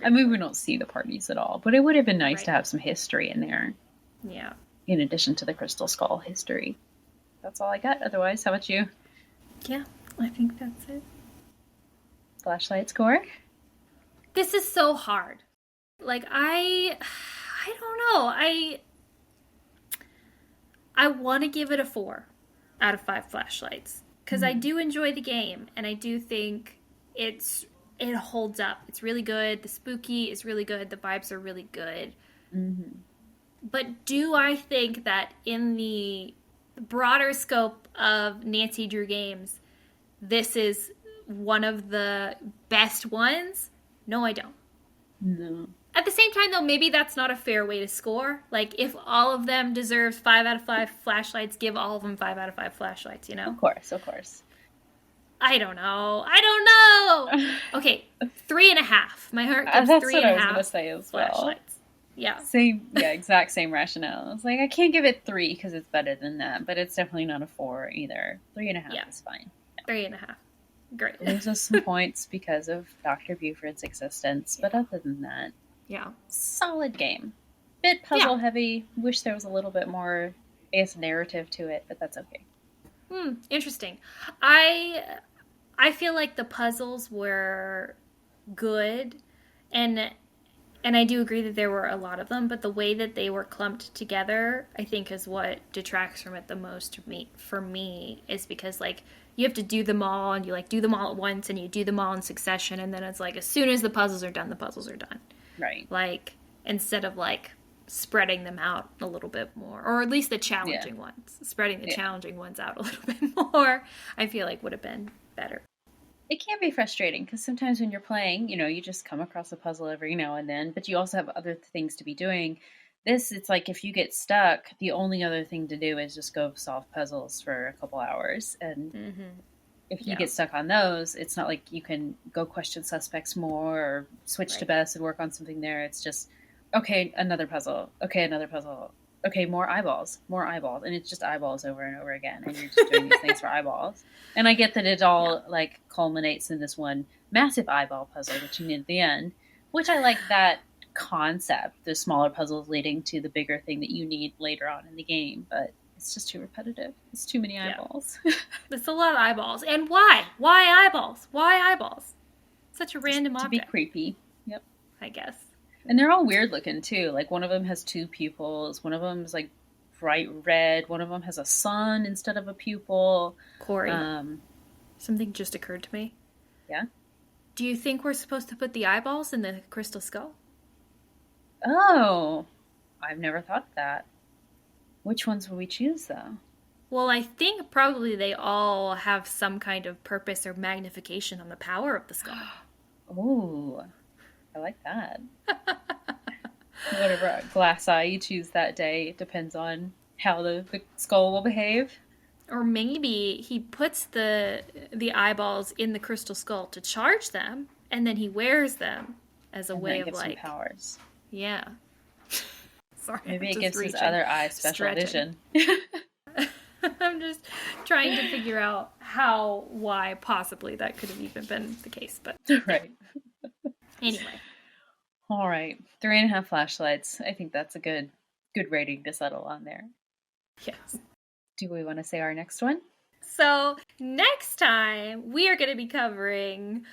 Speaker 2: I mean, we don't see the parties at all, but it would have been nice to have some history in there.
Speaker 1: Yeah.
Speaker 2: In addition to the Crystal Skull history. That's all I got. Otherwise, how about you?
Speaker 1: Yeah, I think that's it.
Speaker 2: Flashlight score?
Speaker 1: This is so hard. Like, I don't know. I want to give it a 4 out of 5 flashlights. Because I do enjoy the game, and I do think it holds up. It's really good. The spooky is really good. The vibes are really good.
Speaker 2: Mm-hmm.
Speaker 1: But do I think that in the broader scope of Nancy Drew games, this is one of the best ones? No, I don't.
Speaker 2: No.
Speaker 1: At the same time, though, maybe that's not a fair way to score. Like, if all of them deserve 5 out of 5 flashlights, give all of them 5 out of 5 flashlights,
Speaker 2: Of course.
Speaker 1: I don't know. Okay, 3.5. My heart gives 3.5.
Speaker 2: That's what I was going to say as well.
Speaker 1: Flashlights. Yeah.
Speaker 2: Exact same rationale. It's like, I can't give it 3 because it's better than that, but it's definitely not a 4 either. 3.5 is fine.
Speaker 5: Yeah.
Speaker 1: 3.5. Great.
Speaker 2: Loses some points because of Dr. Buford's existence, but other than that, solid game. Bit puzzle heavy. Wish there was a little bit more, narrative to it, but that's okay.
Speaker 1: Interesting. I feel like the puzzles were good, and I do agree that there were a lot of them, but the way that they were clumped together, I think, is what detracts from it the most for me, is because, like, you have to do them all, and you, like, do them all at once, and you do them all in succession, and then it's like, as soon as the puzzles are done, the puzzles are done.
Speaker 2: Right.
Speaker 1: Like, instead of, like, spreading them out a little bit more, or at least the challenging ones. Spreading the challenging ones out a little bit more, I feel like would have been better.
Speaker 2: It can be frustrating, because sometimes when you're playing, you just come across a puzzle every now and then, but you also have other things to be doing. This, it's like if you get stuck, the only other thing to do is just go solve puzzles for a couple hours. And if you get stuck on those, it's not like you can go question suspects more or switch to Bess and work on something there. It's just, okay, another puzzle. Okay, another puzzle. Okay, more eyeballs. And it's just eyeballs over and over again. And you're just doing these things for eyeballs. And I get that it all like culminates in this one massive eyeball puzzle that you need at the end, which I like that concept, the smaller puzzles leading to the bigger thing that you need later on in the game, but it's just too repetitive. It's too many eyeballs.
Speaker 1: It's a lot of eyeballs. And why? Why eyeballs? Why eyeballs? Such a random object.
Speaker 2: To be creepy. Yep.
Speaker 1: I guess.
Speaker 2: And they're all weird looking too. Like one of them has 2 pupils. One of them is like bright red. One of them has a sun instead of a pupil.
Speaker 1: Corey, something just occurred to me.
Speaker 2: Yeah?
Speaker 1: Do you think we're supposed to put the eyeballs in the crystal skull?
Speaker 2: Oh, I've never thought of that. Which ones will we choose, though?
Speaker 1: Well, I think probably they all have some kind of purpose or magnification on the power of the skull.
Speaker 2: Ooh, I like that. Whatever glass eye you choose that day depends on how the skull will behave.
Speaker 1: Or maybe he puts the eyeballs in the crystal skull to charge them, and then he wears them as a way of like
Speaker 2: powers.
Speaker 1: Yeah. Sorry.
Speaker 2: Maybe it gives his other eye special vision.
Speaker 1: I'm just trying to figure out why possibly that could have even been the case, but
Speaker 2: right.
Speaker 1: Anyway.
Speaker 2: All right, 3.5 flashlights. I think that's a good rating to settle on there.
Speaker 1: Yes.
Speaker 2: Do we want to say our next one?
Speaker 1: So next time we are going to be covering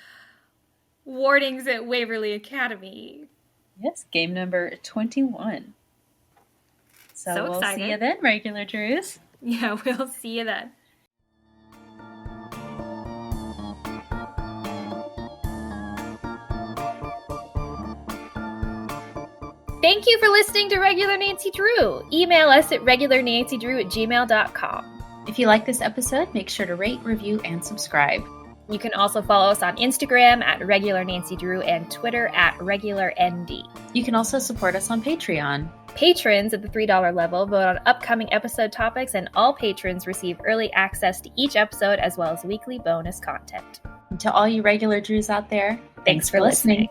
Speaker 1: Wardings at Waverly Academy.
Speaker 2: Yes, game number 21. So we'll see you then, regular Drews.
Speaker 1: Yeah, we'll see you then.
Speaker 4: Thank you for listening to Regular Nancy Drew. Email us at regularnancydrew@gmail.com.
Speaker 5: If you like this episode, make sure to rate, review, and subscribe.
Speaker 4: You can also follow us on Instagram at Regular Nancy Drew and Twitter at RegularND.
Speaker 5: You can also support us on Patreon.
Speaker 4: Patrons at the $3 level vote on upcoming episode topics, and all patrons receive early access to each episode as well as weekly bonus content.
Speaker 5: And to all you regular Drews out there, thanks for listening.